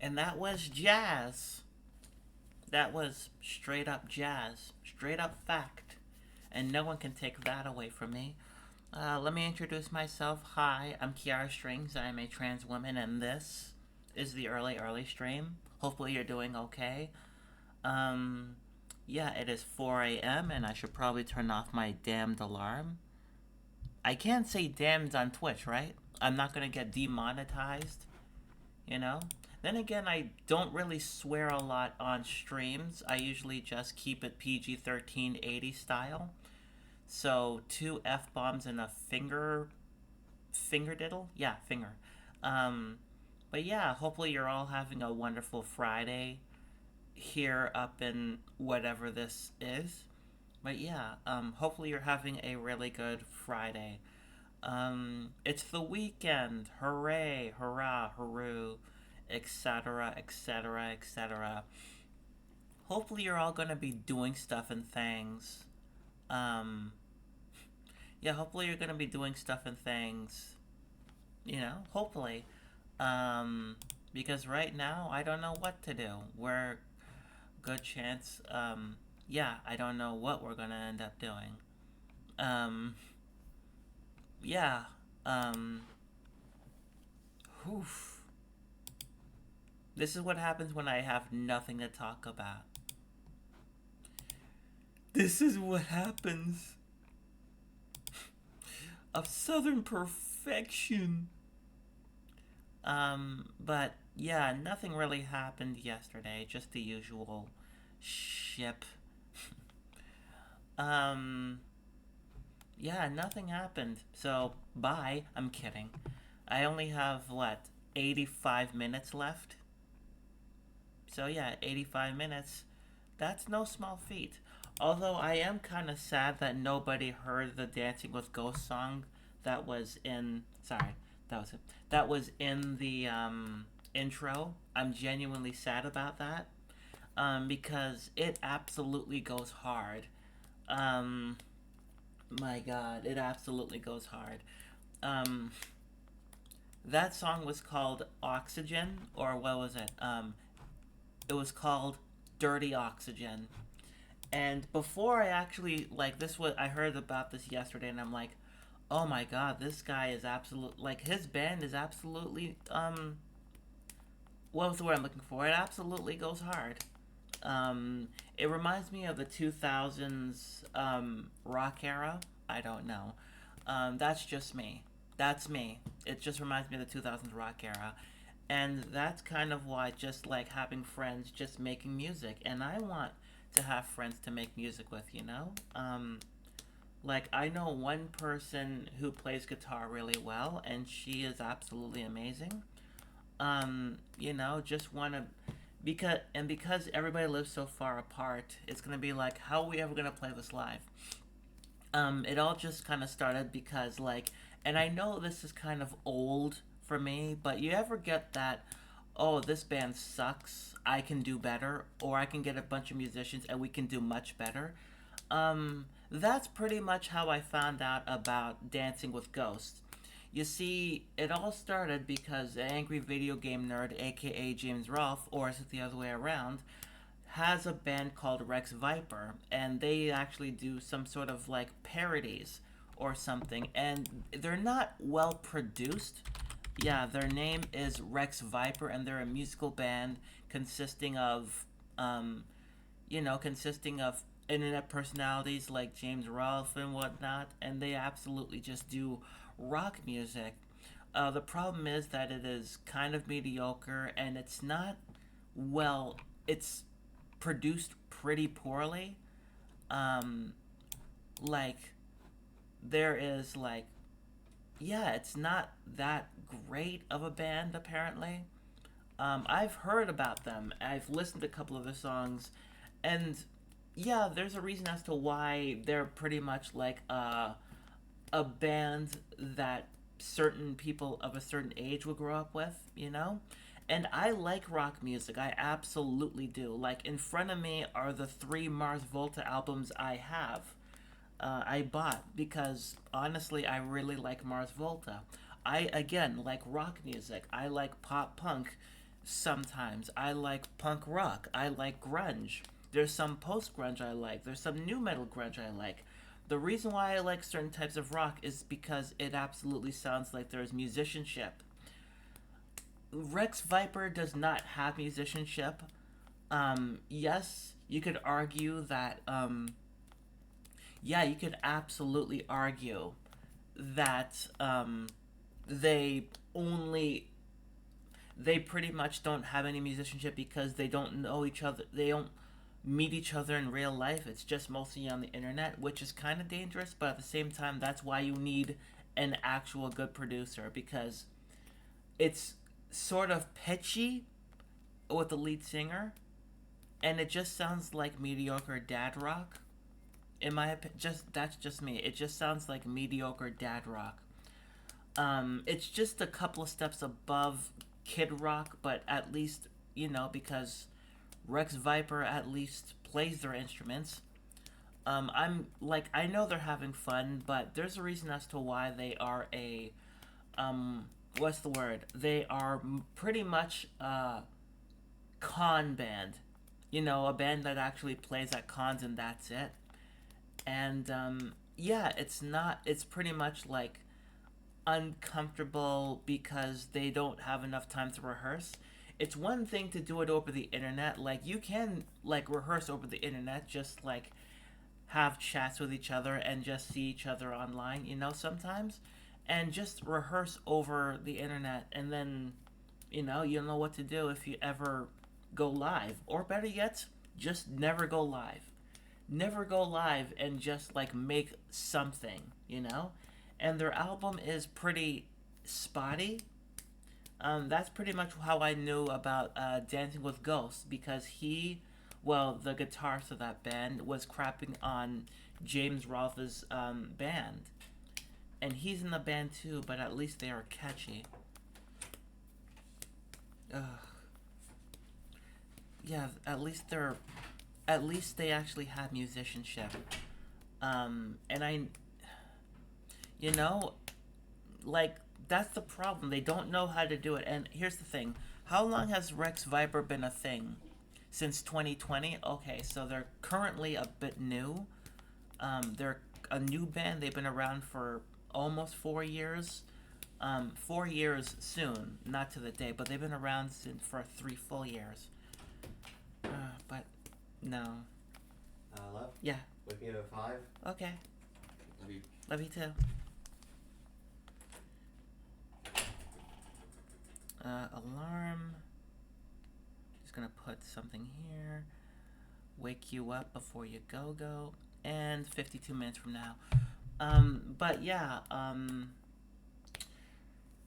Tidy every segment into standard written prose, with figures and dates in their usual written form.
And that was jazz. That was straight up jazz. Straight up fact. And no one can take that away from me. Let me introduce myself. Hi, I'm Kiara Strings. I'm a trans woman, and this is the early stream. Hopefully, you're doing okay. Um, yeah, it is 4 a.m., and I should probably turn off my damned alarm. I can't say damned on Twitch, right? I'm not gonna get demonetized, you know? Then again, I don't really swear a lot on streams. I usually just keep it PG 1380 style. So, two F bombs and a finger diddle? Yeah, finger. Um, but yeah, hopefully you're all having a wonderful Friday here up in whatever this is. But yeah, hopefully you're having a really good Friday. It's the weekend. Hooray, hurrah, hooroo, etc., etc., etc. Hopefully you're all gonna be doing stuff and things. Um, yeah, hopefully you're gonna be doing stuff and things. Hopefully. Um, because right now I don't know what to do. We're good chance. Yeah, I don't know what we're gonna end up doing. Um, yeah. Um, Oof. This is what happens when I have nothing to talk about. This is what happens of Southern perfection. But yeah, nothing really happened yesterday. Just the usual ship. um, yeah, nothing happened. So, bye. I'm kidding. I only have, what, 85 minutes left? So, yeah, 85 minutes. That's no small feat. Although I am kind of sad that nobody heard the Dancing with Ghosts song that was in. Sorry, that was it. That was in the intro. I'm genuinely sad about that because it absolutely goes hard. Um, my God, it absolutely goes hard. Um, that song was called Oxygen, or what was it? It was called Dirty Oxygen. And before I actually like this, was I heard about this yesterday, and I'm like, oh my god, this guy is absolute. Like his band is absolutely what was the word I'm looking for? It absolutely goes hard. It reminds me of the 2000s rock era. I don't know. That's just me. That's me. It just reminds me of the 2000s rock era. And that's kind of why just like having friends just making music. And I want to have friends to make music with, you know? Like, I know one person who plays guitar really well, and she is absolutely amazing. Just want to because everybody lives so far apart, it's gonna be like, how are we ever gonna play this live? It all just kind of started because like, and I know this is kind of old for me, but you ever get that? Oh, this band sucks. I can do better, or I can get a bunch of musicians and we can do much better. That's pretty much how I found out about Dancing with Ghosts. You see, it all started because an angry video game nerd, aka James Rolfe, or is it the other way around, has a band called Rex Viper, and they actually do some sort of like parodies or something, and they're not well produced. Yeah, their name is Rex Viper, and they're a musical band consisting of, um, consisting of internet personalities like James Rolfe and whatnot, and they absolutely just do rock music. The problem is that it is kind of mediocre, and it's not well. It's produced pretty poorly. Um, like there is like, yeah, it's not that great of a band apparently. I've heard about them. I've listened to a couple of their songs, and yeah, there's a reason as to why they're pretty much like a band that certain people of a certain age will grow up with, you know? And I like rock music. I absolutely do. Like, in front of me are the three Mars Volta albums I have. I bought because honestly, I really like Mars Volta. I, again, like rock music. I like pop punk. sometimes. I like punk rock. I like grunge. There's some post grunge I like. There's some new metal grunge I like. The reason why I like certain types of rock is because it absolutely sounds like there's musicianship. Rex Viper does not have musicianship. Yes, you could argue that. Yeah, you could absolutely argue that they only they pretty much don't have any musicianship because they don't know each other. They don't meet each other in real life. It's just mostly on the internet, which is kind of dangerous. But at the same time, that's why you need an actual good producer because it's sort of pitchy with the lead singer, and it just sounds like mediocre dad rock. In my opinion, just that's just me. It just sounds like mediocre dad rock. It's just a couple of steps above Kid Rock, but at least because Rex Viper at least plays their instruments. I'm like I know they're having fun, but there's a reason as to why they are a um, what's the word? They are pretty much a con band. A band that actually plays at cons and that's it. And yeah, it's not. It's pretty much like uncomfortable because they don't have enough time to rehearse. It's one thing to do it over the internet. Like you can like rehearse over the internet, just like have chats with each other and just see each other online, sometimes. And just rehearse over the internet and then, you'll know what to do if you ever go live. Or better yet, just never go live. Never go live and just like make something. And their album is pretty spotty. That's pretty much how I knew about Dancing with Ghosts because the guitarist of that band, was crapping on James Rolfe's band. And he's in the band too, but at least they are catchy. Ugh. Yeah, at least they actually have musicianship. And you know, like that's the problem. They don't know how to do it. And here's the thing: how long has Rex Viper been a thing? Since 2020. Okay, so they're currently a bit new. They're a new band. They've been around for almost 4 years. 4 years soon, not to the day, but they've been around for 3 full years. But no. Love? Yeah. Wake me up at 5. Okay. Love you. Love you too. Alarm. Just gonna put something here. Wake you up before you go. And 52 minutes from now. But yeah,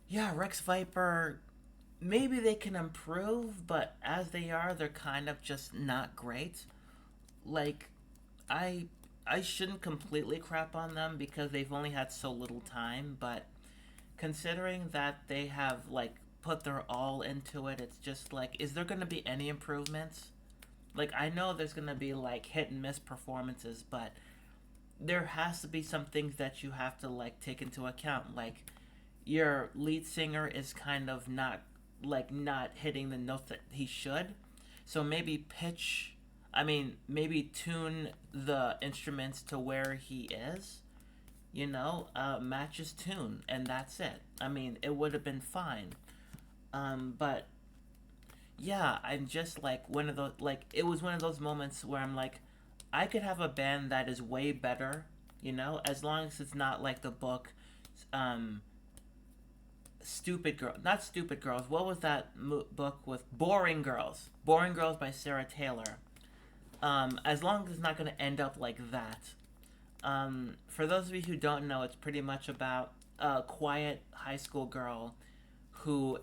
yeah, Rex Viper, maybe they can improve, but as they are, they're kind of just not great. Like, I I shouldn't completely crap on them because they've only had so little time, but considering that they have like put their all into it, it's just like, is there gonna be any improvements? Like, I know there's gonna be like hit and miss performances, but there has to be some things that you have to like take into account. Like, your lead singer is kind of not hitting the notes that he should. So maybe maybe tune the instruments to where he is, match his tune, and that's it. I mean, it would have been fine. But yeah, I'm just like one of those, like, it was one of those moments where I'm like, I could have a band that is way better, as long as it's not like the book, um, Stupid Girl, not Stupid Girls. What was that book with Boring Girls? Boring Girls by Sarah Taylor. As long as it's not going to end up like that. For those of you who don't know, it's pretty much about a quiet high school girl who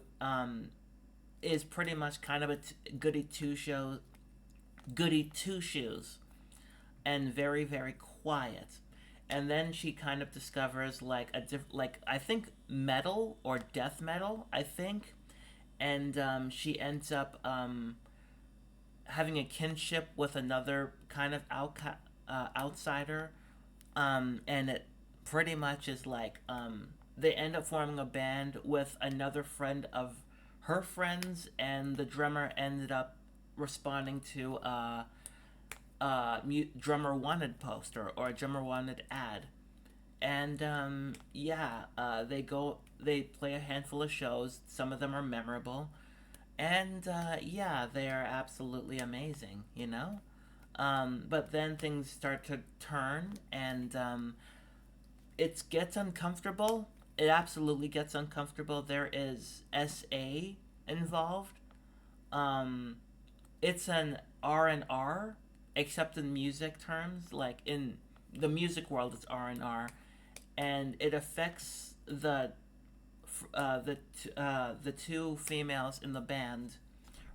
is pretty much kind of a goody two shoes, and very very quiet. And then she kind of discovers like like I think metal or death metal, I think, and she ends up having a kinship with another kind of outsider, and it pretty much is like they end up forming a band with another friend of her friends and the drummer ended up responding to drummer wanted poster or a drummer wanted ad, and yeah, they play a handful of shows. Some of them are memorable, and yeah, they are absolutely amazing. But then things start to turn, and it gets uncomfortable. It absolutely gets uncomfortable. There is SA involved. Um, it's an R&R, except in music terms. Like in the music world, it's R&R, and it affects the two females in the band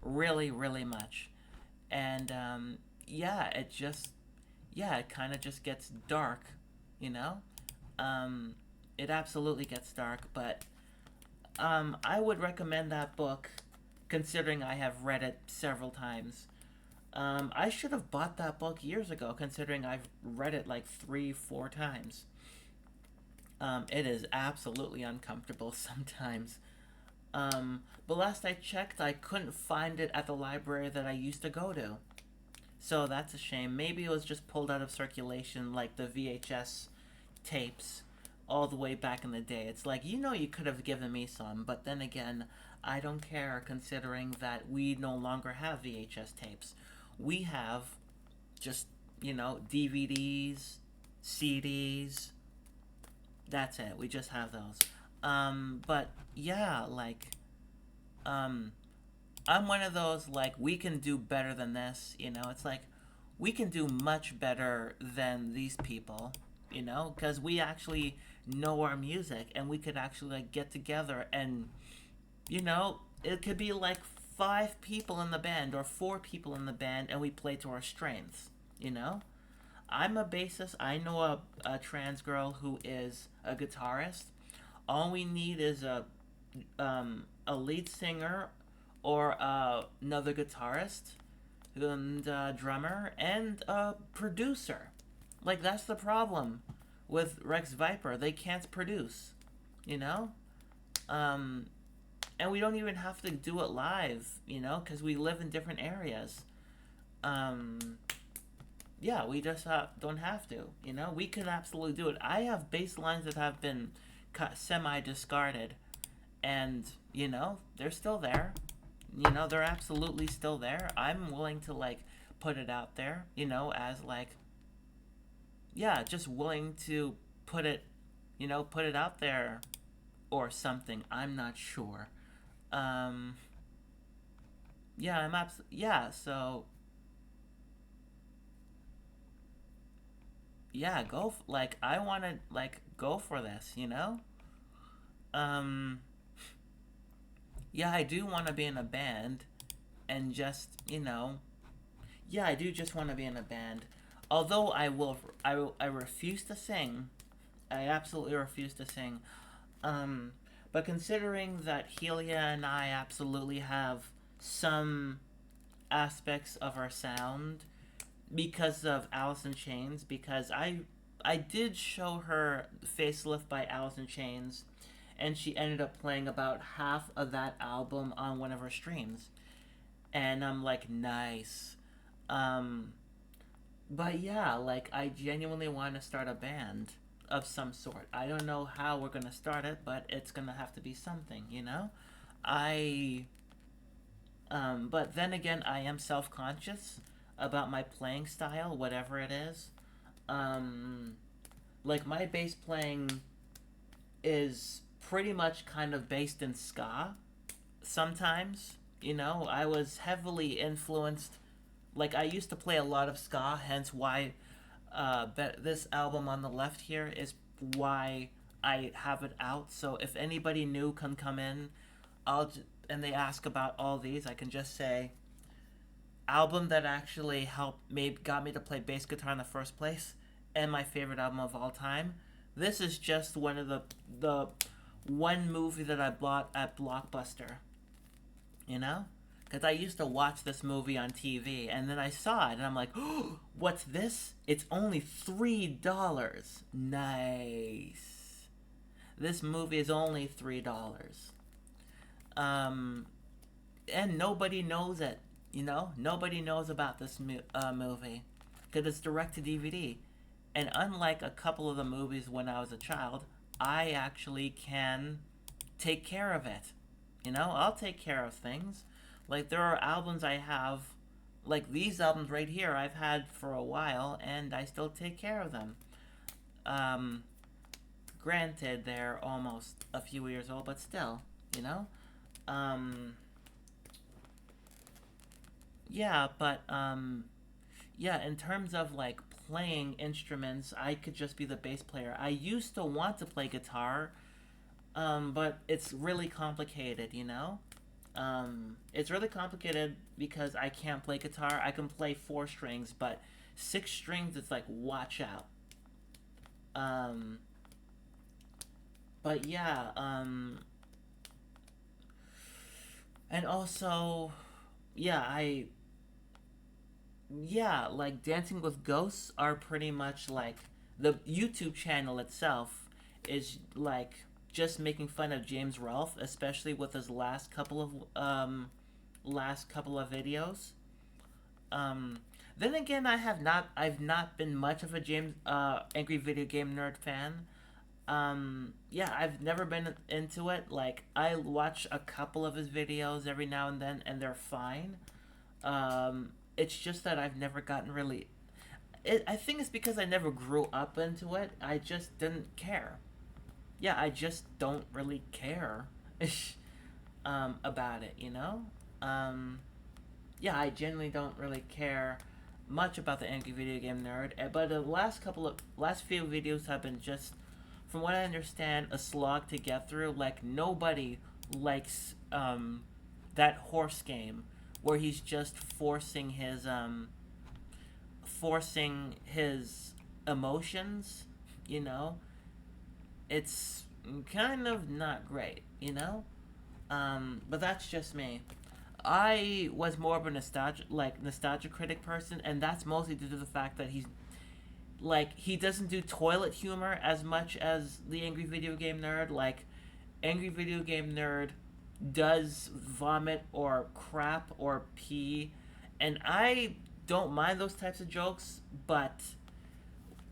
really really much. And yeah, it kind of just gets dark, you know. Um, it absolutely gets dark, but I would recommend that book, considering I have read it several times. I should have bought that book years ago, considering I've read it like 3, 4 times. It is absolutely uncomfortable sometimes. But last I checked, I couldn't find it at the library that I used to go to. So that's a shame. Maybe it was just pulled out of circulation like the VHS tapes all the way back in the day. It's like, you could have given me some, but then again, I don't care considering that we no longer have VHS tapes. We have just, DVDs, CDs. That's it. We just have those. But yeah, like, um, I'm one of those, like, we can do better than this. It's like we can do much better than these people, because we actually know our music, and we could actually like get together, and it could be like 5 people in the band or 4 people in the band, and we play to our strengths. you know I'm a bassist. I know a trans girl who is a guitarist. All we need is a lead singer, or another guitarist, and a drummer, and a producer. Like, that's the problem with Rex Viper. They can't produce, you know? Um, and we don't even have to do it live, because we live in different areas. Um, yeah, we just don't have to, We can absolutely do it. I have bass lines that have been semi discarded, and, they're still there. They're absolutely still there. I'm willing to, like, put it out there, as, like, yeah, just willing to put it, put it out there or something. I'm not sure. Um, yeah, yeah, so, yeah, like, I want to, like, go for this, Um, yeah, I do want to be in a band, and just, yeah, I do just want to be in a band. Although I refuse to sing. I absolutely refuse to sing. Um, but considering that Helia and I absolutely have some aspects of our sound because of Alice in Chains, because I did show her Facelift by Alice in Chains, and she ended up playing about half of that album on one of her streams. And I'm like, nice. Um, but yeah, like, I genuinely want to start a band of some sort. I don't know how we're gonna start it, but it's gonna have to be something, I but then again, I am self-conscious about my playing style, whatever it is. Um, like, my bass playing is pretty much kind of based in ska. Sometimes, I was heavily influenced. Like, I used to play a lot of ska, hence why this album on the left here is why I have it out. So if anybody new can come in, and they ask about all these, I can just say album that actually got me to play bass guitar in the first place, and my favorite album of all time. This is just one of the one movie that I bought at Blockbuster. You know, because I used to watch this movie on TV, and then I saw it, and I'm like, oh, what's this? It's only $3. Nice. This movie is only $3. Um, and nobody knows it. Nobody knows about this movie because it's direct to DVD. And unlike a couple of the movies when I was a child, I actually can take care of it. I'll take care of things. Like there are albums I have, like these albums right here, I've had for a while, and I still take care of them. Um, Granted, they're almost a few years old, but still, you know. Um, yeah, but yeah, in terms of like playing instruments, I could just be the bass player. I used to want to play guitar, but it's really complicated. It's really complicated because I can't play guitar. I can play four strings, but six strings, it's like, watch out. Um, but yeah, and also, yeah, yeah, like Dancing with Ghosts are pretty much like the YouTube channel itself is like just making fun of James Rolfe, especially with his last couple of videos. Um, then again, I've not been much of a James Angry Video Game Nerd fan. Yeah, I've never been into it. Like I watch a couple of his videos every now and then, and they're fine. It's just that I've never gotten really. I think it's because I never grew up into it. I just didn't care. Yeah, I just don't really care about it. Um, yeah, I genuinely don't really care much about the Angry Video Game Nerd. But the last few videos have been just, from what I understand, a slog to get through. Like nobody likes that horse game where he's just forcing his emotions. You know, it's kind of not great. But that's just me. I was more of a nostalgia critic person, and that's mostly due to the fact that he doesn't do toilet humor as much as the Angry Video Game Nerd. Like Angry Video Game Nerd does vomit or crap or pee, and I don't mind those types of jokes, but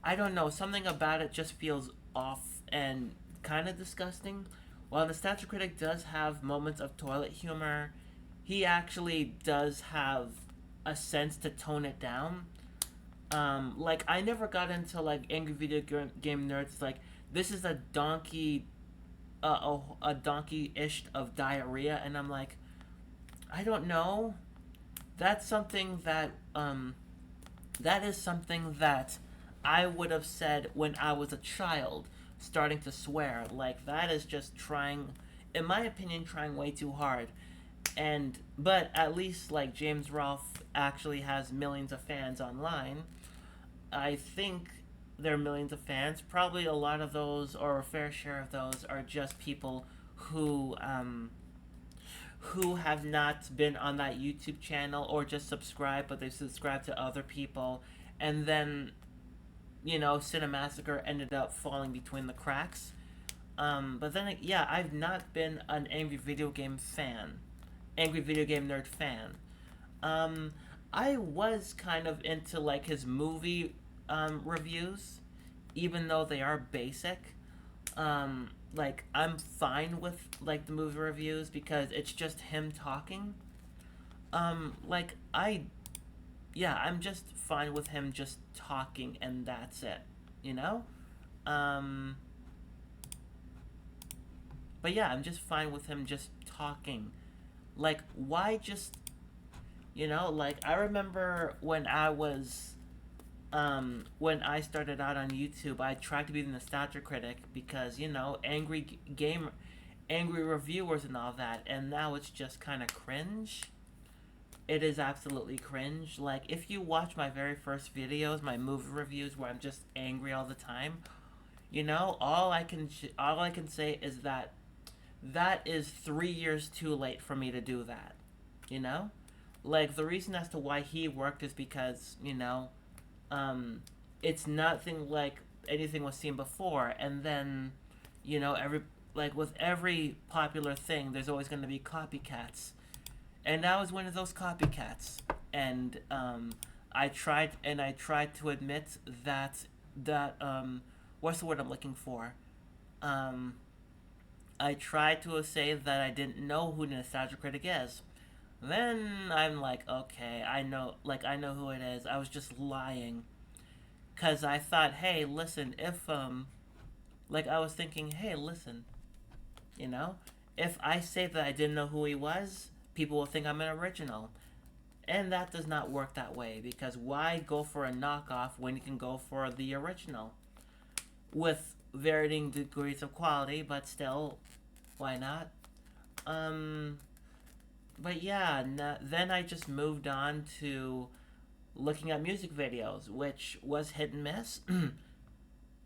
I don't know, something about it just feels off and kind of disgusting. While Nostalgia Critic does have moments of toilet humor, he actually does have a sense to tone it down. Like I never got into like Angry Video Game Nerds. Like this is a a donkey ish of diarrhea, and I'm like, I don't know. That's something that is something that I would have said when I was a child, starting to swear. Like that is just trying, in my opinion, trying way too hard. But at least like James Rolfe actually has millions of fans online. I think there are millions of fans. Probably a lot of those, or a fair share of those, are just people who have not been on that YouTube channel or just subscribed, but they subscribed to other people, and then Cinemassacre ended up falling between the cracks. But then, yeah, I've not been an Angry Video Game Nerd fan. Um, I was kind of into like his movie reviews, even though they are basic. Like I'm fine with like the movie reviews because it's just him talking. Like yeah, I'm just fine with him just talking and that's it. You know? Um, but yeah, I'm just fine with him just talking. Like why just like I remember when I started out on YouTube, I tried to be the nostalgia critic because angry reviewers and all that, and now it's just kind of cringe. It is absolutely cringe. Like if you watch my very first videos, my movie reviews where I'm just angry all the time, all I can say is that that is 3 years too late for me to do that. You know, like the reason as to why he worked is because um, it's nothing like anything was seen before, and then every like with every popular thing, there's always going to be copycats, and I was one of those copycats. And I tried to admit that what's the word I'm looking for? Um, I tried to say that I didn't know who Nostalgia Critic is. Then I'm like, okay, I know who it is. I was just lying, cause I thought, hey, listen, if I was thinking, hey, listen, you know, if I say that I didn't know who he was, people will think I'm an original. And that does not work that way, because why go for a knockoff when you can go for the original? With varying degrees of quality, but still, why not? Um, but yeah, then I just moved on to looking at music videos, which was hit and miss.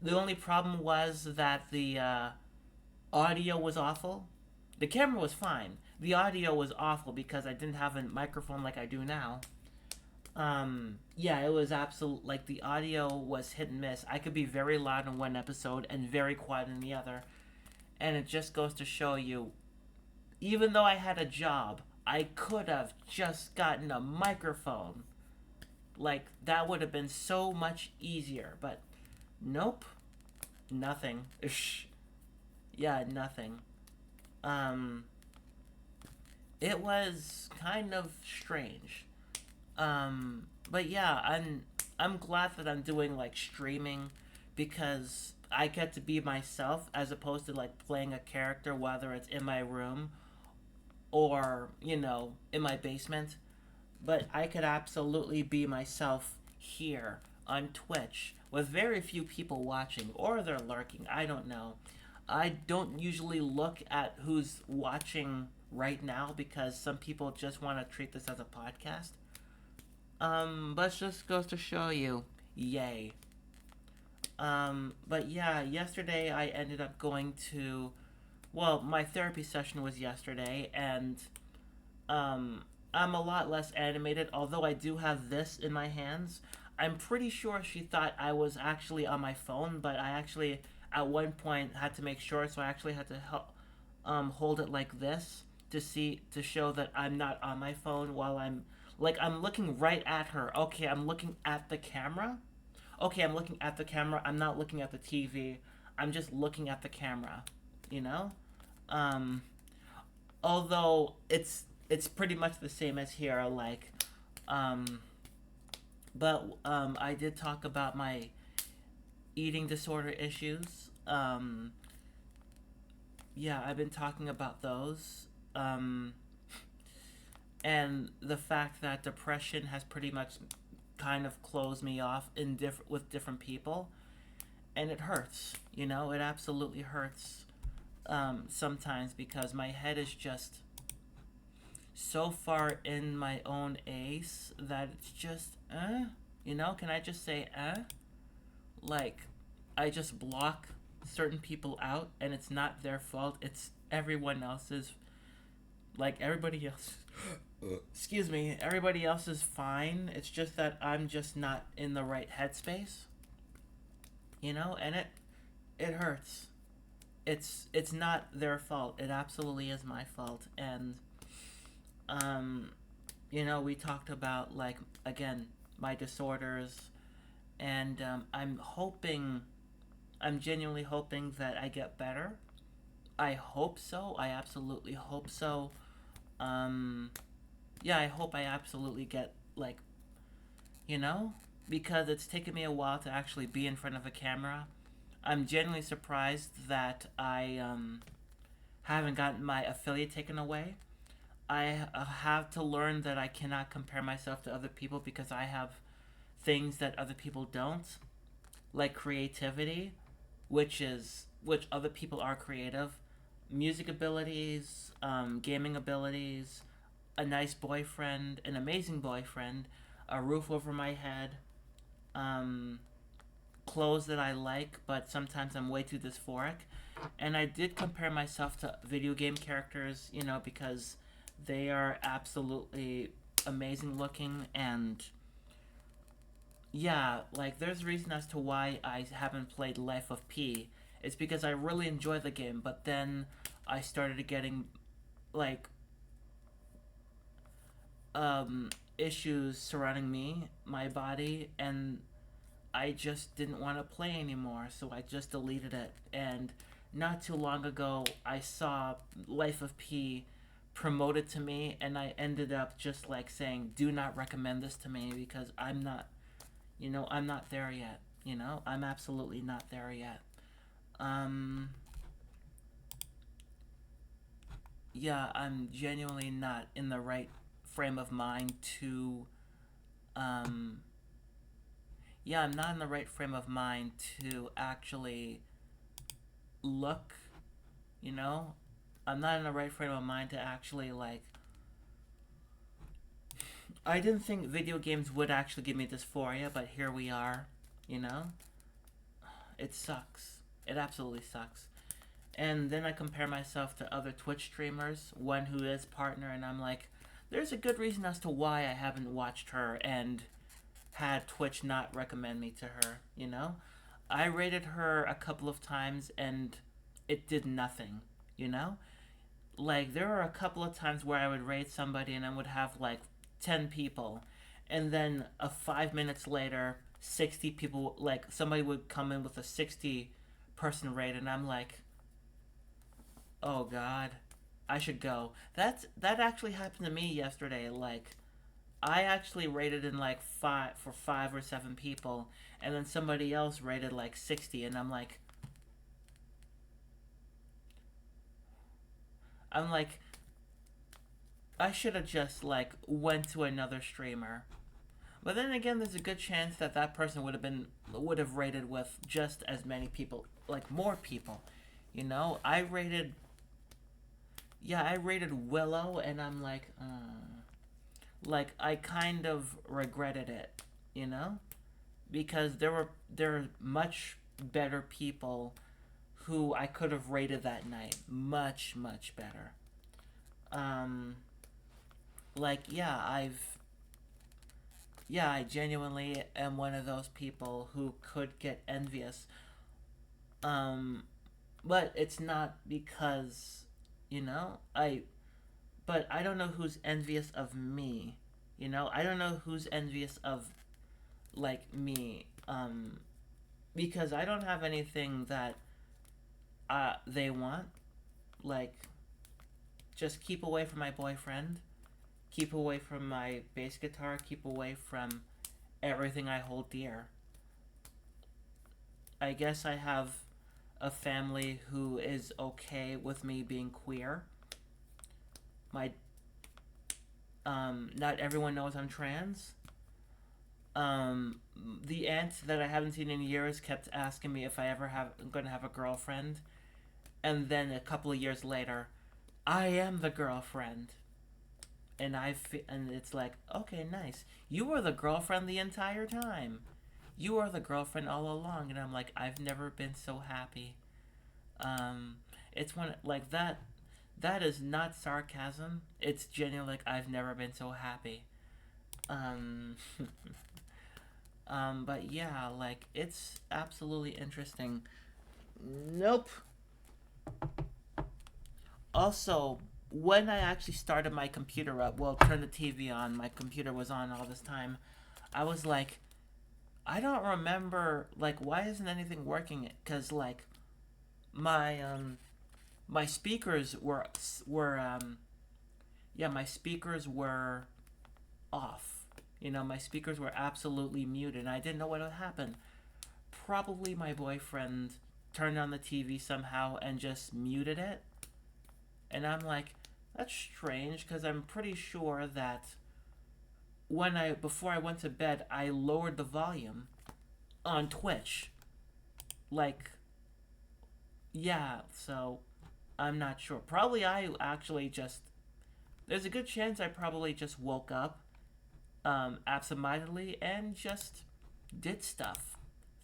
The only problem was that the audio was awful. The camera was fine. The audio was awful because I didn't have a microphone like I do now. Yeah, it was absolute. Like, the audio was hit and miss. I could be very loud in one episode and very quiet in the other. And it just goes to show you, even though I had a job, I could have just gotten a microphone. Like, that would have been so much easier. But nope, nothing. Yeah, nothing. Um, it was kind of strange. But yeah, I'm glad that I'm doing like streaming, because I get to be myself as opposed to like playing a character, whether it's in my room or, in my basement. But I could absolutely be myself here on Twitch with very few people watching, or they're lurking. I don't know. I don't usually look at who's watching right now, because some people just want to treat this as a podcast. But it just goes to show you, yay. But yeah, yesterday I ended up going to, well, my therapy session was yesterday, and um, I'm a lot less animated, although I do have this in my hands. I'm pretty sure she thought I was actually on my phone, but I actually, at one point, had to make sure, so I actually had to hold it like this to show that I'm not on my phone while I'm looking right at her. Okay, I'm looking at the camera. Okay, I'm looking at the camera. I'm not looking at the TV. I'm just looking at the camera. You know? Um, Although it's pretty much the same as here. Um, but I did talk about my eating disorder issues. Yeah, I've been talking about those. Um, and the fact that depression has pretty much kind of closed me off with different people, and it hurts. It absolutely hurts sometimes, because my head is just so far in my own ace that it's just can I just say like, I just block certain people out, and it's not their fault, it's everyone else's. Like, everybody else, excuse me, everybody else is fine, it's just that I'm just not in the right headspace, and it hurts. It's not their fault, it absolutely is my fault. And um we talked about, like, again, my disorders, and I'm genuinely hoping that I get better. I hope so. I absolutely hope so. um yeah, I hope I absolutely get, like, you know because it's taken me a while to actually be in front of a camera. I'm genuinely surprised that I haven't gotten my affiliate taken away. I have to learn that I cannot compare myself to other people, because I have things that other people don't, like creativity, which other people are creative, music abilities, gaming abilities, a nice boyfriend, an amazing boyfriend, a roof over my head, um, clothes that I like, but sometimes I'm way too dysphoric. And I did compare myself to video game characters, because they are absolutely amazing looking. And yeah, like, there's a reason as to why I haven't played Life of P. It's because I really enjoy the game, but then I started getting, like, um, issues surrounding me, my body, and I just didn't want to play anymore, so I just deleted it. And not too long ago, I saw Life of P promoted to me, and I ended up just like saying, "Do not recommend this to me because I'm not, I'm not there yet. I'm absolutely not there yet." Um, yeah, I'm genuinely not in the right frame of mind to, um, yeah, I'm not in the right frame of mind to actually look, you know? I'm not in the right frame of mind to actually, like, I didn't think video games would actually give me dysphoria, but here we are, you know? It sucks. It absolutely sucks. And then I compare myself to other Twitch streamers, one who is partner, and I'm like, there's a good reason as to why I haven't watched her and had Twitch not recommend me to her. I rated her a couple of times and it did nothing, you know? Like, there were a couple of times where I would rate somebody and I would have like 10 people, and then 5 minutes later, 60 people, like, somebody would come in with a 60-person rate, and I'm like, oh god, I should go. That actually happened to me yesterday. Like, I actually rated in like 5 or 7 people, and then somebody else rated like 60, and I'm like, I should have just like went to another streamer. But then again, there's a good chance that that person would have rated with just as many people, like more people. I rated Willow, and I'm like I kind of regretted it, you know, because there are much better people who I could have rated that night, much better. Um, like I genuinely am one of those people who could get envious. Um, but it's not because, you know, I but I don't know who's envious of me. I don't know who's envious of like me. Because I don't have anything that they want. Like, just keep away from my boyfriend. Keep away from my bass guitar. Keep away from everything I hold dear. I guess I have a family who is okay with me being queer. My Not everyone knows I'm trans. Um, the aunt that I haven't seen in years kept asking me if I ever have going to have a girlfriend, and then a couple of years later, I am the girlfriend, and it's like, okay, nice. You were the girlfriend the entire time. You were the girlfriend all along, and I'm like, I've never been so happy. Um, it's when like that. That is not sarcasm. It's genuine. Like, I've never been so happy. Um, but yeah, like, it's absolutely interesting. Nope. Also, when I actually started my computer up, well, turned the TV on, my computer was on all this time. I was like, I don't remember, like, why isn't anything working? Because, like, my my speakers were yeah, my speakers were off. My speakers were absolutely muted, and I didn't know what would happen. Probably my boyfriend turned on the TV somehow and just muted it. And I'm like, that's strange because I'm pretty sure that before I went to bed, I lowered the volume on Twitch. Like, yeah, so I'm not sure. Probably I actually just there's a good chance I probably just woke up absentmindedly and just did stuff,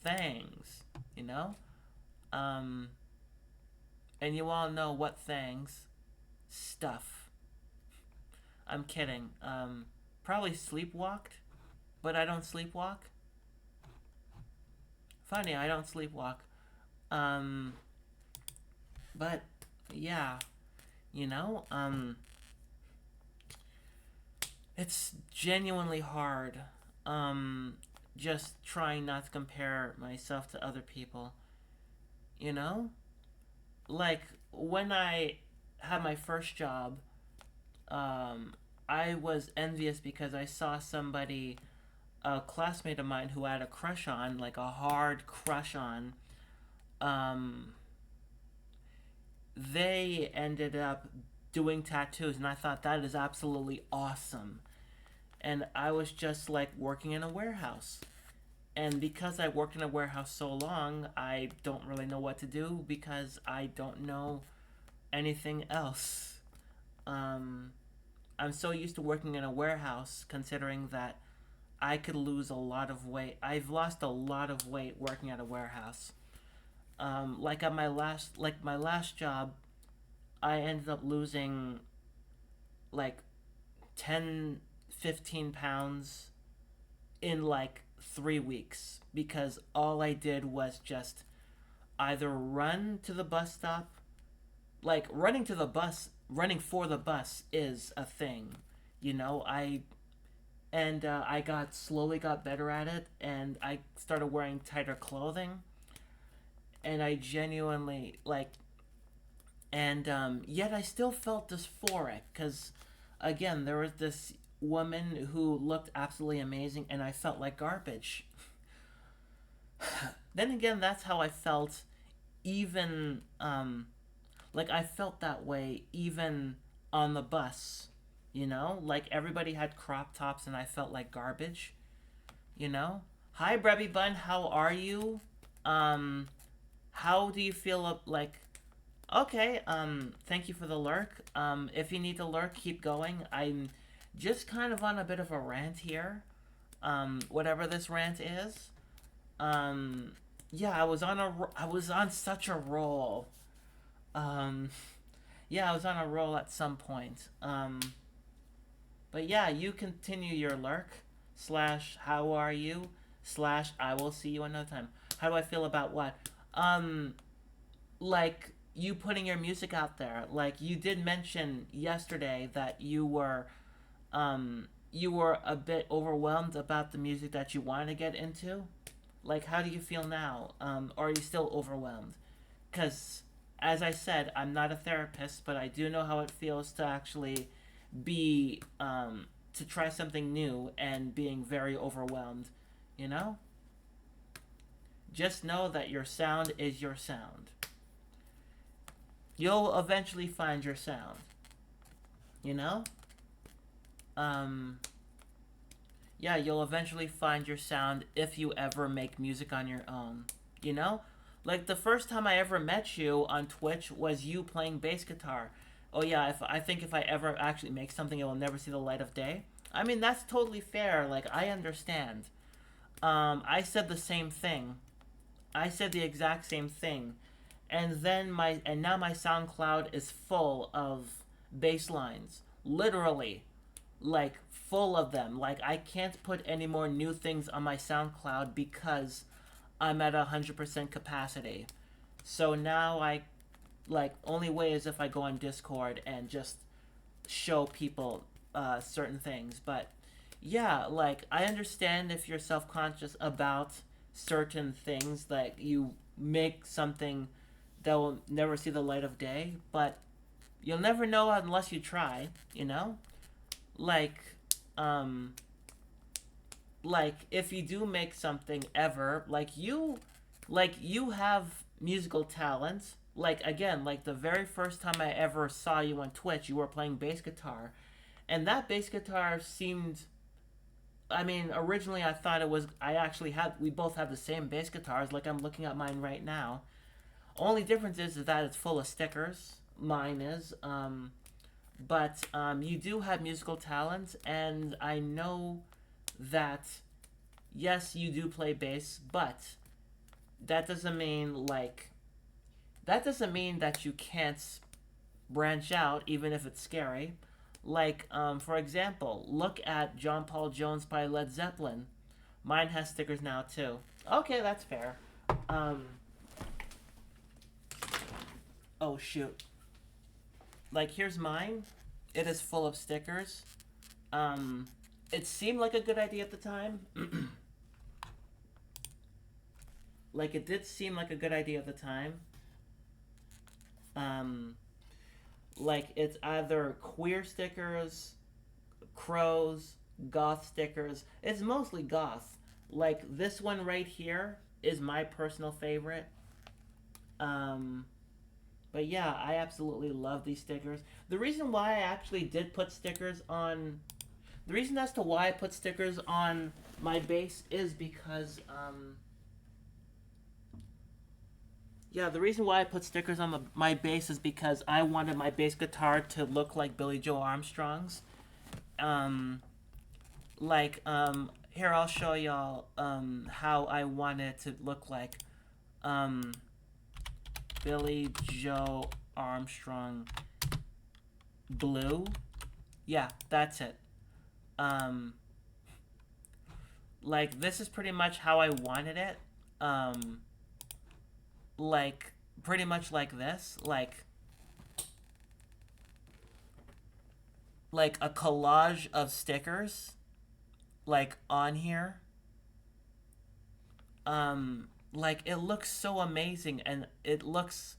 things, you know. Um, and you all know what things, stuff. I'm kidding. Probably sleepwalked, but I don't sleepwalk. Funny, I don't sleepwalk. Um, but yeah, you know, it's genuinely hard. Um, just trying not to compare myself to other people. You know, like when I had my first job, um, I was envious because I saw somebody, a classmate of mine, who I had a crush on, like a hard crush on. Um, they ended up doing tattoos, and I thought that is absolutely awesome. And I was just like working in a warehouse. And because I worked in a warehouse so long, I don't really know what to do because I don't know anything else. Um, I'm so used to working in a warehouse, considering that I could lose a lot of weight. I've lost a lot of weight working at a warehouse. Like at my last job, I ended up losing like 10, 15 pounds in like 3 weeks because all I did was just either run to the bus stop, like running for the bus is a thing, you know. I got slowly got better at it, and I started wearing tighter clothing, and I genuinely like, and yet I still felt dysphoric because, again, there was this woman who looked absolutely amazing, and I felt like garbage. Then again, that's how I felt, even like I felt that way even on the bus. You know, like everybody had crop tops, and I felt like garbage. You know, hi Brebby Bun, how are you? Um, how do you feel? Like, okay, thank you for the lurk. If you need to lurk, keep going. I'm just kind of on a bit of a rant here. Whatever this rant is. Um, yeah, I was on such a roll. Um, yeah, I was on a roll at some point. But yeah, you continue your lurk. Slash, how are you? Slash, I will see you another time. How do I feel about what? Um, like you putting your music out there. Like you did mention yesterday that you were a bit overwhelmed about the music that you want to get into. Like, how do you feel now? Or are you still overwhelmed? Because, as I said, I'm not a therapist, but I do know how it feels to actually be, to try something new and being very overwhelmed. You know? Just know that your sound is your sound. You'll eventually find your sound. You know? Um, yeah, you'll eventually find your sound if you ever make music on your own. You know? Like the first time I ever met you on Twitch was you playing bass guitar. Oh yeah, if I think if I ever actually make something, it will never see the light of day. I mean, that's totally fair. Like I understand. I said the same thing. I said the exact same thing. And now my SoundCloud is full of bass lines. Literally, like full of them. Like I can't put any more new things on my SoundCloud because I'm at 100% capacity. So now I like only way is if I go on Discord and just show people certain things. But yeah, like I understand if you're self conscious about certain things, like you make something that will never see the light of day, but you'll never know unless you try. You know, like um like if you do make something ever, like you have musical talent. Like again, like the very first time I ever saw you on Twitch, you were playing bass guitar, and that bass guitar seemed, I mean, originally I thought it was, I actually had, we both have the same bass guitars, like I'm looking at mine right now. Only difference is that it's full of stickers. Mine is. But you do have musical talent, and I know that, yes, you do play bass, but that doesn't mean, like, that doesn't mean that you can't branch out, even if it's scary. Like, for example, look at John Paul Jones by Led Zeppelin. Mine has stickers now, too. Okay, that's fair. Um, oh, shoot. Like, here's mine. It is full of stickers. Um, it seemed like a good idea at the time. Like it did seem like a good idea at the time. Um, like it's either queer stickers, crows, goth stickers. It's mostly goth. Like this one right here is my personal favorite. Um, but yeah, I absolutely love these stickers. The reason why I actually did put stickers on, the reason as to why I put stickers on my bass is because, yeah, the reason why I put stickers on my bass is because I wanted my bass guitar to look like Billy Joe Armstrong's. Um, here I'll show y'all how I want it to look like. Um, Billy Joe Armstrong blue. Yeah, that's it. Um, like this is pretty much how I wanted it. Um, like pretty much like this, like a collage of stickers, like on here. Like it looks so amazing, and it looks.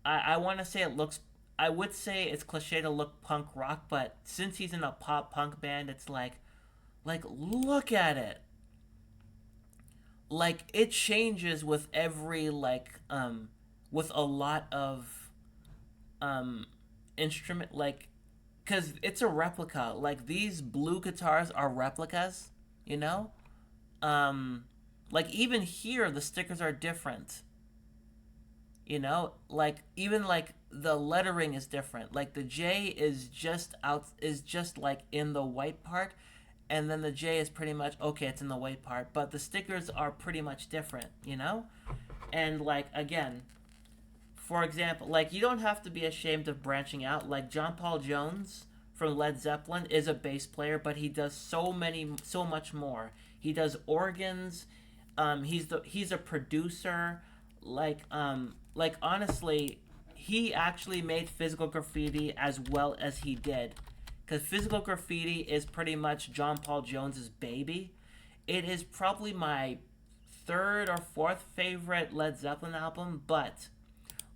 I want to say it looks. I would say it's cliche to look punk rock, but since he's in a pop punk band, it's like look at it. Like it changes with every with a lot of um instrument, like because it's a replica. Like these blue guitars are replicas, you know. Um, like even here the stickers are different. You know, like even like the lettering is different. Like the J is just like in the white part, and then the J is pretty much okay, it's in the white part, but the stickers are pretty much different, you know? And like again, for example, like you don't have to be ashamed of branching out. Like John Paul Jones from Led Zeppelin is a bass player, but he does so much more. He does organs. He's a producer. Like honestly, he actually made physical graffiti as well as he did, because physical graffiti is pretty much John Paul Jones's baby. It is probably my third or fourth favorite Led Zeppelin album, but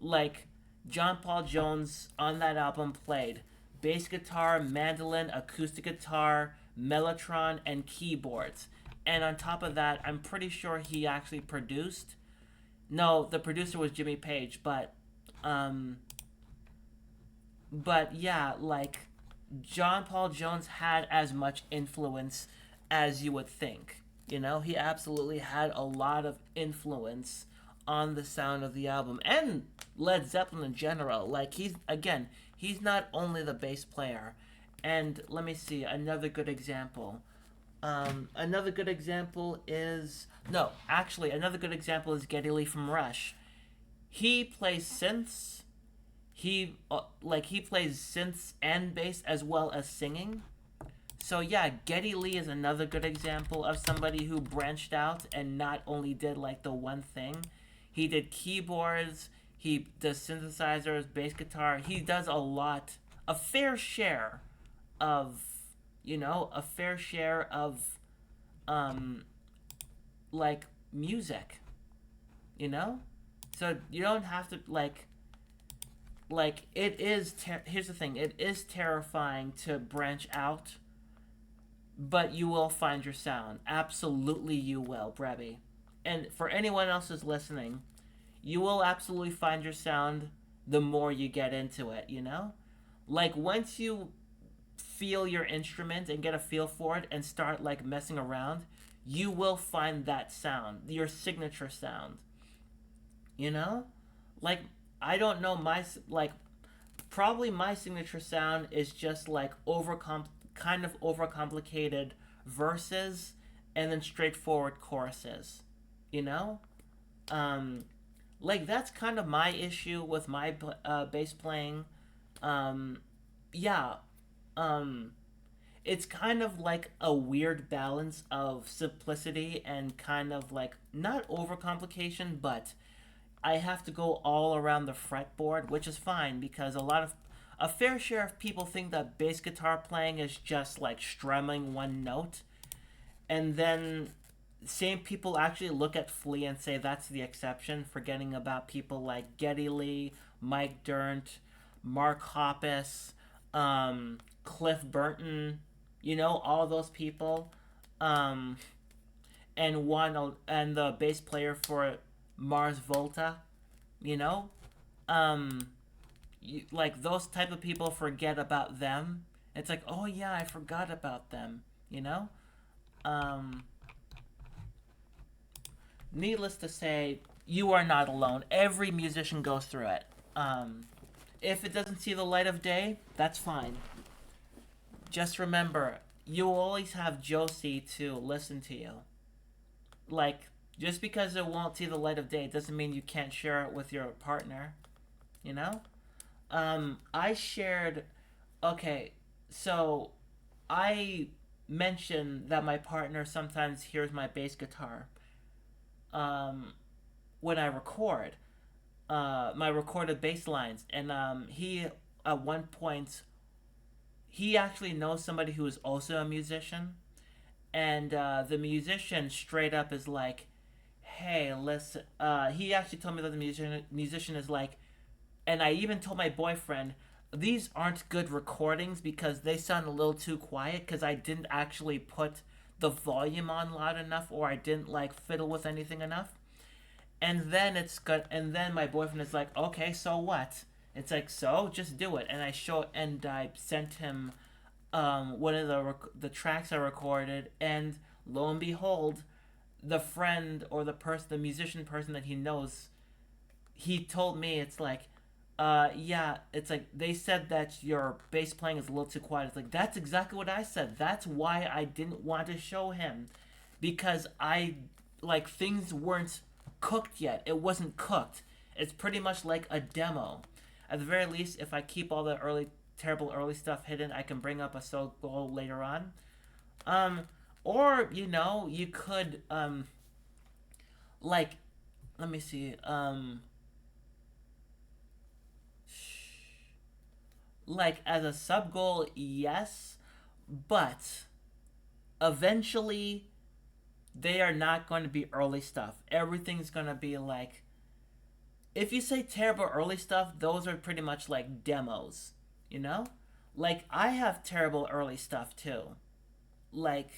like John Paul Jones on that album played bass guitar, mandolin, acoustic guitar, mellotron, and keyboards. And on top of that, I'm pretty sure he actually produced. No, the producer was Jimmy Page, um, but yeah, like John Paul Jones had as much influence as you would think. You know, he absolutely had a lot of influence on the sound of the album and Led Zeppelin in general. Like he's not only the bass player. And let me see another good example. Another good example is no, actually, another good example is Geddy Lee from Rush. He plays synths. He plays synths and bass as well as singing. So yeah, Geddy Lee is another good example of somebody who branched out and not only did like the one thing. He did keyboards, he does synthesizers, bass guitar. He does a lot, a fair share of, a fair share of um like music, you know? So you don't have to like it is here's the thing, it is terrifying to branch out, but you will find your sound. Absolutely, you will, Brebby. And for anyone else who's listening, you will absolutely find your sound the more you get into it, you know? Like, once you feel your instrument and get a feel for it and start, like, messing around, you will find that sound, your signature sound, you know? Like, I don't know, probably my signature sound is just, like, kind of overcomplicated verses and then straightforward choruses, you know? Um, like that's kind of my issue with my bass playing. Um, yeah, um, it's kind of like a weird balance of simplicity and kind of like not overcomplication, but I have to go all around the fretboard, which is fine because a fair share of people think that bass guitar playing is just like strumming one note, and then same people actually look at Flea and say that's the exception, forgetting about people like Geddy Lee, Mike Dirnt, Mark Hoppus, Cliff Burton, all those people, um, and the bass player for Mars Volta, you know, um, like those type of people forget about them. It's like, oh yeah, I forgot about them, you know. Um, Needless to say, you are not alone. Every musician goes through it. If it doesn't see the light of day, that's fine. Just remember, you will always have Josie to listen to you. Like, just because it won't see the light of day doesn't mean you can't share it with your partner, you know? I shared. Okay, so I mentioned that my partner sometimes hears my bass guitar um, when I record my recorded bass lines, and he at one point he actually knows somebody who is also a musician, and the musician straight up is like, "Hey, listen." He actually told me that the musician is like, and I even told my boyfriend these aren't good recordings because they sound a little too quiet because I didn't actually put the volume on loud enough or I didn't like fiddle with anything enough. And then it's good. And then my boyfriend is like, "Okay, so what?" It's like, "So just do it." And I sent him one of the tracks I recorded, and lo and behold, the friend or the musician person that he knows, he told me it's like, yeah, it's like they said that your bass playing is a little too quiet. It's like that's exactly what I said. That's why I didn't want to show him, because I like things weren't cooked yet. It wasn't cooked. It's pretty much like a demo. At the very least, if I keep all the terrible early stuff hidden, I can bring up a solo later on. Um, or you could like, let me see. Like as a sub goal, yes, but eventually they are not going to be early stuff. Everything's going to be like, if you say terrible early stuff, those are pretty much like demos, you know? Like I have terrible early stuff too. Like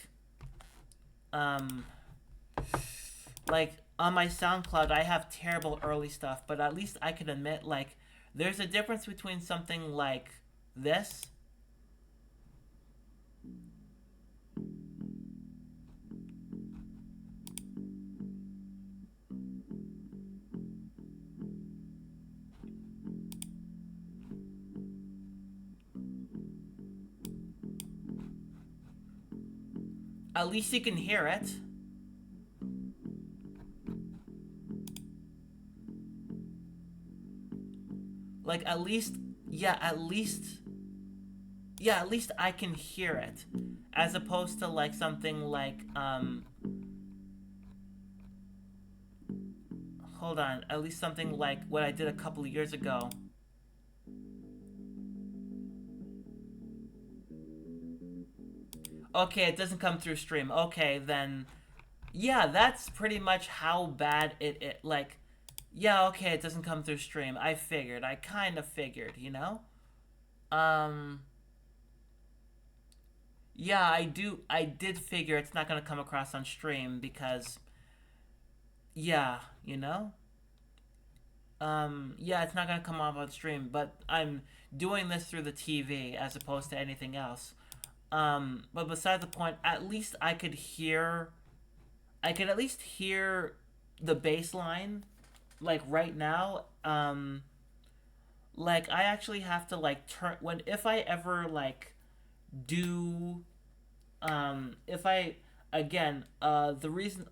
um like on my SoundCloud I have terrible early stuff, but at least I can admit like there's a difference between something like this. At least you can hear it. Like at least, yeah, at least I can hear it, as opposed to like something like hold on, at least something like what I did a couple of years ago. Okay, it doesn't come through stream. Okay, then yeah, that's pretty much how bad it like. Yeah, okay, it doesn't come through stream. I figured. I kind of figured, you know? Um yeah, I did figure it's not going to come across on stream because yeah, you know? Yeah, it's not going to come off on stream, but I'm doing this through the TV as opposed to anything else. But beside the point, at least I could at least hear the bass line like right now. Like I actually have to like turn when if I ever like do if I again the reason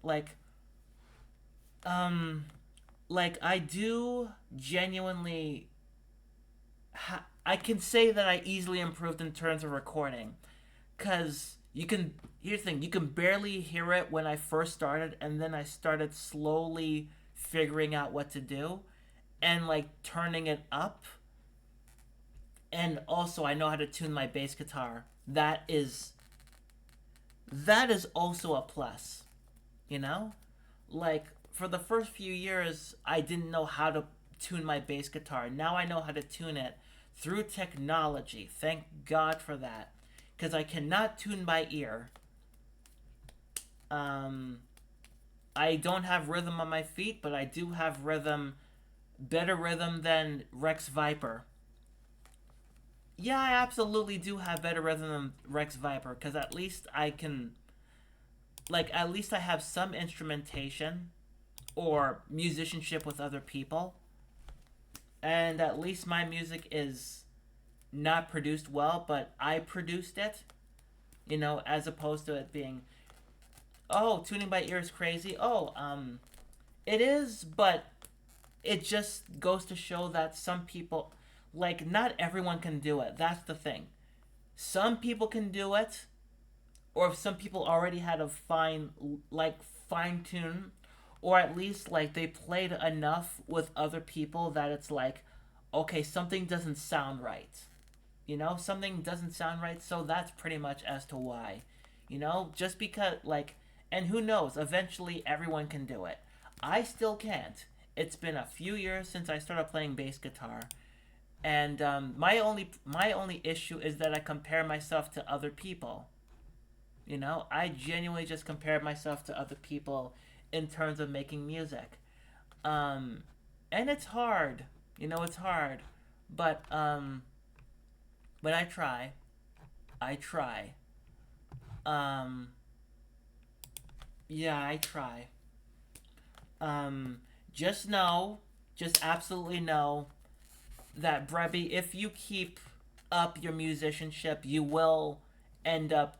um like I do genuinely I can say that I easily improved in terms of recording, cuz you can here's the thing, you can barely hear it when I first started, and then I started slowly figuring out what to do and like turning it up, and also I know how to tune my bass guitar. That is also a plus, you know? Like for the first few years I didn't know how to tune my bass guitar. Now I know how to tune it through technology. Thank God for that. Cuz I cannot tune by ear. Um I don't have rhythm on my feet, but I do have rhythm, better rhythm than Rex Viper. Yeah, I absolutely do have better rhythm than Rex Viper because at least I can, like, at least I have some instrumentation or musicianship with other people, and at least my music is not produced well, but I produced it, as opposed to it being, oh, tuning by ear is crazy. Oh, it is, but it just goes to show that some people, like, not everyone can do it. That's the thing. Some people can do it, or if some people already had a fine tune, or at least like they played enough with other people that it's like, okay, something doesn't sound right. Something doesn't sound right, so that's pretty much as to why. Just because, like, and who knows, eventually everyone can do it. I still can't. It's been a few years since I started playing bass guitar, and my only issue is that I compare myself to other people. I genuinely just compare myself to other people in terms of making music. Um, and it's hard. It's hard. But I try. I try. Um, yeah, I try. Um, just know, just absolutely know that Brebby, if you keep up your musicianship, you will end up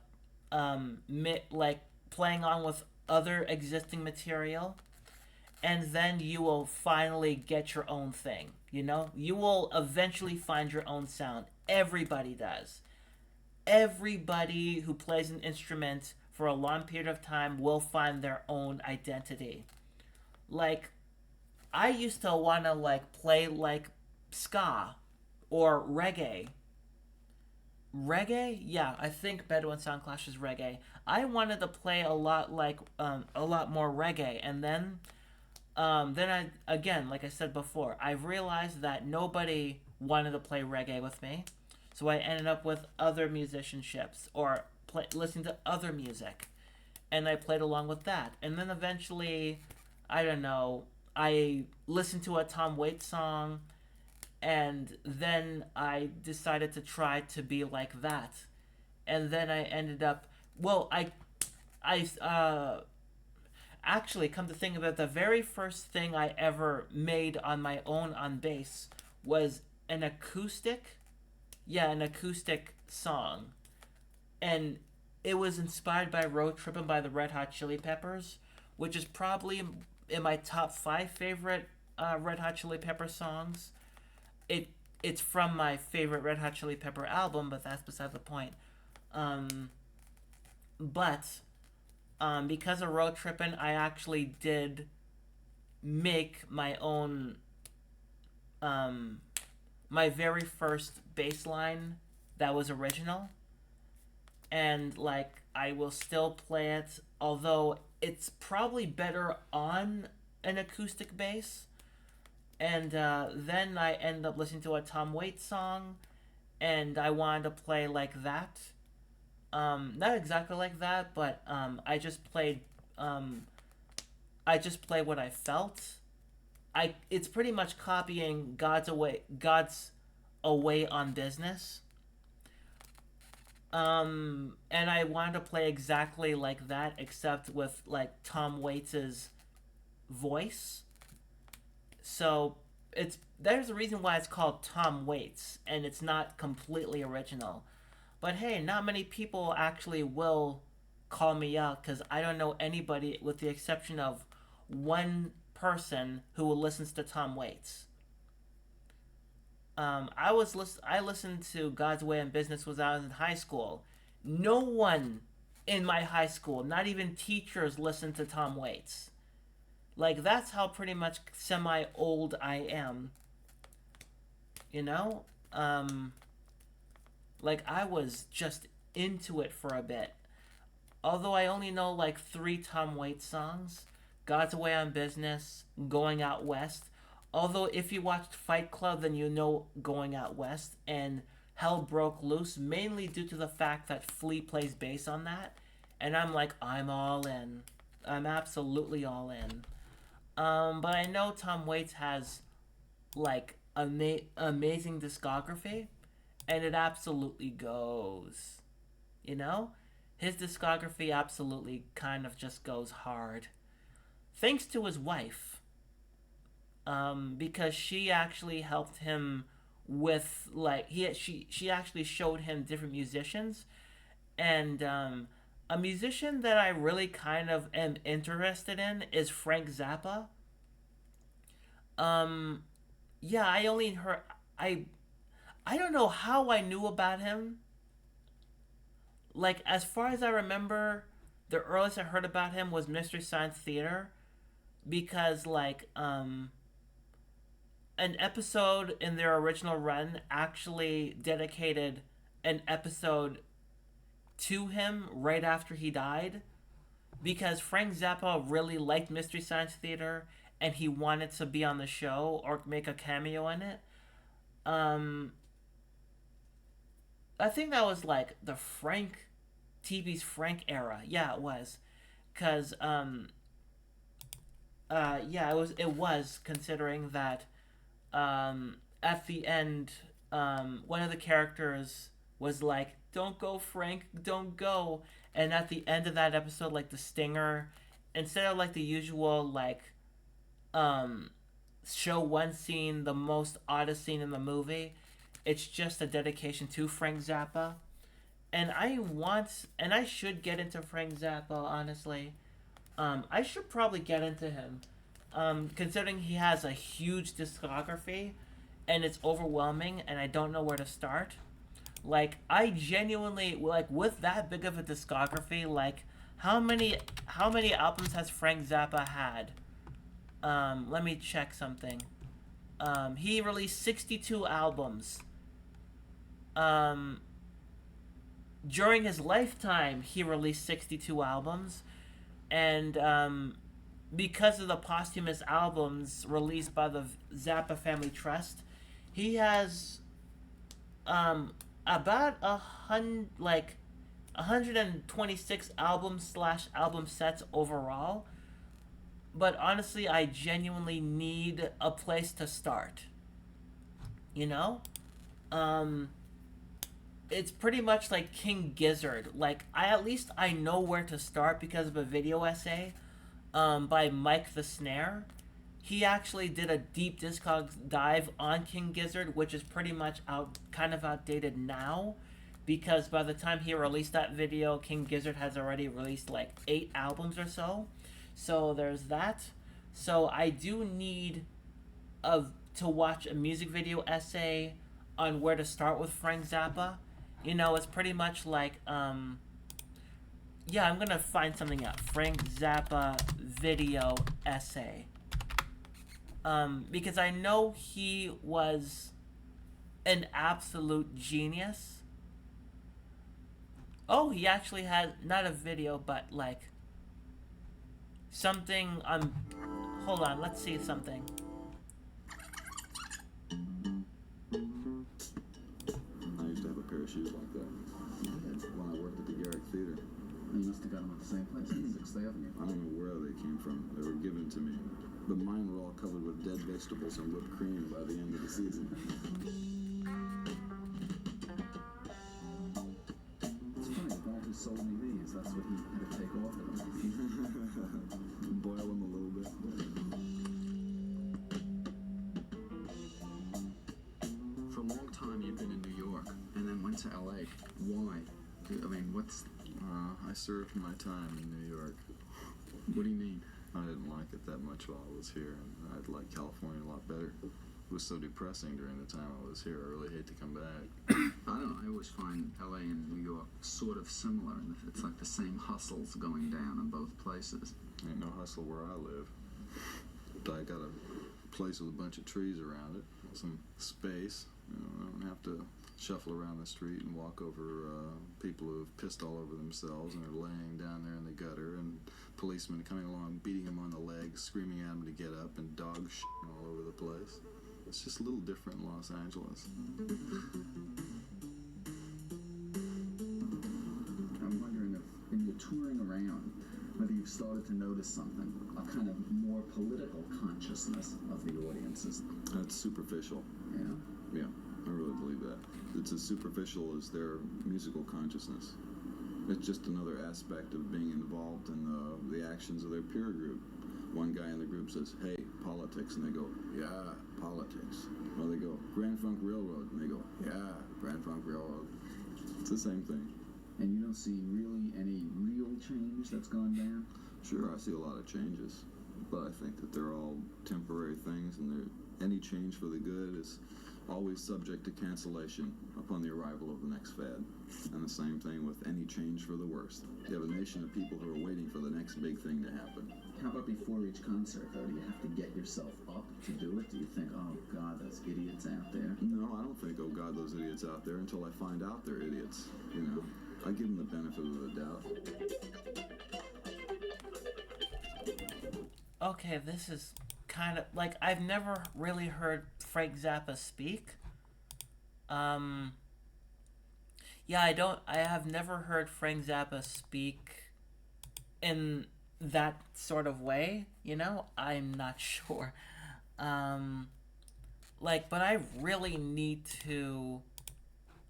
like playing on with other existing material, and then you will finally get your own thing. You will eventually find your own sound. Everybody does. Everybody who plays an instrument for a long period of time will find their own identity. Like, I used to want to like play like ska or reggae. Reggae? Yeah, I think Bedouin Sound Clash is reggae. I wanted to play a lot more reggae, and then I, again, like I said before, I realized that nobody wanted to play reggae with me, so I ended up with other musicianships or listening to other music, and I played along with that, and then eventually, I don't know, I listened to a Tom Waits song, and then I decided to try to be like that, and then I ended up, well, I actually, come to think of it, the very first thing I ever made on my own on bass was an acoustic, yeah, an acoustic song, and it was inspired by Road Trippin' by the Red Hot Chili Peppers, which is probably in my top five favorite Red Hot Chili Pepper songs. It it's from my favorite Red Hot Chili Pepper album, but that's beside the point. Um, but because of Road Trippin', I actually did make my own, um, my very first bass line that was original, and like I will still play it, although it's probably better on an acoustic bass. And then I end up listening to a Tom Waits song, and I wanted to play like that. Not exactly like that, but um, I just played what I felt. It's pretty much copying God's away on business. And I wanted to play exactly like that, except with like Tom Waits's voice. So there's a reason why it's called Tom Waits, and it's not completely original. But hey, not many people actually will call me out because I don't know anybody, with the exception of one person who listens to Tom Waits. I listened to God's Way in Business when I was in high school. No one in my high school, not even teachers, listened to Tom Waits. Like, that's how pretty much semi old I am. You know? Like, I was just into it for a bit. Although I only know like three Tom Waits songs: God's Away on Business, Going Out West. Although, if you watched Fight Club, then you know Going Out West, and Hell Broke Loose, mainly due to the fact that Flea plays bass on that. And I'm like, I'm all in. I'm absolutely all in. But I know Tom Waits has like amazing discography, and it absolutely goes. You know, his discography absolutely kind of just goes hard, thanks to his wife, because she actually helped him with like she actually showed him different musicians, and a musician that I really kind of am interested in is Frank Zappa. Um, yeah, I only heard I I don't know how I knew about him. Like, as far as I remember, the earliest I heard about him was Mystery Science Theater, because like an episode in their original run actually dedicated an episode to him right after he died, because Frank Zappa really liked Mystery Science Theater and he wanted to be on the show or make a cameo in it. Um, I think that was like the Frank TV's Frank era. Yeah, it was, cause yeah, it was considering that at the end, one of the characters was like, "Don't go, Frank, don't go." And at the end of that episode, like the stinger, instead of like the usual like um, show one scene, the most oddest scene in the movie, it's just a dedication to Frank Zappa. And I should get into Frank Zappa, honestly. I should probably get into him, considering he has a huge discography, and it's overwhelming, and I don't know where to start. Like, I genuinely like, with that big of a discography. Like, how many albums has Frank Zappa had? Let me check something. He released 62 albums. Um, During his lifetime, he released 62 albums, and because of the posthumous albums released by the Zappa Family Trust, he has about 126 albums slash album sets overall. But honestly, I genuinely need a place to start. You know, um, it's pretty much like King Gizzard. Like, I know where to start because of a video essay by Mike the Snare. He actually did a deep Discogs dive on King Gizzard, which is pretty much kind of outdated now, because by the time he released that video, King Gizzard has already released like 8 albums or so. So there's that. So I do need a to watch a music video essay on where to start with Frank Zappa. You know, it's pretty much like yeah, I'm gonna find something out. Frank Zappa video essay. Because I know he was an absolute genius. Oh, he actually had not a video, but like something. Hold on, let's see something. I used to have a pair of shoes like that when I worked at the Garrick Theater. You must have got them at the same place on 6th Avenue. I don't know where they came from. They were given to me. But mine were all covered with dead vegetables and whipped cream by the end of the season. It's funny, the guy who sold me these, that's what he had to take off of them. Boil them a little bit. For a long time, you've been in New York, and then went to L.A. Why? I mean, I served my time in New York. what do you mean? I didn't like it that much while I was here, and I'd like California a lot better. It was so depressing during the time I was here. I really hate to come back. I don't know, I always find L.A. and New York sort of similar, and it's like the same hustles going down in both places. Ain't no hustle where I live. I got a place with a bunch of trees around it, some space. You know, I don't have to shuffle around the street and walk over people who have pissed all over themselves and are laying down there in the gutter, and policemen coming along beating them on the legs, screaming at them to get up, and dogs shitting all over the place. It's just a little different in Los Angeles. I'm wondering if, when you're touring around, whether you've started to notice something, a kind of more political consciousness of the audiences. That's superficial. Yeah. Yeah, I really believe that. It's as superficial as their musical consciousness. It's just another aspect of being involved in the actions of their peer group. One guy in the group says, "Hey, politics," and they go, "Yeah, politics." Or they go, "Grand Funk Railroad," and they go, "Yeah, Grand Funk Railroad." It's the same thing. And you don't see really any real change that's gone down? Sure, I see a lot of changes, but I think that they're all temporary things, and any change for the good is always subject to cancellation upon the arrival of the next fad. And the same thing with any change for the worst. You have a nation of people who are waiting for the next big thing to happen. How about before each concert, though? Do you have to get yourself up to do it? Do you think, oh, God, those idiots out there? No, I don't think, oh God, those idiots out there, until I find out they're idiots, you know. I give them the benefit of the doubt. Okay, this is kind of like, I've never really heard Frank Zappa speak. Yeah, I have never heard Frank Zappa speak in that sort of way, you know? I'm not sure. But I really need to,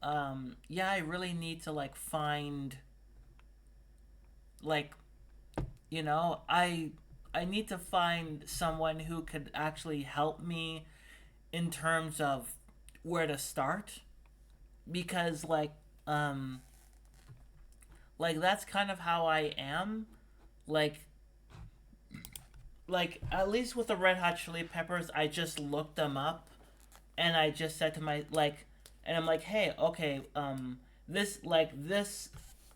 I really need to, find, I need to find someone who could actually help me in terms of where to start, because that's kind of how I am, at least with the Red Hot Chili Peppers, I just looked them up, and I just said to and I'm like, hey, okay, this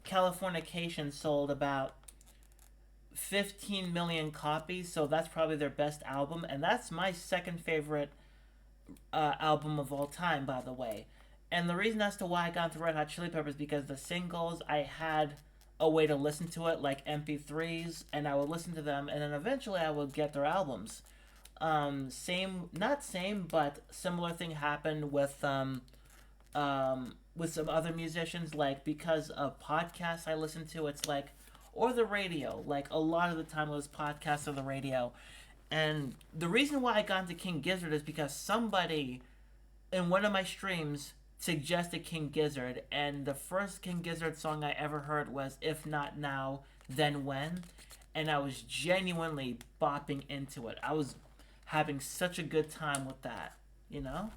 Californication sold about 15 million copies, so that's probably their best album, and that's my second favorite album of all time, by the way. And the reason as to why I got into Red Hot Chili Peppers, because the singles, I had a way to listen to it, like MP3s, and I would listen to them, and then eventually I would get their albums. Not same, but similar thing happened with some other musicians, because of podcasts I listen to, it's or the radio, a lot of the time it was podcasts or the radio. And the reason why I got into King Gizzard is because somebody in one of my streams suggested King Gizzard, and the first King Gizzard song I ever heard was If Not Now, Then When, and I was genuinely bopping into it. I was having such a good time with that, you know?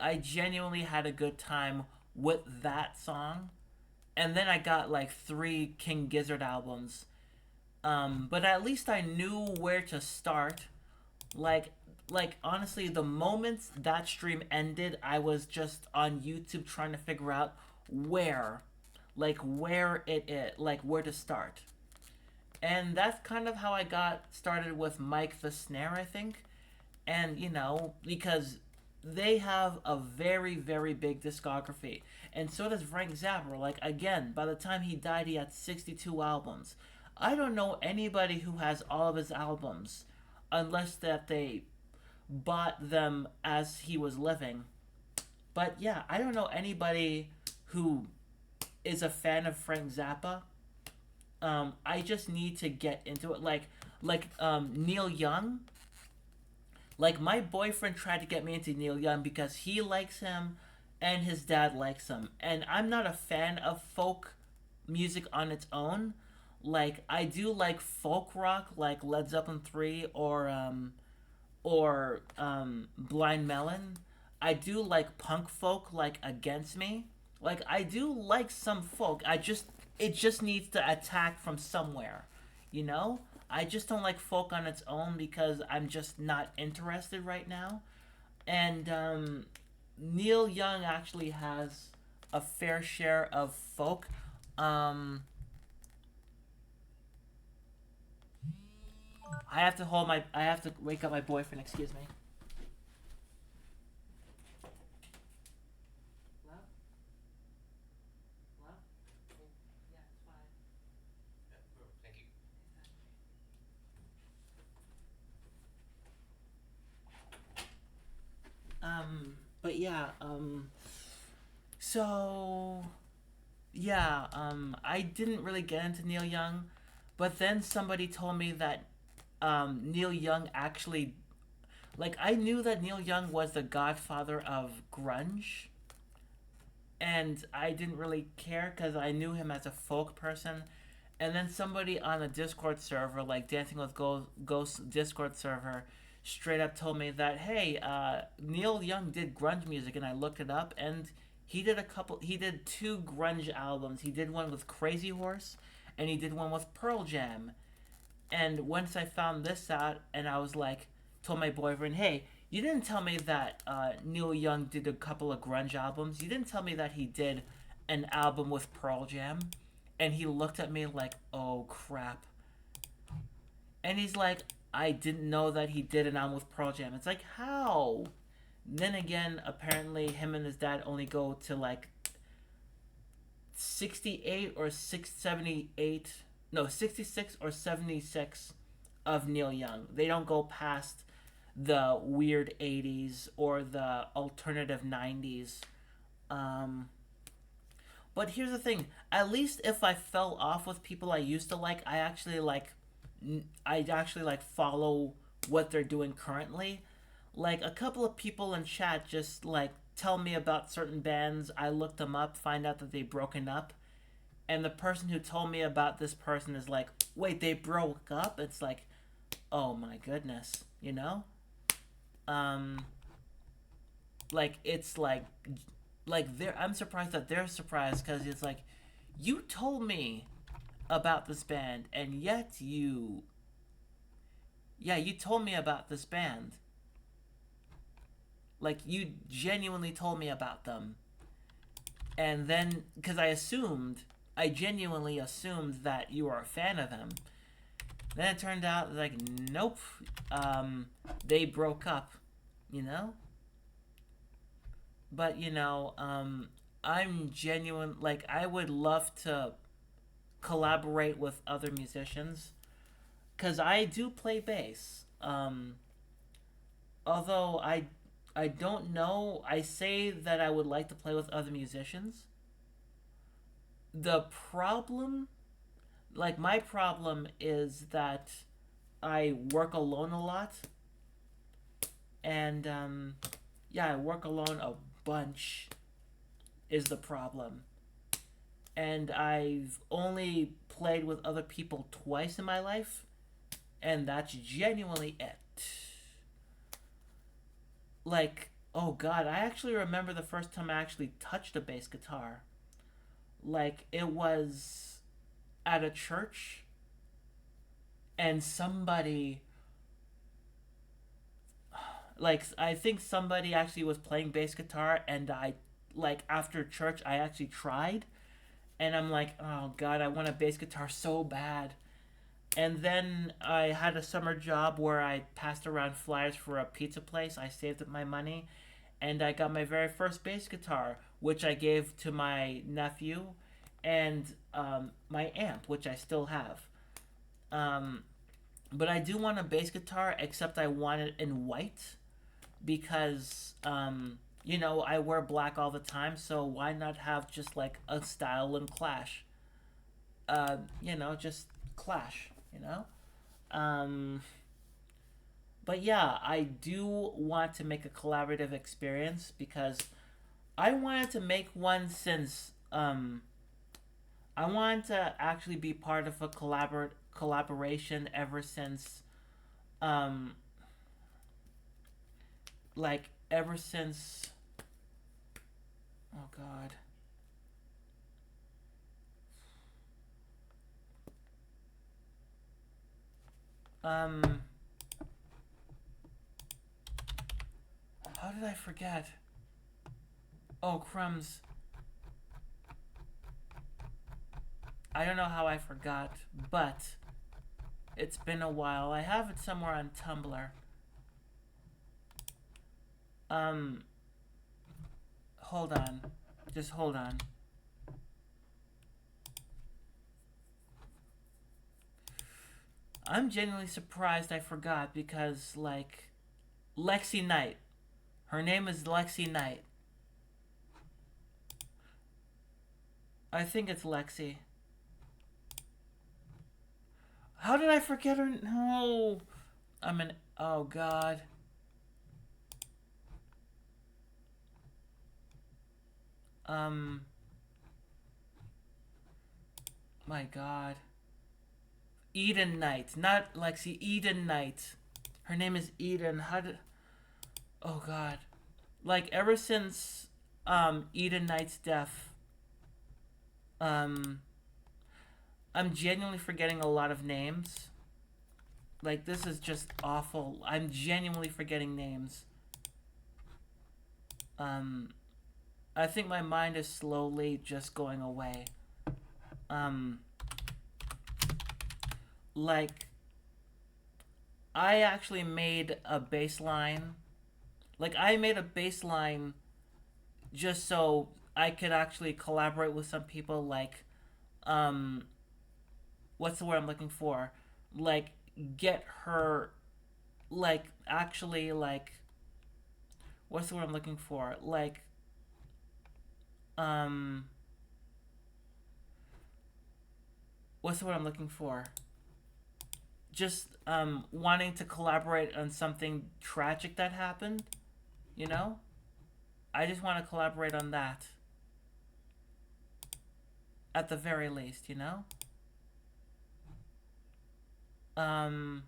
I genuinely had a good time with that song, and then I got 3 King Gizzard albums, but at least I knew where to start. Honestly, the moment that stream ended, I was just on YouTube trying to figure out where it is, where to start. And that's kind of how I got started with Mike the Snare, I think. And, because they have a very, very big discography. And so does Frank Zappa. Again, by the time he died, he had 62 albums. I don't know anybody who has all of his albums, unless that they bought them as he was living. But yeah, I don't know anybody who is a fan of Frank Zappa. I just need to get into it. Neil Young. My boyfriend tried to get me into Neil Young because he likes him and his dad likes him. And I'm not a fan of folk music on its own. I do like folk rock, like Led Zeppelin 3 or Blind Melon. I do like punk folk, like Against Me. I do like some folk. It just needs to attack from somewhere, you know? I just don't like folk on its own because I'm just not interested right now. And Neil Young actually has a fair share of folk. I have to wake up my boyfriend, excuse me. yeah. So yeah. I didn't really get into Neil Young, but then somebody told me that Neil Young actually, like, I knew that Neil Young was the godfather of grunge, and I didn't really care because I knew him as a folk person. And then somebody on a Discord server, like Dancing with Ghost Discord server, straight up told me that, hey, Neil Young did grunge music, and I looked it up, and he did two grunge albums. He did one with Crazy Horse, and he did one with Pearl Jam. And once I found this out, and I was like, told my boyfriend, hey, you didn't tell me that Neil Young did a couple of grunge albums. You didn't tell me that he did an album with Pearl Jam. And he looked at me like, oh crap. And he's like, I didn't know that he did an album with Pearl Jam. It's like, how? Then again, apparently him and his dad only go to like 68 or 678, no, 66 or 76 of Neil Young. They don't go past the weird 80s or the alternative 90s. Um, but here's the thing, at least if I fell off with people I used to like, I actually like follow what they're doing currently. Like a couple of people in chat just like tell me about certain bands. I look them up, find out that they've broken up, and the person who told me about this person is like, "Wait, they broke up?" It's like, "Oh my goodness," you know? Um like it's like they're I'm surprised that they're surprised cuz it's like you told me about this band and yet you told me about this band. Like you genuinely told me about them. And then cuz I genuinely assumed that you were a fan of them. Then it turned out like nope, they broke up, you know? But I'm genuine, like I would love to collaborate with other musicians cuz I do play bass. Although I don't know, I say that I would like to play with other musicians. The problem, like my problem is that I work alone a lot, and yeah, I work alone a bunch is the problem. And I've only played with other people twice in my life, and that's genuinely it. Like, oh god, I actually remember the first time I actually touched a bass guitar. Like, it was at a church, and I think somebody actually was playing bass guitar, and like, after church, I actually tried, and I'm like, oh god, I want a bass guitar so bad. And then I had a summer job where I passed around flyers for a pizza place. I saved up my money, and I got my very first bass guitar, which I gave to my nephew, and my amp, which I still have. Um, but I do want a bass guitar, except I want it in white because I wear black all the time, so why not have just like a style and clash? Just clash. You know. Um, but yeah, I do want to make a collaborative experience because I wanted to make one since I wanted to actually be part of a collaboration ever since um ever since, oh god, um how did I forget? Oh crumbs. I don't know how I forgot, but it's been a while. I have it somewhere on Tumblr. Um, hold on. Just hold on. I'm genuinely surprised I forgot because, like, Lexi Knight. Her name is Lexi Knight. I think it's Lexi. How did I forget her? No. I'm an. Oh, God. Um. My God. Eden Knight. Not Lexi. Eden Knight. Her name is Eden. How did. Oh, God. Like, ever since Eden Knight's death, um, I'm genuinely forgetting a lot of names. Like, this is just awful. I'm genuinely forgetting names. Um, I think my mind is slowly just going away. Um, like, I actually made a baseline. Like, I made a baseline just so I could actually collaborate with some people. Like, um, what's the word I'm looking for? Like, get her, like, actually, like, what's the word I'm looking for? Like, um, what's the word I'm looking for? Just wanting to collaborate on something tragic that happened, you know? I just want to collaborate on that at the very least, you know? Um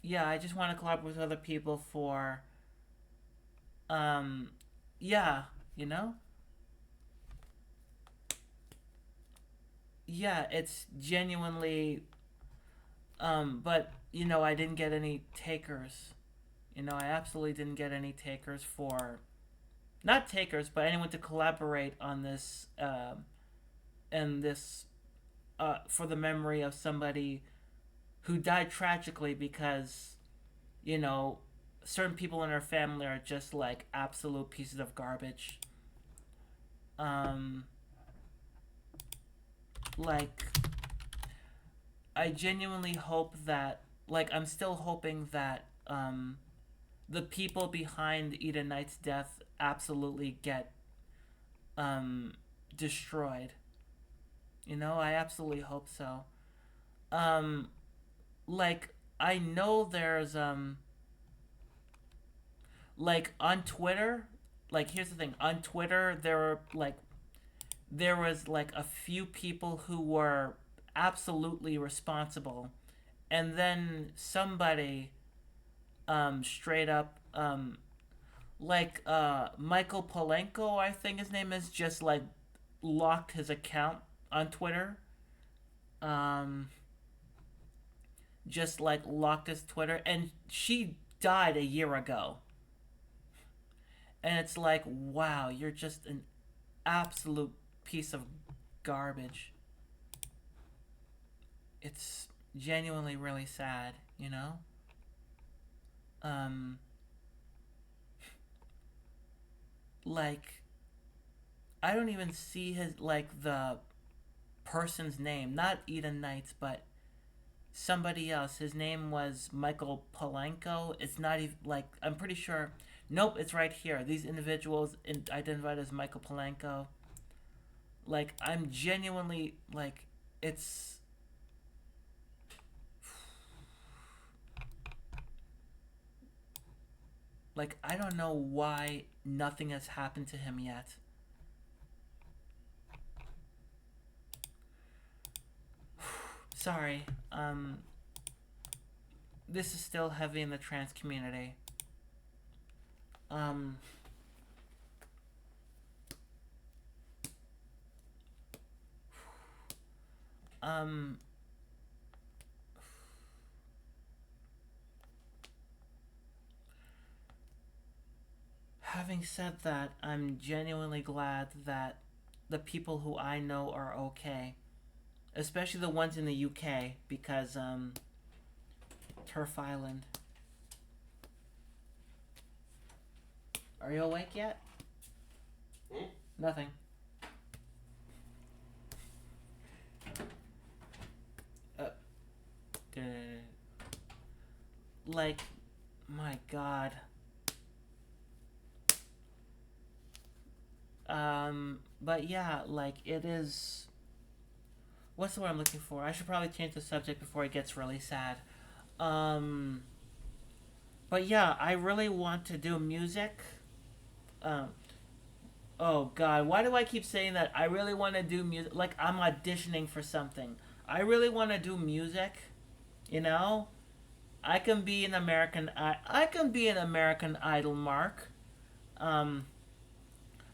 yeah, I just want to collaborate with other people for um yeah, you know? Yeah, it's genuinely but you know, I didn't get any takers. You know, I absolutely didn't get any takers for not takers, but anyone to collaborate on this and this for the memory of somebody who died tragically because, you know, certain people in her family are just like absolute pieces of garbage. Um, like, I genuinely hope that, like, I'm still hoping that the people behind Eden Knight's death absolutely get um, destroyed. You know, I absolutely hope so. Um, like, I know there's like on Twitter, like here's the thing, on Twitter there was like a few people who were absolutely responsible, and then somebody straight up like Michael Polenko, I think his name is, just like locked his account on Twitter. Um just like locked his Twitter, and she died a year ago. And it's like, wow, you're just an absolute piece of garbage. It's genuinely really sad, you know? Um, like, I don't even see his, like, the person's name. Not Eden Knights, but somebody else. His name was Michael Polanco. It's not even, like, I'm pretty sure. Nope, it's right here. These individuals identified as Michael Polanco. Like, I'm genuinely, like, it's like, I don't know why nothing has happened to him yet. Sorry. This is still heavy in the trans community. Um, um, Having said that, I'm genuinely glad that the people who I know are okay, especially the ones in the UK, because Turf Island. Are you awake yet? Hmm? Nothing. Uh, like, my God. But yeah, like it is. What's the word I'm looking for? I should probably change the subject before it gets really sad. Um, but yeah, I really want to do music. Um, oh God, why do I keep saying that? I really want to do music. Like I'm auditioning for something. I really want to do music. You know, I can be an American. I can be an American Idol, Mark. Um,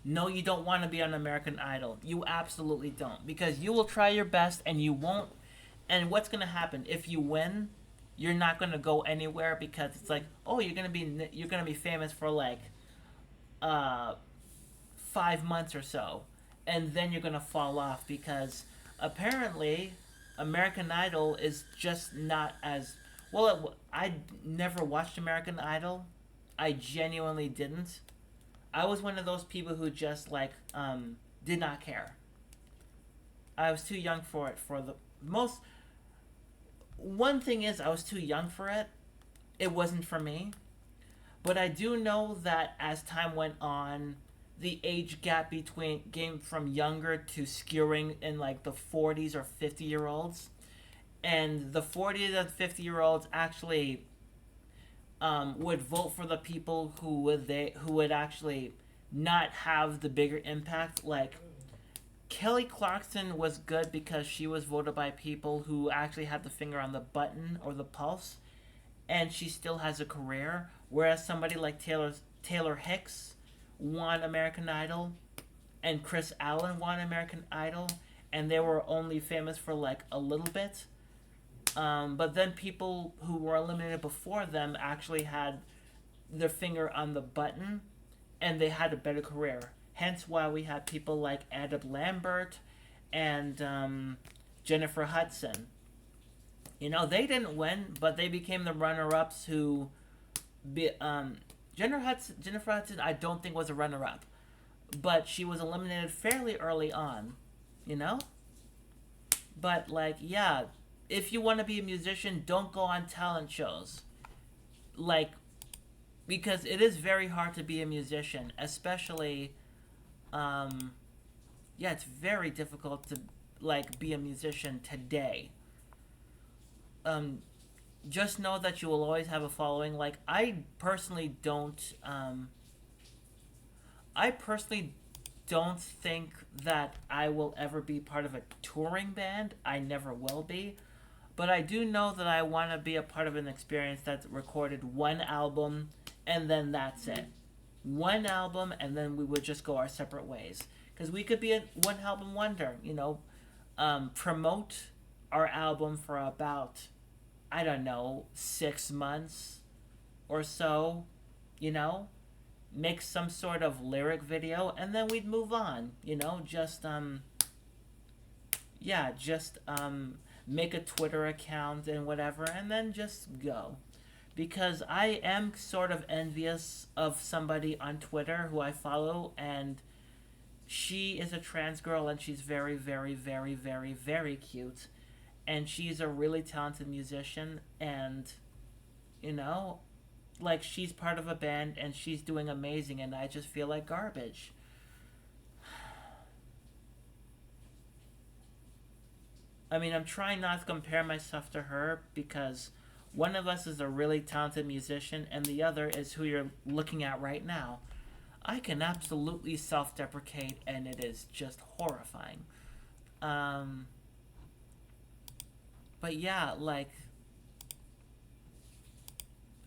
no, you don't want to be on American Idol. You absolutely don't, because you will try your best and you won't. And what's gonna happen if you win? You're not gonna go anywhere because it's like, oh, you're gonna be famous for like uh 5 months or so, and then you're gonna fall off because apparently American Idol is just not as well. I never watched American Idol. I genuinely didn't. I was one of those people who just like did not care. I was too young for it. For the most, one thing is I was too young for it. It wasn't for me. But I do know that as time went on, the age gap between came from younger to skewing in like the 40s or 50-year olds, and the 40s and 50-year olds actually would vote for the people who would actually not have the bigger impact. Like Kelly Clarkson was good because she was voted by people who actually had the finger on the button or the pulse, and she still has a career. Whereas somebody like Taylor Hicks won American Idol, and Chris Allen won American Idol, and they were only famous for like a little bit. But then people who were eliminated before them actually had their finger on the button, and they had a better career. Hence why we had people like Adam Lambert and Jennifer Hudson. You know, they didn't win, but they became the runner-ups who be Jennifer Hudson I don't think was a runner up, but she was eliminated fairly early on, you know? But like yeah, if you want to be a musician, don't go on talent shows. Like because it is very hard to be a musician, especially um yeah, it's very difficult to like be a musician today. Um just know that you will always have a following. Like I personally don't think that I will ever be part of a touring band. I never will be. But I do know that I want to be a part of an experience that's recorded one album and then that's it. One album and then we would just go our separate ways. Because we could be a one album wonder, you know, promote our album for about, I don't know, 6 months or so, you know, make some sort of lyric video, and then we'd move on, you know, just make a Twitter account and whatever, and then just go. Because I am sort of envious of somebody on Twitter who I follow, and she is a trans girl, and she's very, very, very, very, very cute. And she's a really talented musician, and, you know, like she's part of a band and she's doing amazing, and I just feel like garbage. I mean, I'm trying not to compare myself to her because one of us is a really talented musician and the other is who you're looking at right now. I can absolutely self deprecate and it is just horrifying. Um, but yeah, like,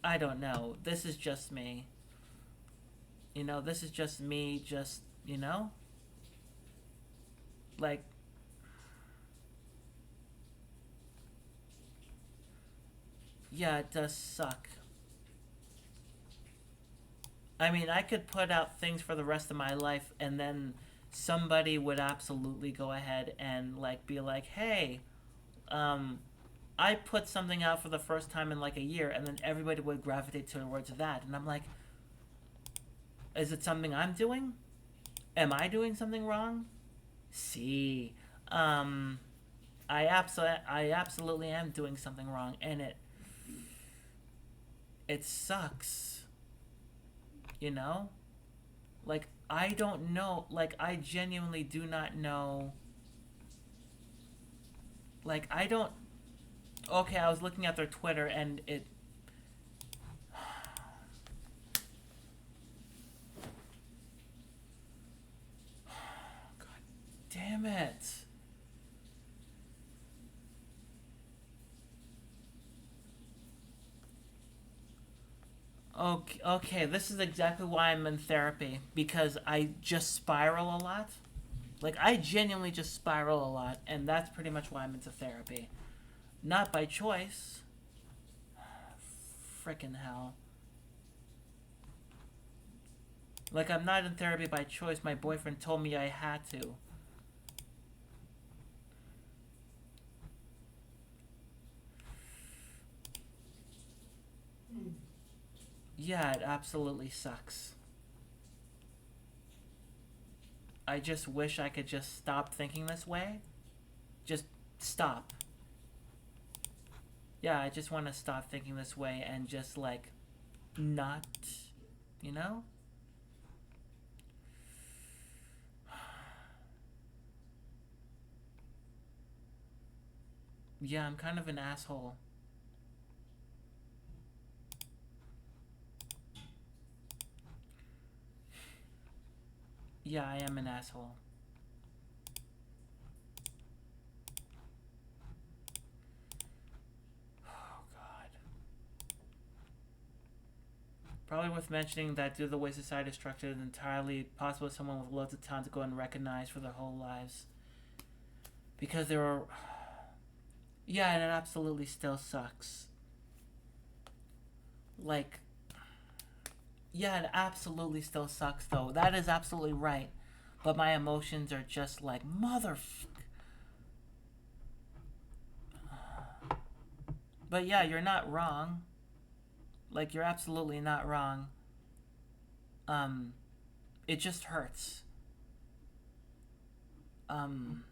I don't know. This is just me. You know, this is just me, just, you know? Like, yeah, it does suck. I mean, I could put out things for the rest of my life and then somebody would absolutely go ahead and, like, be like, hey, um, I put something out for the first time in like a year, and then everybody would gravitate towards that. And I'm like, is it something I'm doing? Am I doing something wrong? See, um, I absolutely am doing something wrong, and it sucks. You know, Like, I don't know. Like, I genuinely do not know. Like, I don't. Okay, I was looking at their Twitter and it. God damn it. Okay, this is exactly why I'm in therapy. Because I just spiral a lot. Like, I genuinely just spiral a lot. And that's pretty much why I'm into therapy. Not by choice. Frickin' hell. Like, I'm not in therapy by choice. My boyfriend told me I had to. Yeah, it absolutely sucks. I just wish I could just stop thinking this way. Just stop. Yeah, I just want to stop thinking this way and just, like, not, you know? Yeah, I'm kind of an asshole. Yeah, I am an asshole. Oh, God. Probably worth mentioning that due to the way society is structured, it's entirely possible for someone with loads of talent to go unrecognized for their whole lives. Because there are. Yeah, and it absolutely still sucks. Like, yeah, it absolutely still sucks, though. That is absolutely right. But my emotions are just like, But yeah, you're not wrong. Like, you're absolutely not wrong. Um, it just hurts. Um,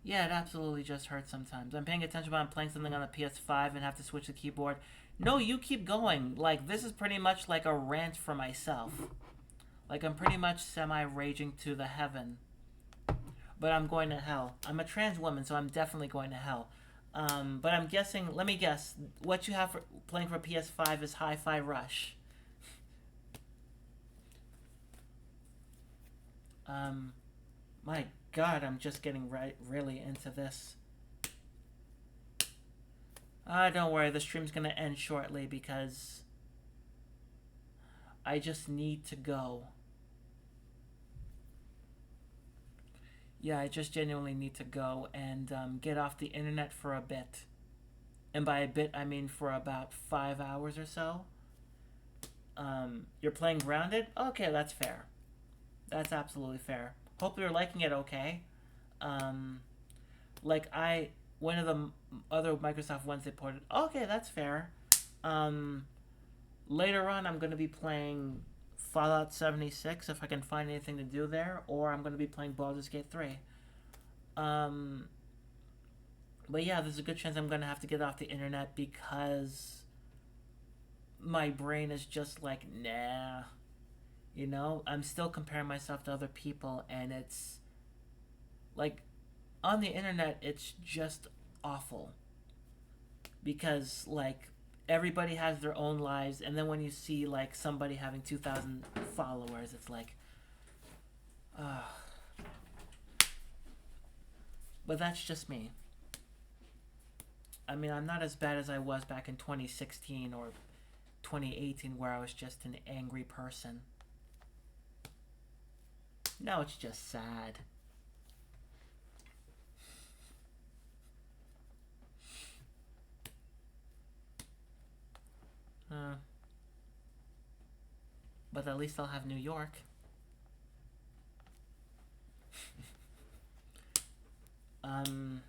yeah, it absolutely just hurts sometimes. I'm paying attention while I'm playing something on the PS5 and have to switch the keyboard. No, you keep going. Like, this is pretty much like a rant for myself. Like, I'm pretty much semi-raging to the heaven. But I'm going to hell. I'm a trans woman, so I'm definitely going to hell. But I'm guessing, let me guess, what you have for playing for PS5 is Hi-Fi Rush. Um, my God, I'm just getting really into this. Don't worry, the stream's gonna end shortly because I just need to go. Yeah, I just genuinely need to go and get off the internet for a bit. And by a bit, I mean for about 5 hours or so. You're playing Grounded? Okay, that's fair. That's absolutely fair. Hope you're liking it okay. Um, like one of the other Microsoft ones they ported. Okay, that's fair. Um, Later on, I'm going to be playing Fallout 76 if I can find anything to do there, or I'm going to be playing Baldur's Gate 3. Um, but yeah, there's a good chance I'm going to have to get off the internet because my brain is just like, nah. You know, I'm still comparing myself to other people, and it's like on the internet, it's just awful because like everybody has their own lives, and then when you see like somebody having 2,000 followers, it's like, uh, but that's just me. I mean, I'm not as bad as I was back in 2016 or 2018 where I was just an angry person. Now it's just sad. Uh, but at least I'll have New York. um,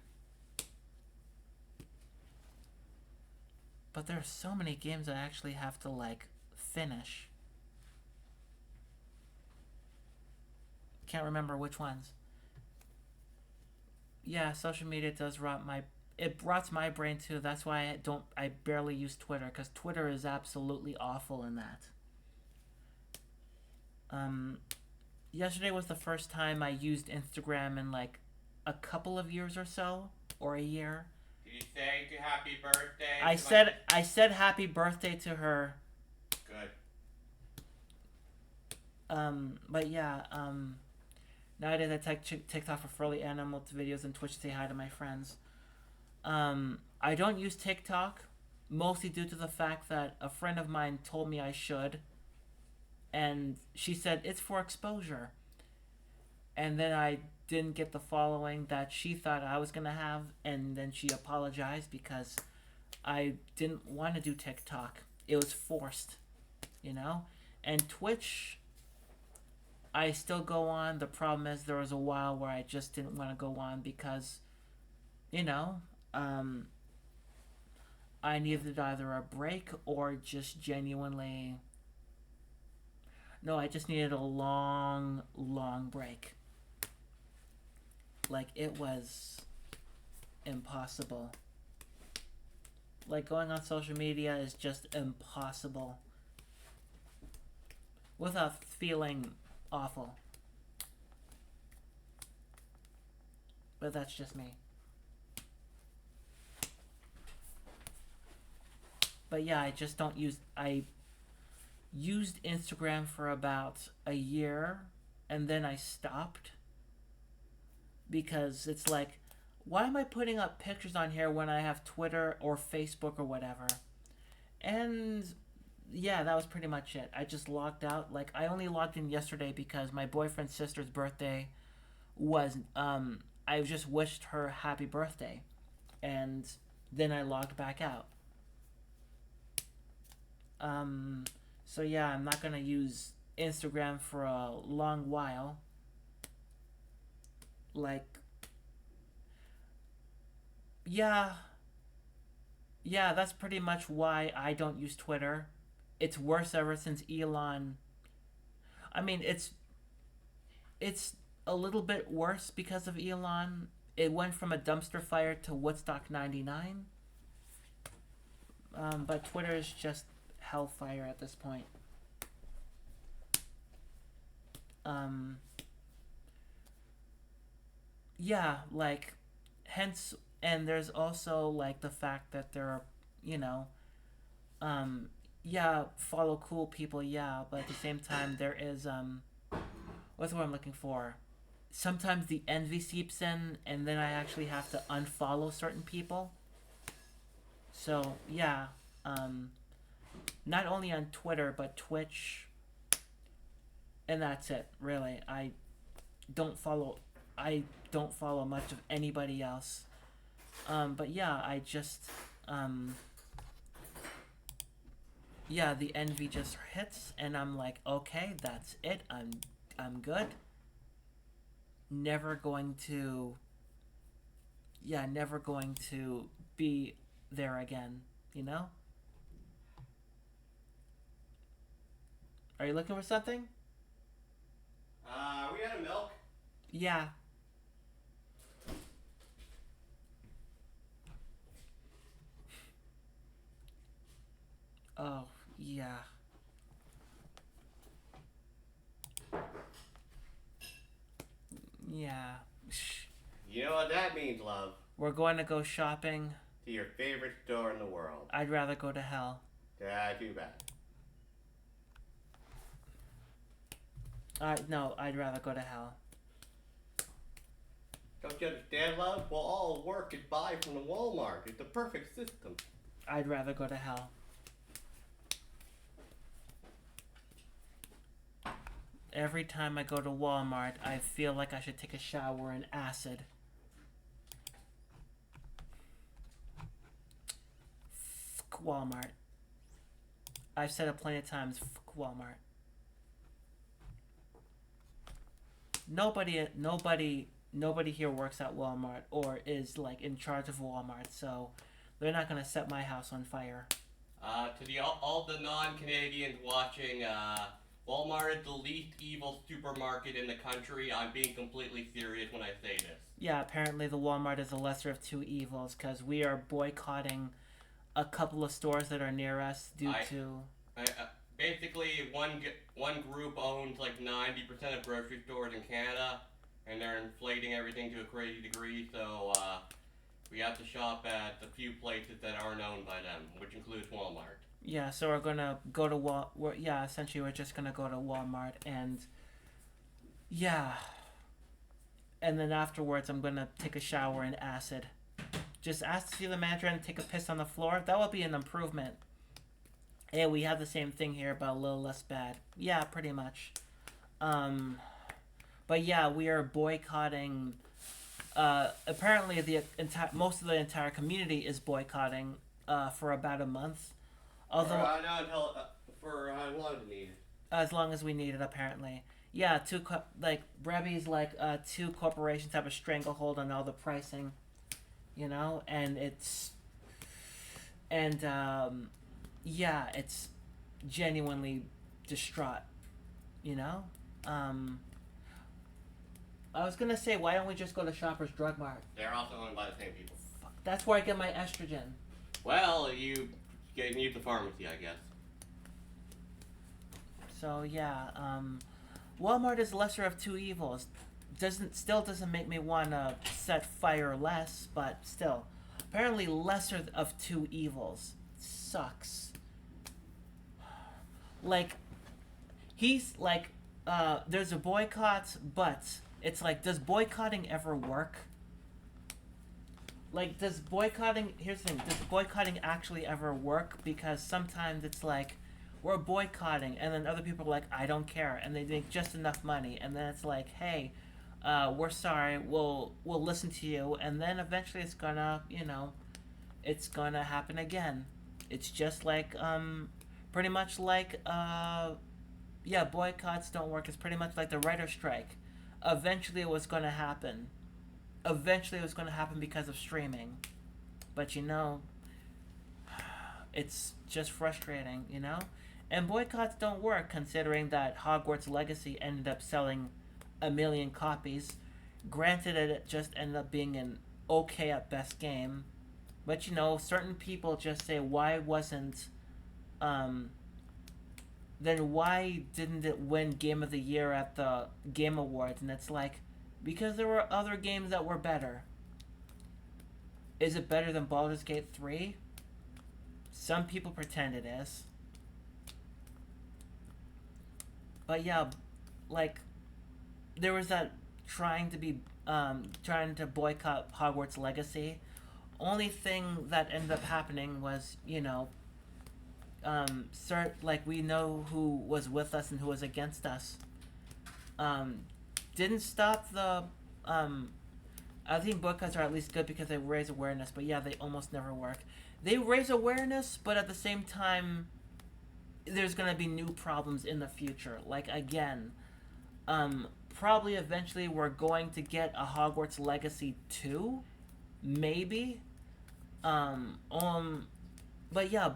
but there are so many games I actually have to like finish. Can't remember which ones. Yeah, social media does rot my. It rots my brain too. That's why I don't. I barely use Twitter because Twitter is absolutely awful in that. Um, Yesterday was the first time I used Instagram in like a couple of years or so, or a year. Did you say happy birthday? I said happy birthday to her. Good. But yeah, nowadays I take TikTok for furry animal videos and Twitch to say hi to my friends. I don't use TikTok, mostly due to the fact that a friend of mine told me I should, and she said it's for exposure. And then I didn't get the following that she thought I was gonna have, and then she apologized because I didn't want to do TikTok. It was forced, you know? And Twitch, I still go on. The problem is there was a while where I just didn't want to go on because, you know, I needed either a break or just genuinely. No, I just needed a long, long break. Like, it was impossible. Like, going on social media is just impossible without feeling awful. But that's just me. But yeah, I just don't use. I used Instagram for about a year and then I stopped because it's like, why am I putting up pictures on here when I have Twitter or Facebook or whatever? And yeah, that was pretty much it. I just logged out. Like, I only logged in yesterday because my boyfriend's sister's birthday was, I just wished her happy birthday. And then I logged back out. So yeah, I'm not gonna use Instagram for a long while. Like, yeah, that's pretty much why I don't use Twitter. It's worse ever since Elon. I mean, it's a little bit worse because of Elon. It went from a dumpster fire to Woodstock '99. But Twitter is just hellfire at this point. Yeah, like, hence, and there's also like the fact that there are, you know, yeah, follow cool people, yeah, but at the same time there is what's what I'm looking for. Sometimes the envy seeps in, and then I actually have to unfollow certain people. So yeah, not only on Twitter but Twitch, and that's it. Really, don't follow. I don't follow much of anybody else. But yeah, I just yeah, the envy just hits, and I'm like, okay, that's it. I'm good. Never going to. Yeah, never going to be there again. You know. Are you looking for something? We out of milk? Yeah. Oh, yeah. Yeah. You know what that means, love. We're going to go shopping. To your favorite store in the world. I'd rather go to hell. Too bad. No, I'd rather go to hell. Don't you understand, love? We'll all work and buy from the Walmart. It's the perfect system. I'd rather go to hell. Every time I go to Walmart, I feel like I should take a shower in acid. Fuck Walmart. I've said it plenty of times. Fuck Walmart. Nobody here works at Walmart or is like in charge of Walmart, so they're not gonna set my house on fire. To all the non-Canadians watching, Walmart is the least evil supermarket in the country. I'm being completely serious when I say this. Yeah, apparently the Walmart is the lesser of two evils because we are boycotting a couple of stores that are near us due to. basically one group owns like 90% of grocery stores in Canada, and they're inflating everything to a crazy degree. So we have to shop at the few places that aren't owned by them, which includes Walmart. Yeah, so we're gonna go to yeah, essentially we're just gonna go to Walmart and yeah, and then afterwards I'm gonna take a shower in acid. Just ask to see the manager and take a piss on the floor. That would be an improvement. Hey, we have the same thing here, but a little less bad. Yeah, pretty much. Um, but yeah, we are boycotting. Apparently, the entire most of the entire community is boycotting for about a month. Although, For how long do you need? as long as we need it, apparently. Yeah, like Rebbe's like two corporations have a stranglehold on all the pricing, you know, and yeah, it's genuinely distraught, you know. Um, I was gonna say, why don't we just go to Shoppers Drug Mart? They're also owned by the same people. That's where I get my estrogen. Well, you need the pharmacy, I guess. So yeah, Walmart is lesser of two evils. Doesn't make me wanna set fire less, but still, apparently lesser of two evils sucks. Like, he's like, there's a boycott, but it's like, does boycotting ever work? Like, here's the thing, does boycotting actually ever work? Because sometimes it's like, we're boycotting, and then other people are like, I don't care, and they make just enough money, and then it's like, hey, we're sorry, we'll listen to you, and then eventually it's gonna, it's gonna happen again. It's just like, pretty much like, yeah, boycotts don't work. It's pretty much like the writer's strike. Eventually it was gonna happen. Eventually it was gonna happen because of streaming. But it's just frustrating, And boycotts don't work considering that Hogwarts Legacy ended up selling 1 million copies. Granted, it just ended up being an okay at best game. But certain people just say, why wasn't, then why didn't it win Game of the Year at the Game Awards? And it's like, because there were other games that were better. Is it better than Baldur's Gate 3? Some people pretend it is. But yeah, like, there was that trying to boycott Hogwarts Legacy. Only thing that ended up happening was, like, we know who was with us and who was against us. Didn't stop the, I think boycotts are at least good because they raise awareness, but yeah, they almost never work. They raise awareness, but at the same time, there's gonna be new problems in the future. Like, again, probably eventually we're going to get a Hogwarts Legacy 2, maybe. But yeah,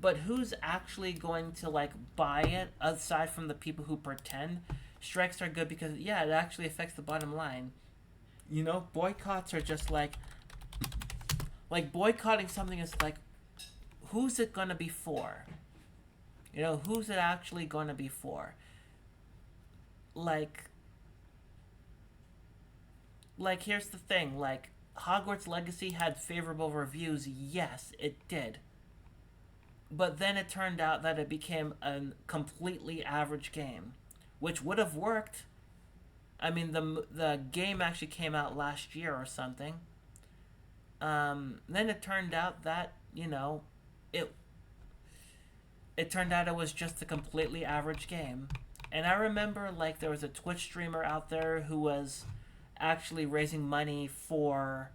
but who's actually going to, like, buy it aside from the people who pretend? Strikes are good because, yeah, it actually affects the bottom line. Boycotts are just like boycotting something is like, who's it gonna be for? Who's it actually gonna be for? Like, here's the thing, like, Hogwarts Legacy had favorable reviews, yes, it did. But then it turned out that it became a completely average game, which would have worked. I mean, the game actually came out last year or something. Then it turned out that, it turned out it was just a completely average game. And I remember, like, there was a Twitch streamer out there who was actually raising money for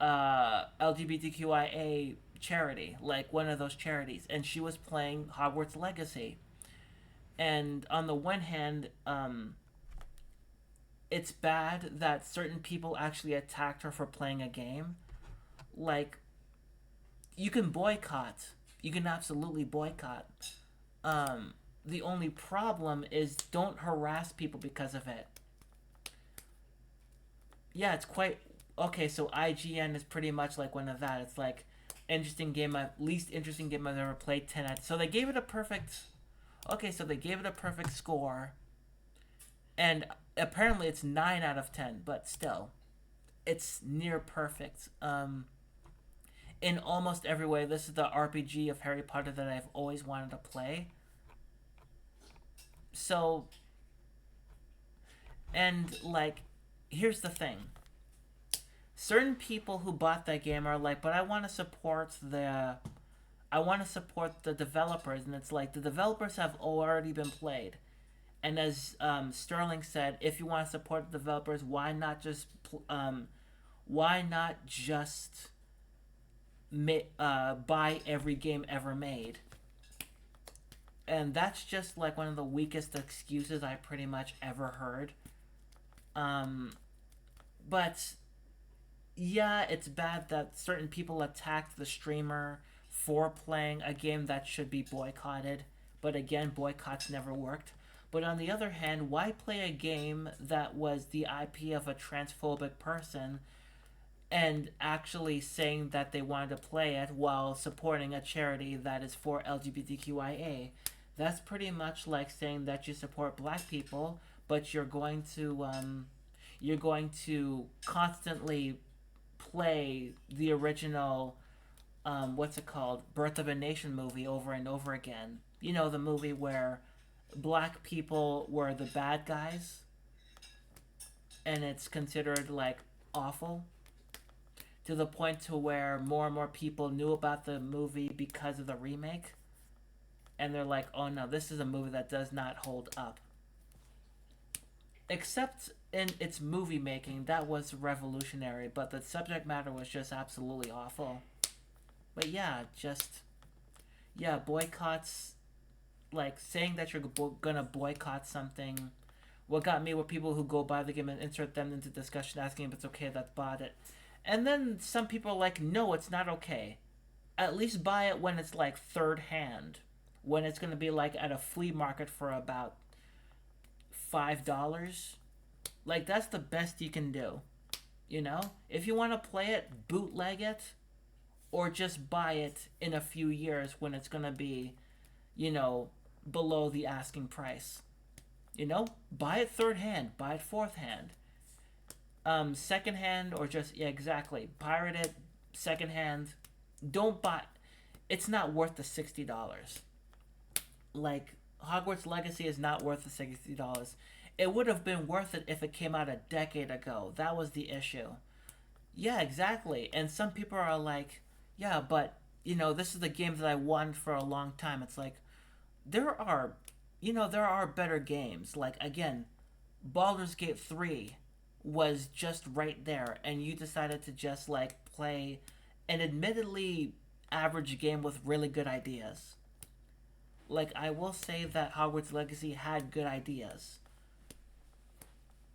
LGBTQIA charity, like one of those charities, and she was playing Hogwarts Legacy. And on the one hand, it's bad that certain people actually attacked her for playing a game. Like, you can boycott. You can absolutely boycott. The only problem is, don't harass people because of it. Yeah, it's quite... Okay, so IGN is pretty much like one of that. It's like, least interesting game I've ever played. 10 out. So they gave it a perfect. Okay, so they gave it a perfect score, and apparently it's 9 out of 10, but still, it's near perfect. In almost every way, this is the RPG of Harry Potter that I've always wanted to play. So, and like, here's the thing. Certain people who bought that game are like, but I want to support the developers, and it's like the developers have already been played. And as Sterling said, if you want to support the developers, why not just buy every game ever made? And that's just like one of the weakest excuses I pretty much ever heard. But yeah, it's bad that certain people attacked the streamer for playing a game that should be boycotted. But again, boycotts never worked. But on the other hand, why play a game that was the IP of a transphobic person and actually saying that they wanted to play it while supporting a charity that is for LGBTQIA? That's pretty much like saying that you support black people, but you're going to constantly play the original what's it called, Birth of a Nation movie over and over again. You know, the movie where black people were the bad guys, and it's considered like awful to the point to where more and more people knew about the movie because of the remake, and they're like, oh no, this is a movie that does not hold up. Except in its movie making, that was revolutionary, but the subject matter was just absolutely awful. But yeah, boycotts, like saying that you're gonna boycott something. What got me were people who go buy the game and insert them into discussion asking if it's okay that bought it. And then some people are like, no, it's not okay. At least buy it when it's like third hand. When it's gonna be like at a flea market for about $5. Like, that's the best you can do. You know? If you want to play it, bootleg it, or just buy it in a few years when it's going to be, below the asking price. Buy it third hand, buy it fourth hand. Second hand, or just, yeah, exactly. Pirate it, second hand. Don't buy. It's not worth the $60. Like, Hogwarts Legacy is not worth the $60. It would have been worth it if it came out a decade ago. That was the issue. Yeah, exactly. And some people are like, yeah, but, this is the game that I wanted for a long time. It's like, there are better games. Like, again, Baldur's Gate 3 was just right there, and you decided to just, like, play an admittedly average game with really good ideas. Like, I will say that Hogwarts Legacy had good ideas.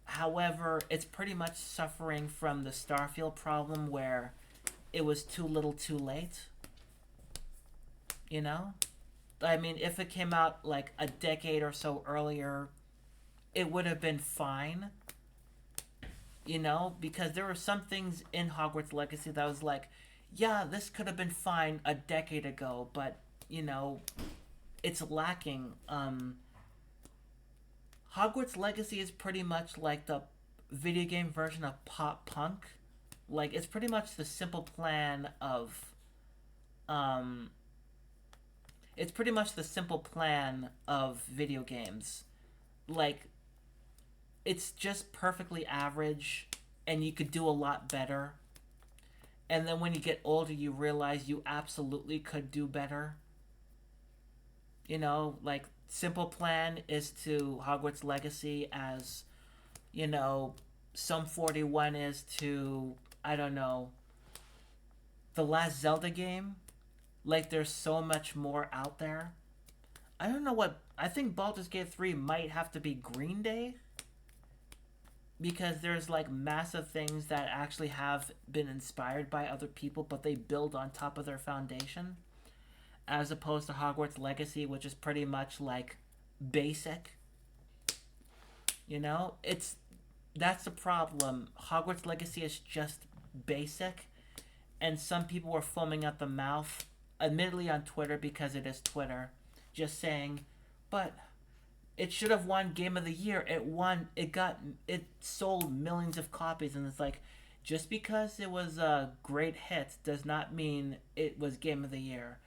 However, it's pretty much suffering from the Starfield problem where it was too little too late. I mean, if it came out like a decade or so earlier, it would have been fine. Because there were some things in Hogwarts Legacy that was like, yeah, this could have been fine a decade ago, but, it's lacking. Hogwarts Legacy is pretty much like the video game version of pop punk. Like, it's pretty much the simple plan of video games. Like, it's just perfectly average, and you could do a lot better. And then when you get older, you realize you absolutely could do better. Like, Simple Plan is to Hogwarts Legacy as, Sum 41 is to, I don't know, the last Zelda game. Like, there's so much more out there. I don't know I think Baldur's Gate 3 might have to be Green Day. Because there's, like, massive things that actually have been inspired by other people, but they build on top of their foundation. As opposed to Hogwarts Legacy, which is pretty much, like, basic. That's the problem. Hogwarts Legacy is just basic, and some people were foaming at the mouth, admittedly on Twitter because it is Twitter, just saying, but it should have won Game of the Year. It sold millions of copies, and it's like, just because it was a great hit does not mean it was Game of the Year.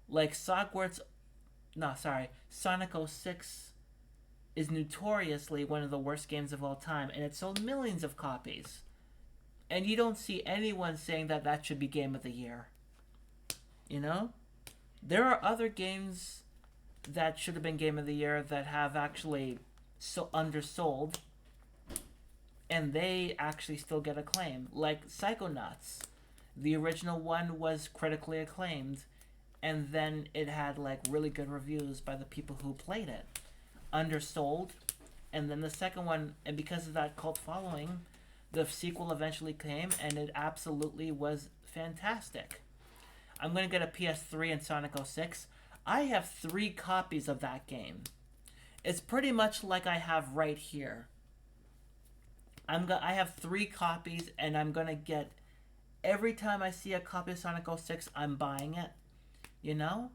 Like Sonic 06 is notoriously one of the worst games of all time, and it sold millions of copies. And you don't see anyone saying that that should be Game of the Year. You know? There are other games that should have been Game of the Year that have actually undersold, and they actually still get acclaim. Like Psychonauts. The original one was critically acclaimed, and then it had like really good reviews by the people who played it. Undersold, and then the second one, and because of that cult following, the sequel eventually came, and it absolutely was fantastic. I'm going to get a PS3 and Sonic 06. I have 3 copies of that game. It's pretty much like I have right here. I have 3 copies, and I'm going to get... Every time I see a copy of Sonic 06, I'm buying it. You know?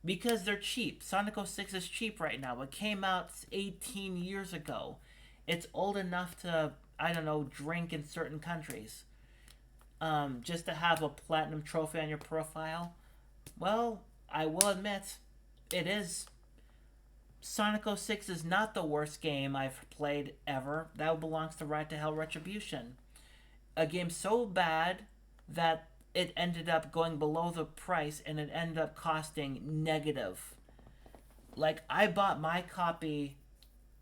Because they're cheap. Sonic 06 is cheap right now. It came out 18 years ago. It's old enough to, I don't know, drink in certain countries. Just to have a platinum trophy on your profile. Well, I will admit, it is. Sonic 06 is not the worst game I've played ever. That belongs to Right to Hell Retribution. A game so bad that it ended up going below the price, and it ended up costing negative. Like, I bought my copy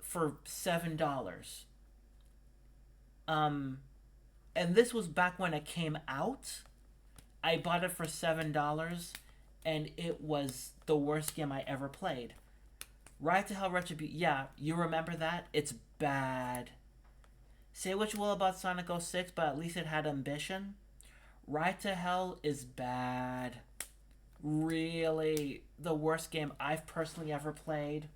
for $7. And this was back when it came out. I bought it for $7, and it was the worst game I ever played. Right to Hell Retribution. Yeah, you remember that? It's bad. Say what you will about Sonic 06, but at least it had ambition. Right to Hell is bad. Really, the worst game I've personally ever played.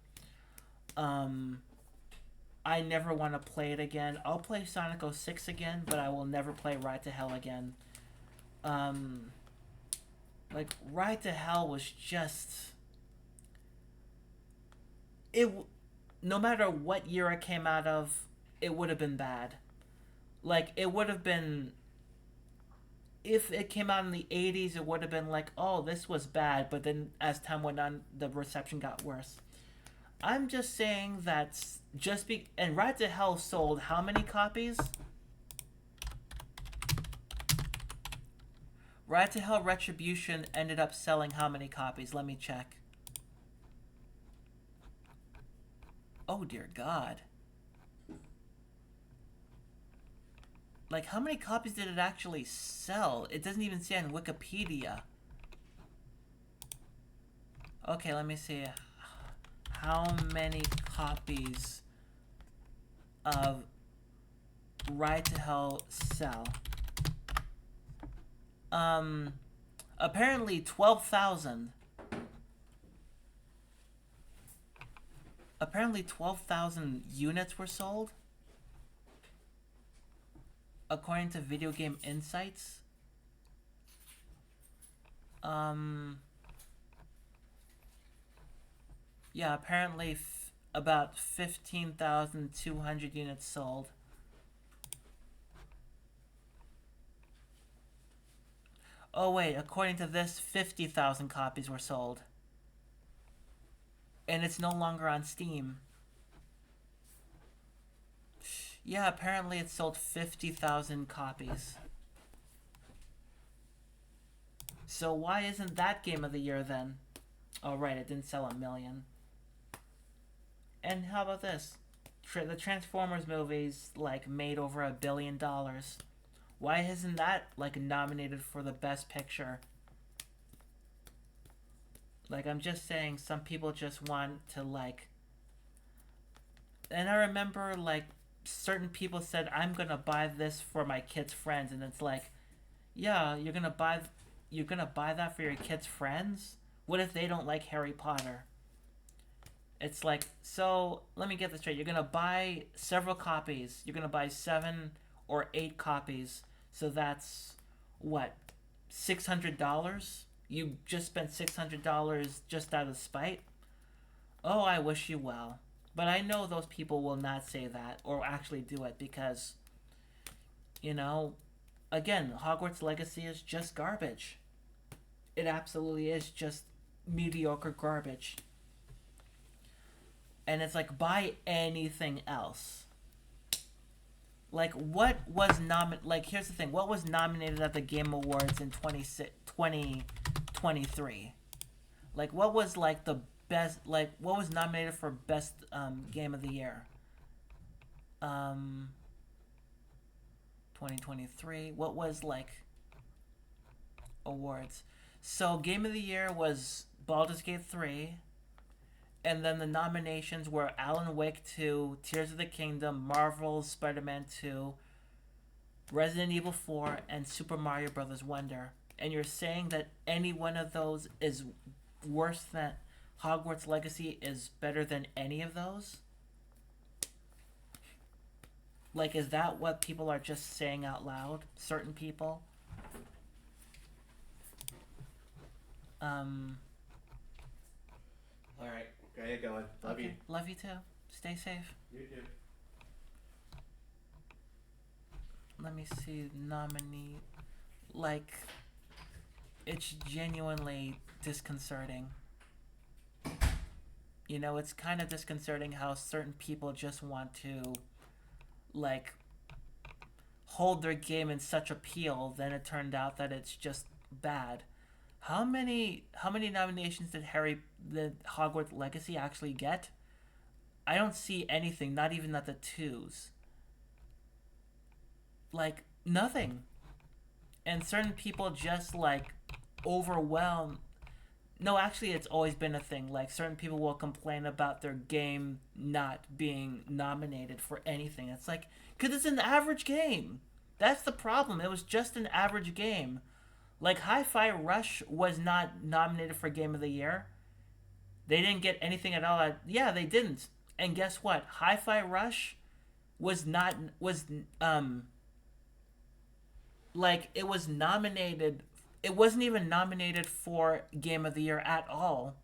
I never want to play it again. I'll play Sonic 06 again, but I will never play Right to Hell again. Like, Right to Hell was just... No matter what year it came out of, it would have been bad. Like, it would have been... If it came out in the 80s, it would have been like, oh, this was bad, but then as time went on, the reception got worse. I'm just saying that and Right to Hell sold how many copies? Right to Hell Retribution ended up selling how many copies? Let me check. Oh, dear God. Like, how many copies did it actually sell? It doesn't even say on Wikipedia. Okay, let me see. How many copies of Right to Hell sell? Apparently 12,000. Apparently 12,000 units were sold, according to Video Game Insights. Yeah, apparently about 15,200 units sold. Oh wait, according to this, 50,000 copies were sold. And it's no longer on Steam. Yeah, apparently it sold 50,000 copies. So why isn't that Game of the Year then? Oh right, it didn't sell 1 million. And how about this? The Transformers movies like made over $1 billion. Why isn't that like nominated for the Best Picture? Like, I'm just saying, some people just want to like... And I remember like certain people said, I'm gonna buy this for my kids' friends, and it's like, yeah, you're gonna buy that for your kids' friends? What if they don't like Harry Potter? It's like, so let me get this straight. You're gonna buy several copies. You're gonna buy 7 or 8 copies. So that's what, $600? You just spent $600 just out of spite? Oh, I wish you well. But I know those people will not say that or actually do it because, you know, again, Hogwarts Legacy is just garbage. It absolutely is just mediocre garbage. And it's like, buy anything else. Like, what was like, here's the thing. What was nominated at the Game Awards in 2023? Like, what was, like, the best, like, what was nominated for best game of the year? 2023. What was, like, awards? So, game of the year was Baldur's Gate 3. And then the nominations were Alan Wake 2, Tears of the Kingdom, Marvel's Spider-Man 2, Resident Evil 4, and Super Mario Bros. Wonder. And you're saying that any one of those is worse than Hogwarts Legacy is better than any of those? Like, is that what people are just saying out loud? Certain people? Alright, go ahead going. Love you. Love you too. Stay safe. You too. Let me see, nominee. Like, it's genuinely disconcerting. You know, it's kind of disconcerting how certain people just want to, like, hold their game in such appeal, then it turned out that it's just bad. How many nominations did the Hogwarts Legacy actually get? I don't see anything, not even at the 2s. Like, nothing. And certain people just, like, overwhelm. No, actually, it's always been a thing. Like, certain people will complain about their game not being nominated for anything. It's like, because it's an average game. That's the problem. It was just an average game. Like, Hi-Fi Rush was not nominated for Game of the Year. They didn't get anything at all. Yeah, they didn't. And guess what? Hi-Fi Rush was like, it was nominated. It wasn't even nominated for Game of the Year at all.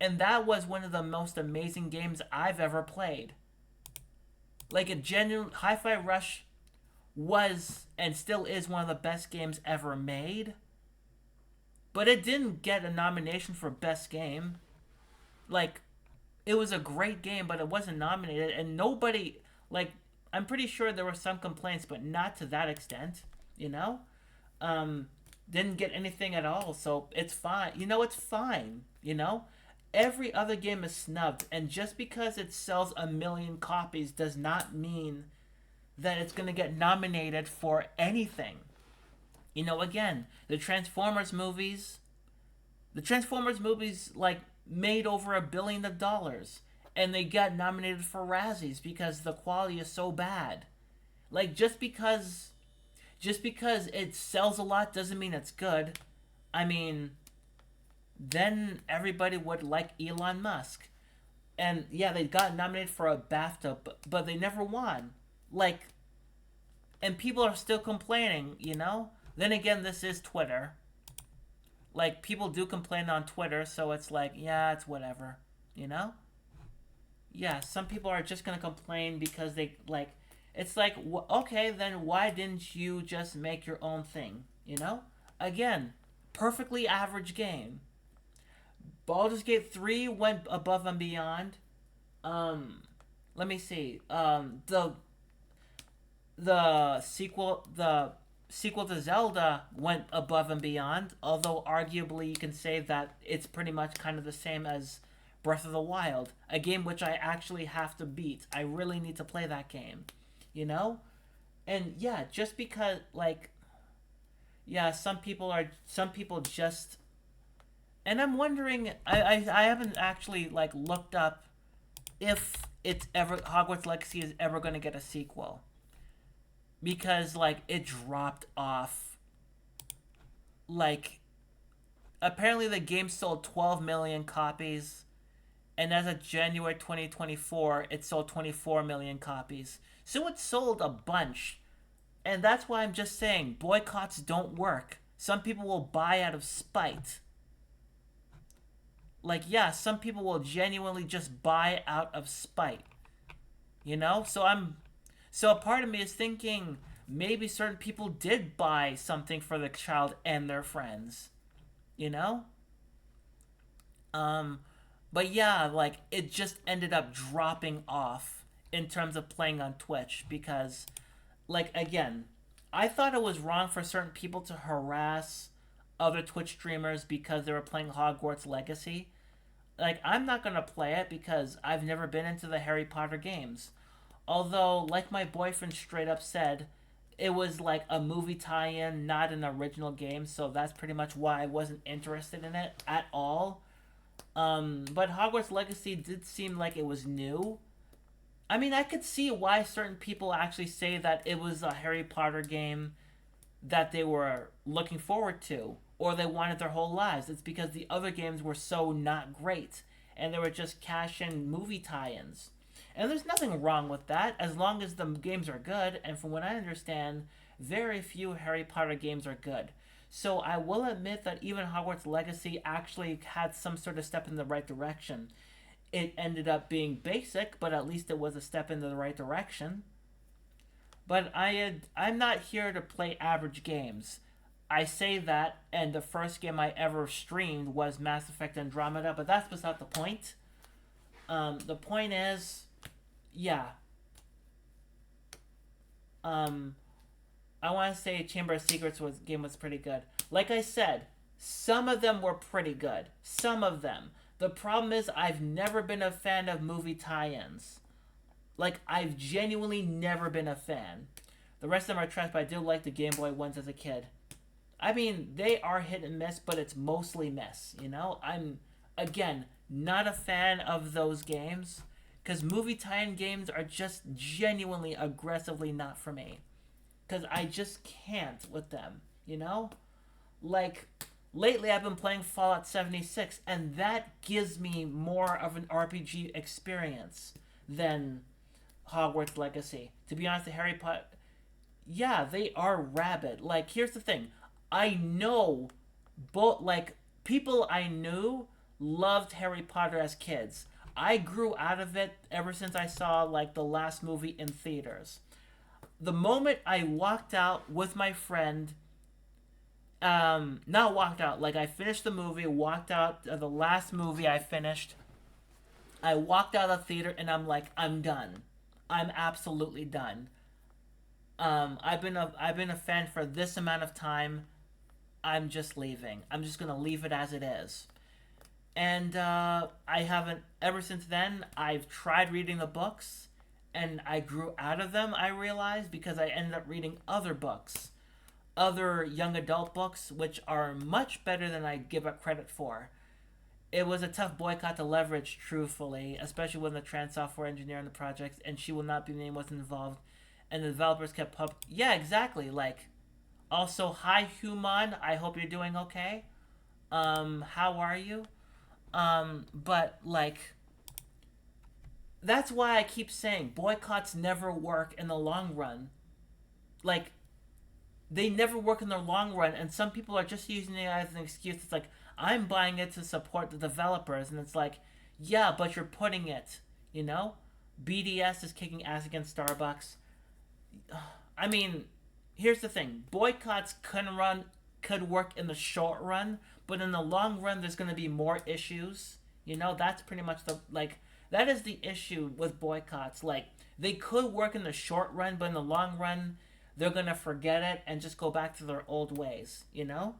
And that was one of the most amazing games I've ever played. Like, a genuine Hi-Fi Rush was and still is one of the best games ever made. But it didn't get a nomination for best game. Like, it was a great game, but it wasn't nominated. And nobody, like, I'm pretty sure there were some complaints, but not to that extent, you know? Didn't get anything at all, so it's fine. You know, it's fine, you know? Every other game is snubbed, and just because it sells 1 million copies does not mean that it's going to get nominated for anything. You know, again, the Transformers movies, like, made over $1 billion, and they got nominated for Razzies because the quality is so bad. Like, just because it sells a lot doesn't mean it's good. I mean, then everybody would like Elon Musk. And yeah, they got nominated for a BAFTA, but they never won. Like, and people are still complaining, you know? Then again, this is Twitter. Like, people do complain on Twitter, so it's like, yeah, it's whatever, you know? Yeah, some people are just gonna complain because they, like, it's like, okay, then why didn't you just make your own thing, you know? Again, perfectly average game. Baldur's Gate 3 went above and beyond. Let me see. The sequel to Zelda went above and beyond, although arguably you can say that it's pretty much kind of the same as Breath of the Wild, a game which I actually have to beat. I really need to play that game, you know? And yeah, just because, like, yeah, some people just, and I'm wondering, I haven't actually, like, looked up if Hogwarts Legacy is ever going to get a sequel. Because, like, it dropped off. Like, apparently the game sold 12 million copies. And as of January 2024, it sold 24 million copies. So it sold a bunch. And that's why I'm just saying, boycotts don't work. Some people will buy out of spite. Like, yeah, some people will genuinely just buy out of spite. You know? So a part of me is thinking maybe certain people did buy something for the child and their friends. You know? Um, but yeah, like it just ended up dropping off in terms of playing on Twitch because, like, again, I thought it was wrong for certain people to harass other Twitch streamers because they were playing Hogwarts Legacy. Like, I'm not gonna play it because I've never been into the Harry Potter games. Although, like my boyfriend straight up said, it was like a movie tie-in, not an original game, so that's pretty much why I wasn't interested in it at all. But Hogwarts Legacy did seem like it was new. I mean, I could see why certain people actually say that it was a Harry Potter game that they were looking forward to, or they wanted their whole lives. It's because the other games were so not great, and they were just cash-in movie tie-ins. And there's nothing wrong with that, as long as the games are good, and from what I understand, very few Harry Potter games are good. So I will admit that even Hogwarts Legacy actually had some sort of step in the right direction. It ended up being basic, but at least it was a step in the right direction. But I'm not here to play average games. I say that, and the first game I ever streamed was Mass Effect Andromeda, but that's beside the point. The point is, yeah. I want to say Chamber of Secrets game was pretty good. Like I said, some of them were pretty good. Some of them. The problem is I've never been a fan of movie tie-ins. Like, I've genuinely never been a fan. The rest of them are trash, but I do like the Game Boy ones as a kid. I mean, they are hit and miss, but it's mostly miss, you know? I'm, again, not a fan of those games, because movie tie-in games are just genuinely, aggressively not for me. Because I just can't with them, you know? Like, lately I've been playing Fallout 76, and that gives me more of an RPG experience than Hogwarts Legacy. To be honest, the Harry Potter... Yeah, they are rabid. Like, here's the thing. I know both, like, people I knew loved Harry Potter as kids. I grew out of it ever since I saw, like, the last movie in theaters. The moment I walked out with my friend, not walked out, like, I finished the movie, walked out, the last movie I finished, I walked out of the theater and I'm like, I'm done. I'm absolutely done. I've been a fan for this amount of time. I'm just leaving. I'm just gonna leave it as it is. And I haven't ever since then. I've tried reading the books, and I grew out of them. I realized because I ended up reading other books, other young adult books, which are much better than I give it credit for. It was a tough boycott to leverage, truthfully, especially when the trans software engineer on the project, and she will not be named, was involved, and the developers kept Yeah, exactly. Like, also, hi Human. I hope you're doing okay. How are you? But like, that's why I keep saying boycotts never work in the long run. Like, they never work in the long run, and some people are just using it as an excuse. It's like, I'm buying it to support the developers, and it's like, yeah, but you're putting it, you know? BDS is kicking ass against Starbucks. I mean, here's the thing. Boycotts could work in the short run, but in the long run, there's going to be more issues. You know, that's pretty much that is the issue with boycotts. Like, they could work in the short run, but in the long run, they're going to forget it and just go back to their old ways, you know?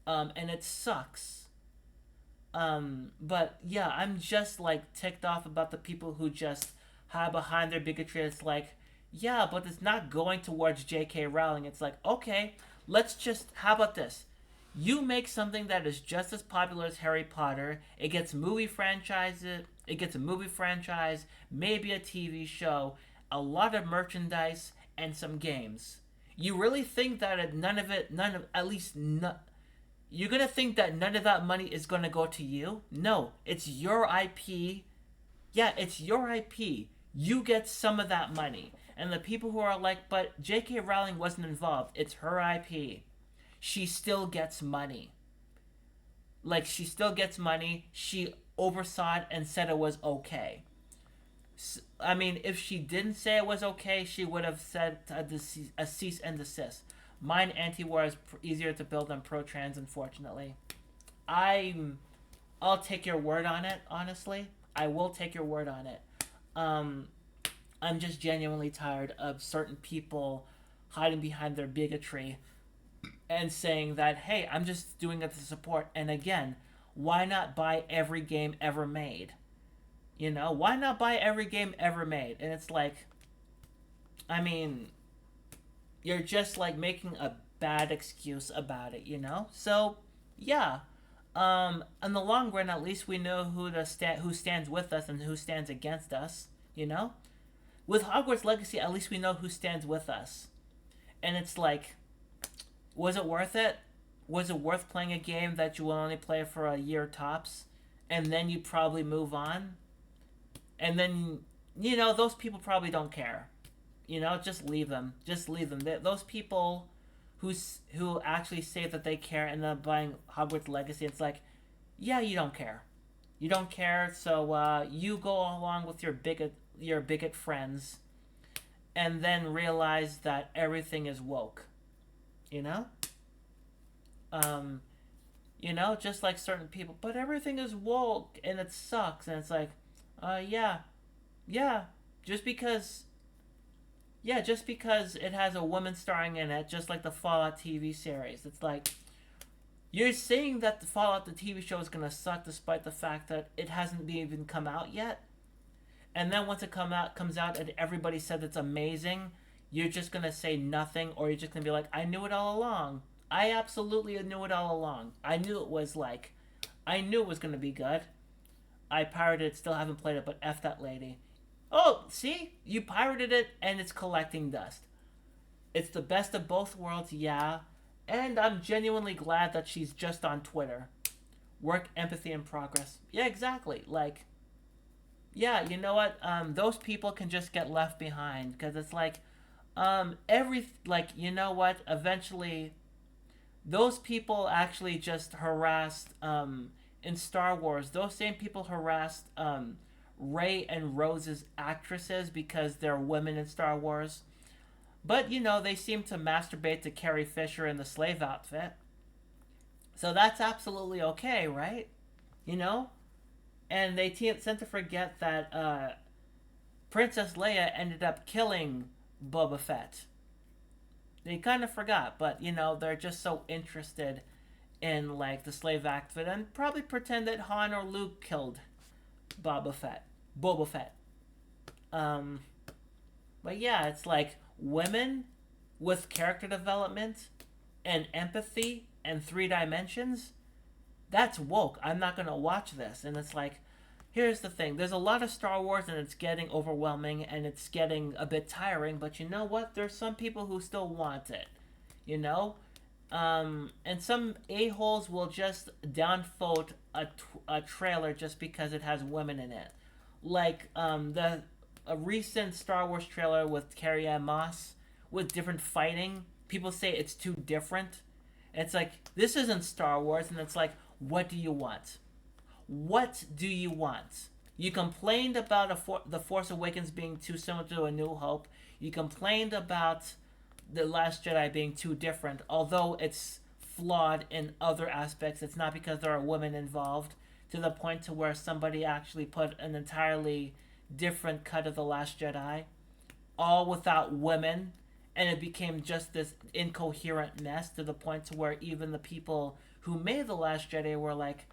And it sucks. But yeah, I'm just like ticked off about the people who just hide behind their bigotry. It's like, yeah, but it's not going towards J.K. Rowling. It's like, okay, how about this? You make something that is just as popular as Harry Potter. It gets movie franchises. It gets a movie franchise, maybe a TV show, a lot of merchandise, and some games. You really think that you're gonna think that none of that money is gonna go to you? No, it's your IP. Yeah, it's your IP. You get some of that money. And the people who are like, but J.K. Rowling wasn't involved. It's her IP. she still gets money. Like, she still gets money. She oversaw it and said it was okay. I mean, if she didn't say it was okay, she would have said a cease and desist. Mine anti-war is easier to build than pro-trans, unfortunately. I'm, I'll take your word on it. Honestly, I will take your word on it. Um, I'm just genuinely tired of certain people hiding behind their bigotry and saying that, hey, I'm just doing it to support. And again, why not buy every game ever made? You know, why not buy every game ever made? And it's like, I mean, you're just like making a bad excuse about it, you know? So, yeah. In the long run, at least we know who stands with us and who stands against us, you know? With Hogwarts Legacy, at least we know who stands with us. And it's like, was it worth it? Was it worth playing a game that you will only play for a year tops? And then you probably move on? And then, you know, those people probably don't care. You know, just leave them. Just leave them. Those people who actually say that they care and then buying Hogwarts Legacy, it's like, yeah, you don't care. You don't care, so you go along with your bigot friends, and then realize that everything is woke. You know, um, just like certain people, but everything is woke and it sucks, and it's like, yeah, yeah, just because just because it has a woman starring in it, just like the Fallout TV series. It's like, you're saying that the Fallout the TV show is gonna suck despite the fact that it hasn't even come out yet. And then once it comes out and everybody said it's amazing, you're just gonna say nothing, or you're just gonna be like, I knew it all along. I absolutely knew it all along. I knew it was gonna be good. I pirated it, still haven't played it, but F that lady. Oh, see? You pirated it and it's collecting dust. It's the best of both worlds, yeah. And I'm genuinely glad that she's just on Twitter. Work, empathy, and progress. Yeah, exactly. Like, yeah, you know what? Those people can just get left behind. Because it's like, you know what? Eventually, those people actually just harassed, in Star Wars, those same people harassed, Rey and Rose's actresses because they're women in Star Wars. But, you know, they seem to masturbate to Carrie Fisher in the slave outfit. So that's absolutely okay, right? You know? And they tend to forget that Princess Leia ended up killing Boba Fett. They kind of forgot, but, you know, they're just so interested in, like, the slave outfit and probably pretend that Han or Luke killed Boba Fett. Um, but yeah, it's like women with character development and empathy and 3 dimensions. That's woke. I'm not gonna watch this. And it's like, here's the thing. There's a lot of Star Wars and it's getting overwhelming and it's getting a bit tiring. But you know what? There's some people who still want it. You know? And some a-holes will just downvote a trailer just because it has women in it. Like a recent Star Wars trailer with Carrie Ann Moss with different fighting. People say it's too different. And it's like, this isn't Star Wars. And it's like, what do you want? What do you want? You complained about The Force Awakens being too similar to A New Hope. You complained about The Last Jedi being too different, although it's flawed in other aspects. It's not because there are women involved, to the point to where somebody actually put an entirely different cut of The Last Jedi, all without women, and it became just this incoherent mess to the point to where even the people who made The Last Jedi were like,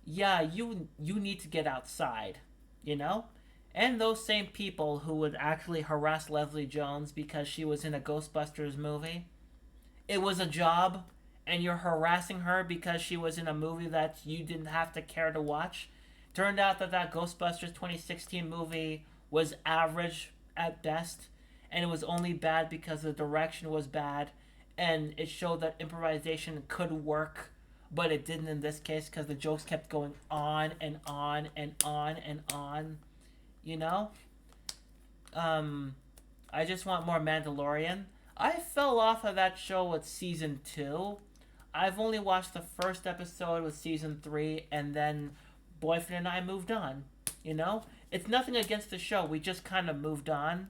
yeah, you need to get outside, you know? And those same people who would actually harass Leslie Jones because she was in a Ghostbusters movie. It was a job, and you're harassing her because she was in a movie that you didn't have to care to watch. Turned out that Ghostbusters 2016 movie was average at best, and it was only bad because the direction was bad, and it showed that improvisation could work, but it didn't in this case because the jokes kept going on and on and on and on. You know? I just want more Mandalorian. I fell off of that show with season 2. I've only watched the first episode with season 3, and then boyfriend and I moved on. You know, it's nothing against the show. We just kind of moved on.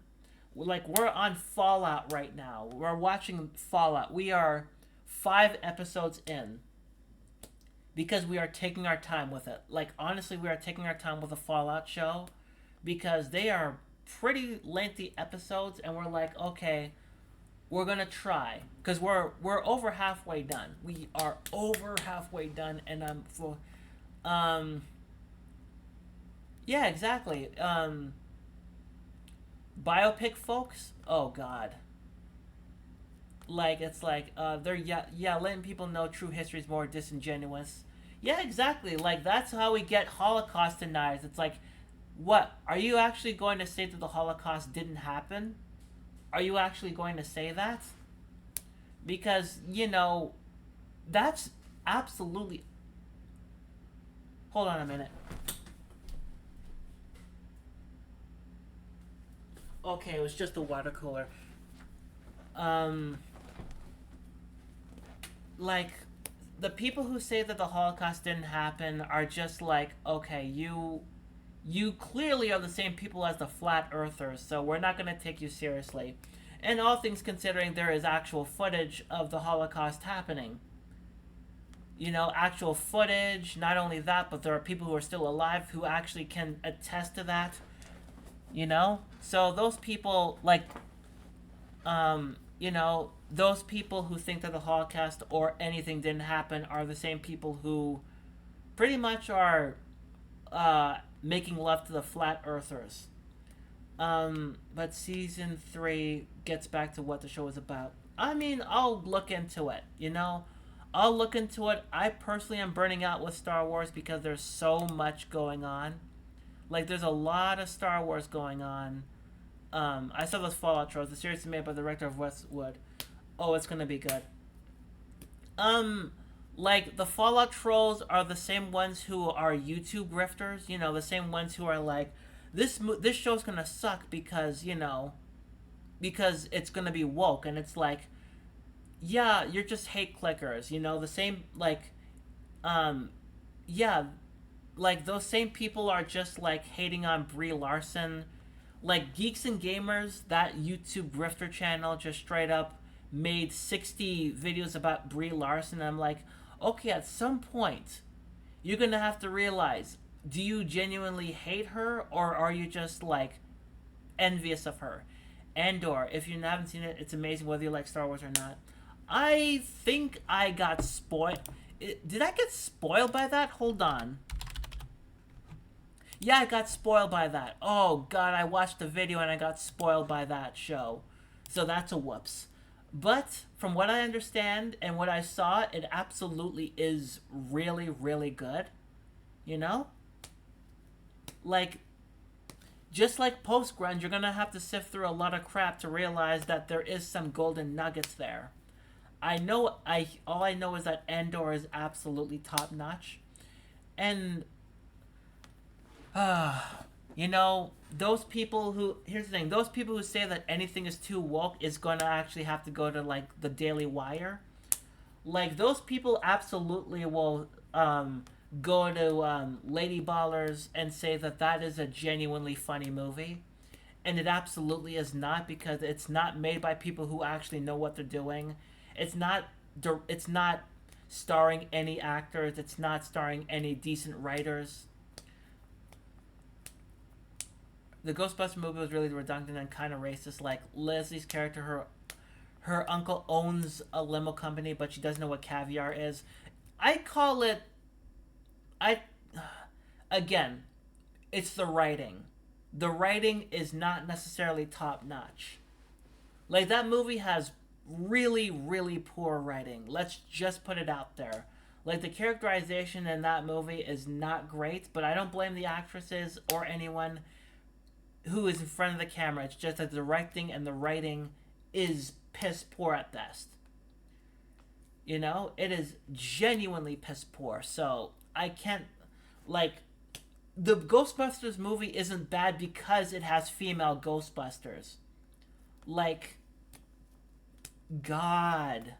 Like, we're on Fallout right now. We're watching Fallout. We are 5 episodes in because we are taking our time with it. Like, honestly, we are taking our time with the Fallout show because they are pretty lengthy episodes, and we're like, okay, we're gonna try because we're over halfway done. We are over halfway done, and I'm full. Yeah, exactly. Biopic folks. Oh God. Like, it's like they're letting people know true history is more disingenuous. Yeah, exactly. Like, that's how we get Holocaust deniers. It's like, what are you actually going to say that the Holocaust didn't happen? Are you actually going to say that? Because, that's absolutely. Hold on a minute. Okay, it was just the water cooler. Like, the people who say that the Holocaust didn't happen are just like, okay, you clearly are the same people as the flat earthers, so we're not going to take you seriously. And all things considering, there is actual footage of the Holocaust happening. Actual footage. Not only that, but there are people who are still alive who actually can attest to that. So those people, like, those people who think that the Holocaust or anything didn't happen are the same people who pretty much are making love to the flat earthers. But season 3 gets back to what the show is about. I mean, I'll look into it, I'll look into it. I personally am burning out with Star Wars because there's so much going on. Like, there's a lot of Star Wars going on. I saw those Fallout Trolls. The series is made by the director of Westwood. Oh, it's gonna be good. Like, the Fallout Trolls are the same ones who are YouTube grifters. The same ones who are like, this show's gonna suck because because it's gonna be woke, and it's like, yeah, you're just hate clickers. The same, like, yeah, like, those same people are just like hating on Brie Larson. Like, Geeks and Gamers, that YouTube grifter channel, just straight up made 60 videos about Brie Larson. And I'm like, okay, at some point you're gonna have to realize, do you genuinely hate her, or are you just like envious of her? Andor, if you haven't seen it, it's amazing whether you like Star Wars or not. I think I got spoiled. Did I get spoiled by that? Hold on. Yeah, I got spoiled by that. Oh God, I watched the video and I got spoiled by that show. So that's a whoops. But from what I understand and what I saw, it absolutely is really, really good. Like, just like post-grunge, you're gonna have to sift through a lot of crap to realize that there is some golden nuggets there. All I know is that Andor is absolutely top-notch. And those people who, here's the thing, those people who say that anything is too woke is gonna actually have to go to, like, the Daily Wire. Like, those people absolutely will go to Lady Ballers and say that that is a genuinely funny movie. And it absolutely is not, because it's not made by people who actually know what they're doing. It's not starring any actors. It's not starring any decent writers. The Ghostbusters movie was really redundant and kind of racist. Like, Leslie's character, her uncle owns a limo company, but she doesn't know what caviar is. Again, it's the writing. The writing is not necessarily top notch. Like, that movie has really, really poor writing. Let's just put it out there. Like, the characterization in that movie is not great, but I don't blame the actresses or anyone who is in front of the camera. It's just that the directing and the writing is piss poor at best. It is genuinely piss poor. So I can't, like, the Ghostbusters movie isn't bad because it has female Ghostbusters. Like, God.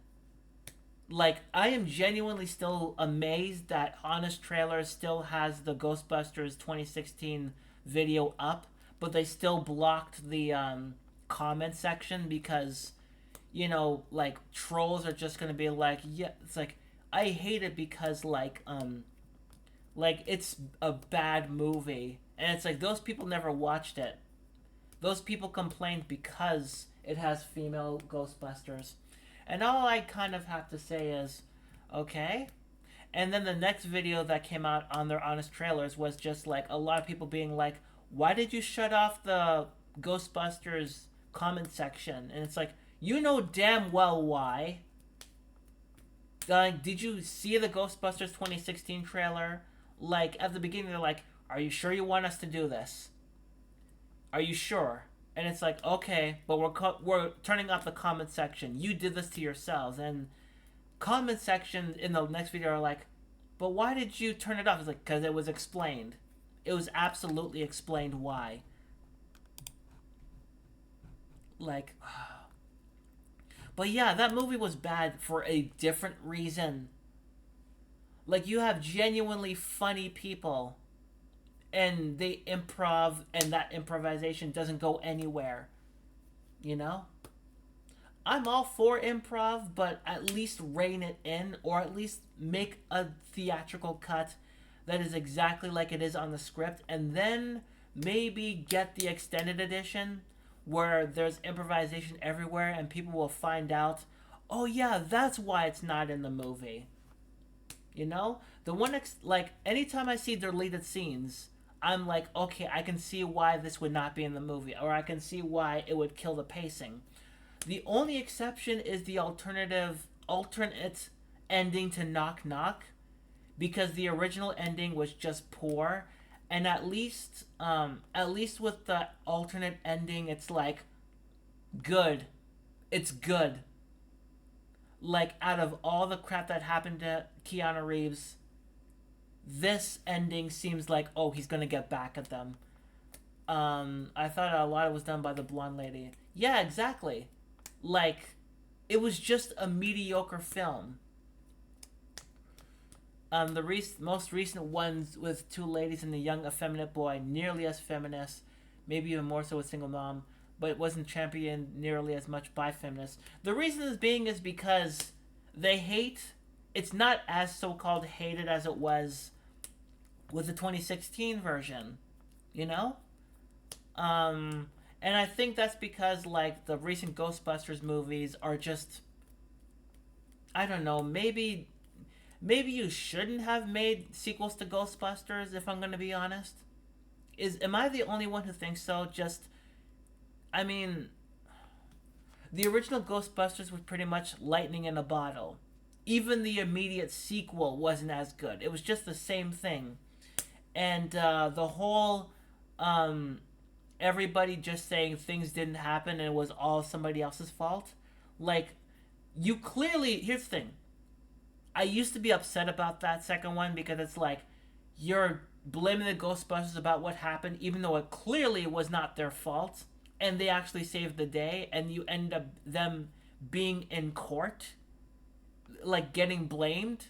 like I am genuinely still amazed that Honest Trailers still has the Ghostbusters 2016 video up, but they still blocked the comment section because like trolls are just gonna be like, yeah, it's like I hate it because like it's a bad movie, and it's like those people never watched it. Those people complained because it has female Ghostbusters. And all I kind of have to say is, okay. And then the next video that came out on their Honest Trailers was just like a lot of people being like, why did you shut off the Ghostbusters comment section? And it's like, you know damn well why. Did you see the Ghostbusters 2016 trailer? Like, at the beginning, they're like, are you sure you want us to do this? Are you sure? And it's like, okay, but we're turning off the comment section. You did this to yourselves. And comment section in the next video are like, but why did you turn it off? It's like, because it was explained. It was absolutely explained why. Like, but yeah, that movie was bad for a different reason. Like, you have genuinely funny people, and they improv, and that improvisation doesn't go anywhere. You know? I'm all for improv, but at least rein it in, or at least make a theatrical cut that is exactly like it is on the script, and then maybe get the extended edition where there's improvisation everywhere and people will find out, oh yeah, that's why it's not in the movie. You know? The one, like, anytime I see deleted scenes, I'm like, okay, I can see why this would not be in the movie, or I can see why it would kill the pacing. The only exception is the alternate ending to Knock Knock, because the original ending was just poor, and at least with the alternate ending, it's like good. It's good. Like, out of all the crap that happened to Keanu Reeves, this ending seems like, oh, he's gonna get back at them. I thought a lot of it was done by the blonde lady. Yeah, exactly. Like, it was just a mediocre film. The most recent ones with two ladies and a young effeminate boy, nearly as feminist, maybe even more so with single mom, but it wasn't championed nearly as much by feminists. The reason is because they hate. It's not as so-called hated as it was with the 2016 version, you know? And I think that's because, like, the recent Ghostbusters movies are just, I don't know, maybe you shouldn't have made sequels to Ghostbusters, if I'm going to be honest. Am I the only one who thinks so? Just, I mean, the original Ghostbusters was pretty much lightning in a bottle. Even the immediate sequel wasn't as good. It was just the same thing. And the whole everybody just saying things didn't happen and it was all somebody else's fault. Like, you clearly... Here's the thing. I used to be upset about that second one because it's like, you're blaming the Ghostbusters about what happened, even though it clearly was not their fault, and they actually saved the day, and you end up them being in court, like, getting blamed.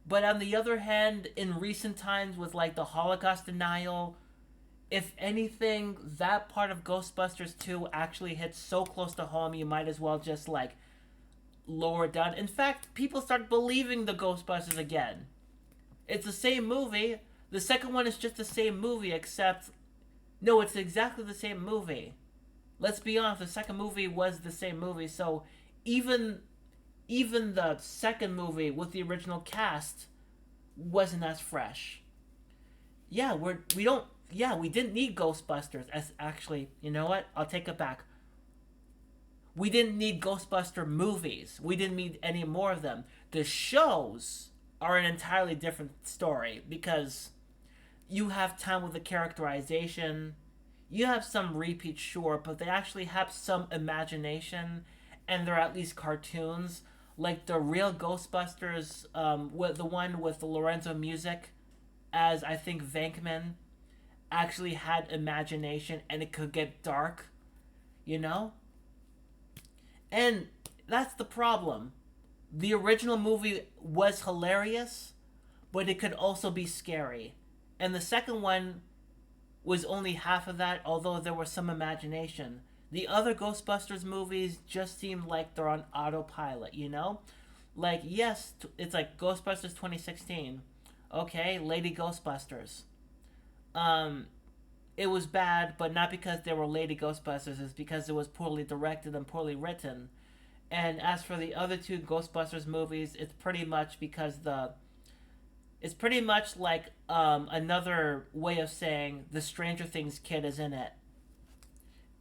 But on the other hand, in recent times with, like, the Holocaust denial, if anything, that part of Ghostbusters 2 actually hits so close to home, you might as well just, like, lower it down. In fact, people start believing the Ghostbusters again. It's the same movie. The second one is just the same movie, except... No, it's exactly the same movie. Let's be honest, the second movie was the same movie, so even the second movie with the original cast wasn't as fresh. Yeah, we didn't need Ghostbusters. As actually, you know what? I'll take it back. We didn't need Ghostbuster movies. We didn't need any more of them. The shows are an entirely different story because you have time with the characterization. You have some repeats, sure, but they actually have some imagination, and they're at least cartoons. Like the real Ghostbusters, with the one with the Lorenzo Music, as I think Venkman, actually had imagination, and it could get dark, you know? And that's the problem. The original movie was hilarious, but it could also be scary. And the second one was only half of that, although there was some imagination. The other Ghostbusters movies just seem like they're on autopilot, you know? Like, yes, it's like Ghostbusters 2016. Okay, Lady Ghostbusters. Um, it was bad, but not because they were Lady Ghostbusters, it's because it was poorly directed and poorly written. And as for the other two Ghostbusters movies, it's pretty much because it's pretty much like another way of saying the Stranger Things kid is in it.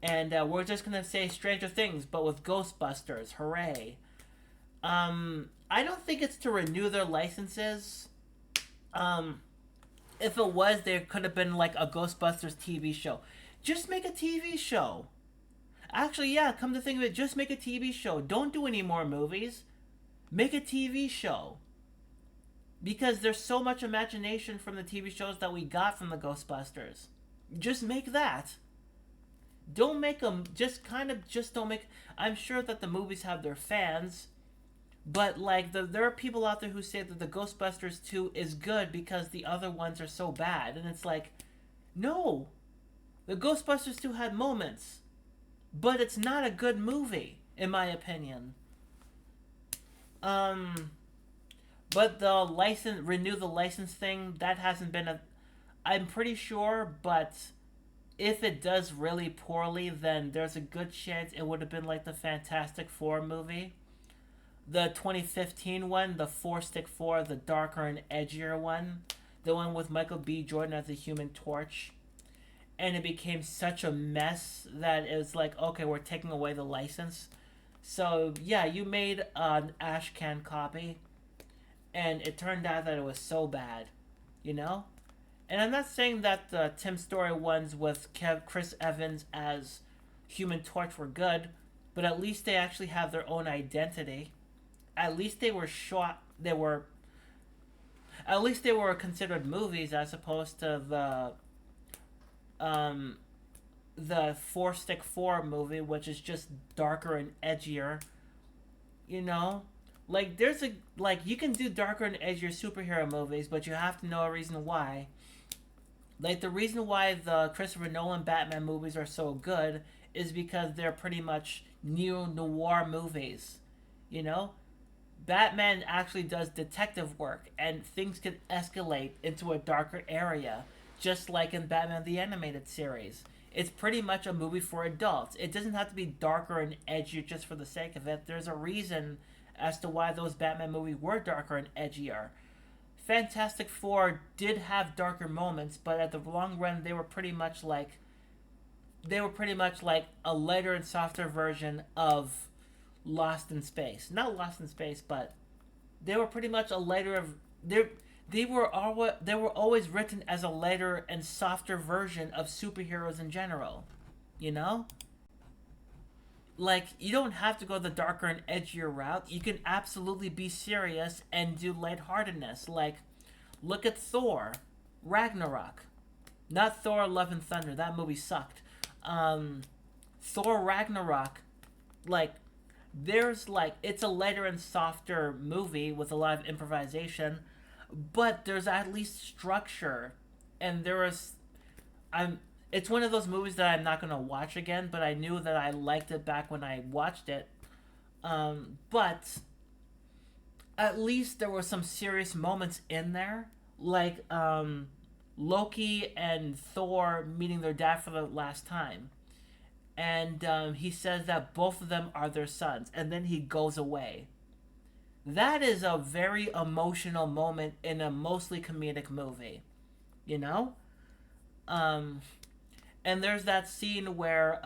And we're just gonna say Stranger Things, but with Ghostbusters. Hooray! I don't think it's to renew their licenses. Um, if it was, there could have been like a Ghostbusters TV show. Just make a TV show. Actually, yeah, come to think of it, just make a TV show. Don't do any more movies. Make a TV show. Because there's so much imagination from the TV shows that we got from the Ghostbusters. Just make that. Don't make them, just don't make. I'm sure that the movies have their fans, but like there are people out there who say that the Ghostbusters 2 is good because the other ones are so bad, and it's like, no, the Ghostbusters 2 had moments, but it's not a good movie in my opinion. But the renew the license thing, that hasn't been I'm pretty sure, but if it does really poorly, then there's a good chance it would have been like the Fantastic Four movie. The 2015 one, the Four Stick Four, the darker and edgier one. The one with Michael B. Jordan as the Human Torch. And it became such a mess that it was like, okay, we're taking away the license. So, yeah, you made an ash can copy, and it turned out that it was so bad, you know? And I'm not saying that the Tim Story ones with Chris Evans as Human Torch were good, but at least they actually have their own identity. At least they were shot. At least they were considered movies as opposed to the Four Stick Four movie, which is just darker and edgier. You know, like you can do darker and edgier superhero movies, but you have to know a reason why. Like, the reason why the Christopher Nolan Batman movies are so good is because they're pretty much neo-noir movies. You know? Batman actually does detective work, and things can escalate into a darker area, just like in Batman the Animated Series. It's pretty much a movie for adults. It doesn't have to be darker and edgier just for the sake of it. There's a reason as to why those Batman movies were darker and edgier. Fantastic Four did have darker moments, but at the long run, they were pretty much like a lighter and softer version of Lost in Space. Not Lost in Space, but they were pretty much a lighter of they were always written as a lighter and softer version of superheroes in general. You know? Like, you don't have to go the darker and edgier route. You can absolutely be serious and do lightheartedness. Like, look at Thor Ragnarok. Not Thor Love and Thunder. That movie sucked. Thor Ragnarok, like, it's a lighter and softer movie with a lot of improvisation, but there's at least structure. And it's one of those movies that I'm not going to watch again, but I knew that I liked it back when I watched it. But at least there were some serious moments in there, like Loki and Thor meeting their dad for the last time. And he says that both of them are their sons, and then he goes away. That is a very emotional moment in a mostly comedic movie, you know? And there's that scene where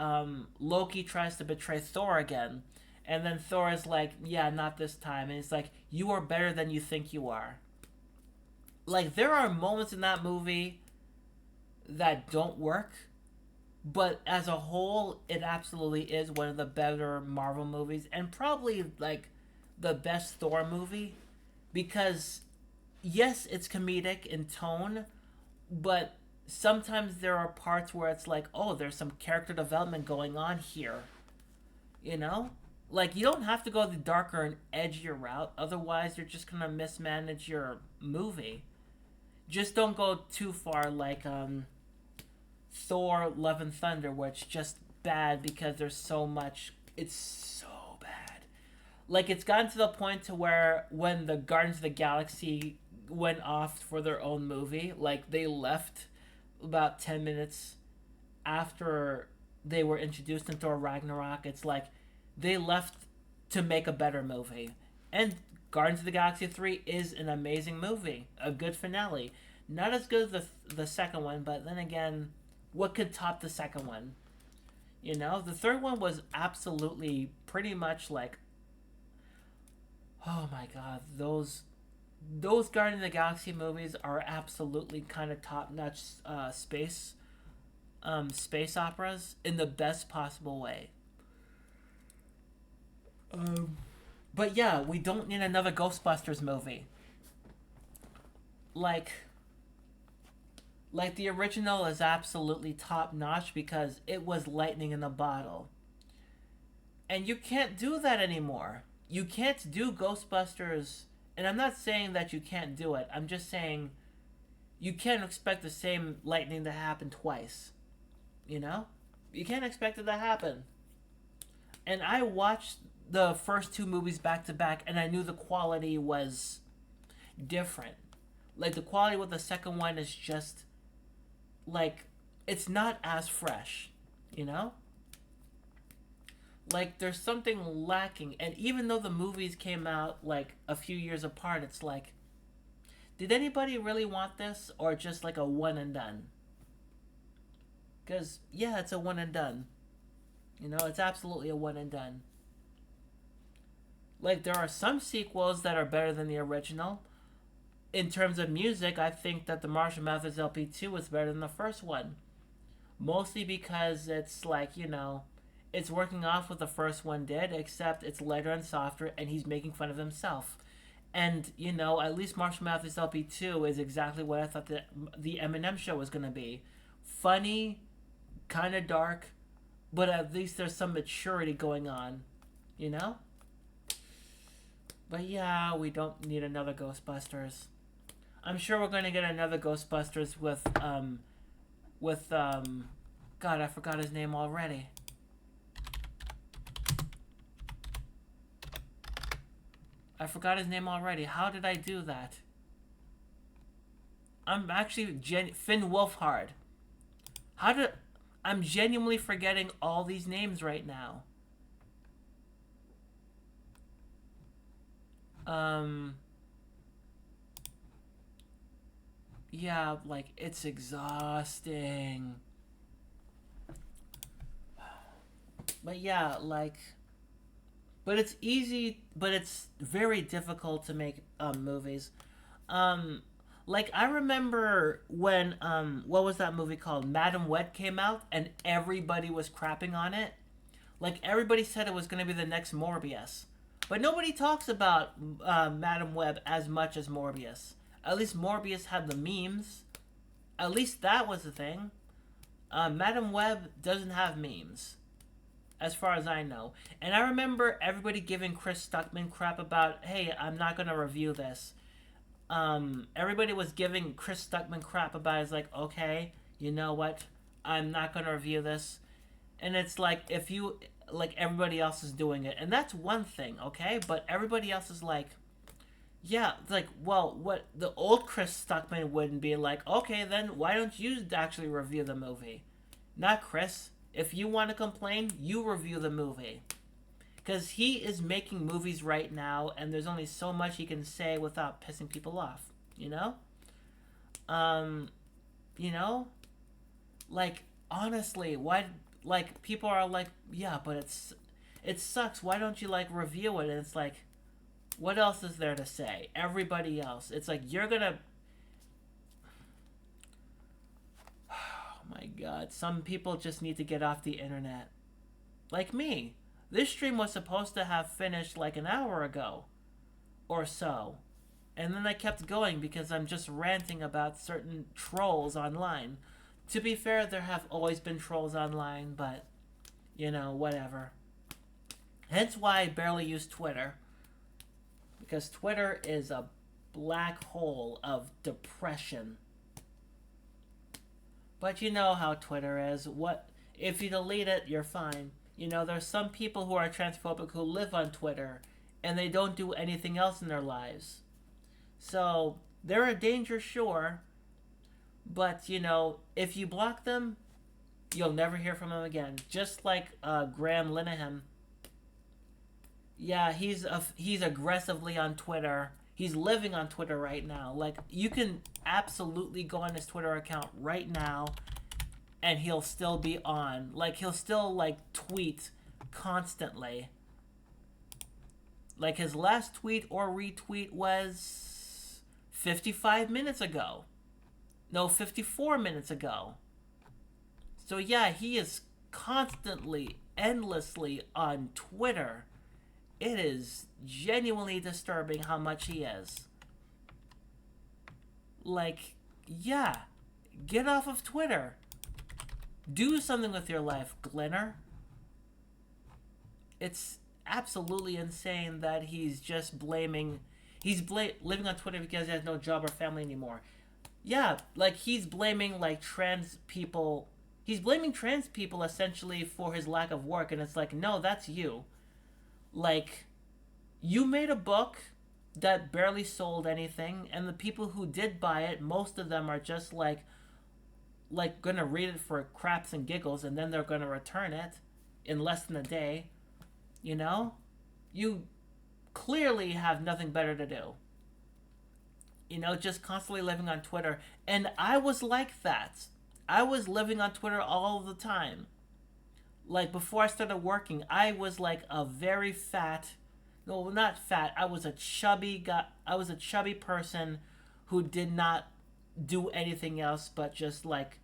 Loki tries to betray Thor again. And then Thor is like, yeah, not this time. And it's like, you are better than you think you are. Like, there are moments in that movie that don't work. But as a whole, it absolutely is one of the better Marvel movies. And probably, like, the best Thor movie. Because, yes, it's comedic in tone. But sometimes there are parts where it's like, oh, there's some character development going on here. You know? Like, you don't have to go the darker and edgier route, otherwise you're just gonna mismanage your movie. Just don't go too far like Thor Love and Thunder, where it's just bad because there's so much. It's so bad. Like, it's gotten to the point to where when the Guardians of the Galaxy went off for their own movie, like, they left about 10 minutes after they were introduced in Thor Ragnarok. It's like they left to make a better movie. And Guardians of the Galaxy 3 is an amazing movie, a good finale. Not as good as the second one, but then again, what could top the second one? You know, the third one was absolutely pretty much like, oh my god, those Guardians of the Galaxy movies are absolutely kind of top notch space operas in the best possible way. But yeah, we don't need another Ghostbusters movie. Like, the original is absolutely top notch because it was lightning in a bottle. And you can't do that anymore. You can't do Ghostbusters, and I'm not saying that you can't do it. I'm just saying you can't expect the same lightning to happen twice. You know? You can't expect it to happen. And I watched the first two movies back to back, and I knew the quality was different. Like, the quality with the second one is just, like, it's not as fresh, you know? Like, there's something lacking. And even though the movies came out, like, a few years apart, it's like, did anybody really want this? Or just, like, a one and done? Because, yeah, it's a one and done. You know, it's absolutely a one and done. Like, there are some sequels that are better than the original. In terms of music, I think that the Marshall Mathers LP2 is better than the first one. Mostly because it's like, you know, it's working off what the first one did, except it's lighter and softer, and he's making fun of himself. And, you know, at least Marshall Mathers LP2 is exactly what I thought the Eminem show was going to be. Funny, kind of dark, but at least there's some maturity going on, you know? But yeah, we don't need another Ghostbusters. I'm sure we're going to get another Ghostbusters with God, I forgot his name already. I forgot his name already. How did I do that? I'm actually Finn Wolfhard. I'm genuinely forgetting all these names right now. Yeah, like, it's exhausting. But yeah, like, but it's easy, but it's very difficult to make movies. Like, I remember when what was that movie called? Madam Web came out, and everybody was crapping on it. Like, everybody said it was going to be the next Morbius, but nobody talks about Madam Web as much as Morbius. At least Morbius had the memes. At least that was the thing. Madam Web doesn't have memes, as far as I know. And I remember everybody giving Chris Stuckman crap about, hey, I'm not going to review this. Everybody was giving Chris Stuckman crap about it. It's like, okay, you know what? I'm not going to review this. And it's like, if you, like, everybody else is doing it. And that's one thing, okay? But everybody else is like, yeah, like, well, what the old Chris Stuckman wouldn't be like, okay, then why don't you actually review the movie? Not Chris. If you want to complain, you review the movie. Because he is making movies right now, and there's only so much he can say without pissing people off, you know? You know? Like, honestly, why, like, people are like, yeah, but it sucks, why don't you, like, review it? And it's like, what else is there to say? Everybody else. It's like, you're gonna... Oh my god, some people just need to get off the internet. Like me. This stream was supposed to have finished like an hour ago. Or so. And then I kept going because I'm just ranting about certain trolls online. To be fair, there have always been trolls online, but, you know, whatever. Hence why I barely use Twitter, because Twitter is a black hole of depression. But you know how Twitter is. What if you delete it, you're fine. You know, there's some people who are transphobic who live on Twitter and they don't do anything else in their lives. So they're a danger, sure, but you know, if you block them, you'll never hear from them again. Just like Graham Linehan. Yeah, he's aggressively on Twitter. He's living on Twitter right now. Like, you can absolutely go on his Twitter account right now and he'll still be on. Like, he'll still like tweet constantly. Like, his last tweet or retweet was 55 minutes ago. No, 54 minutes ago. So yeah, he is constantly, endlessly on Twitter. It is genuinely disturbing how much he is. Like, yeah, get off of Twitter. Do something with your life, Glenner. It's absolutely insane that he's just blaming. Living on Twitter because he has no job or family anymore. Yeah, like he's blaming like trans people. He's blaming trans people essentially for his lack of work, and it's like, no, that's you. Like, you made a book that barely sold anything, and the people who did buy it, most of them are just like gonna read it for craps and giggles, and then they're gonna return it in less than a day. You know, you clearly have nothing better to do. You know, just constantly living on Twitter, and I was like that. I was living on Twitter all the time. Like, before I started working, I was like a very fat, no, not fat. I was a chubby guy. I was a chubby person who did not do anything else but just like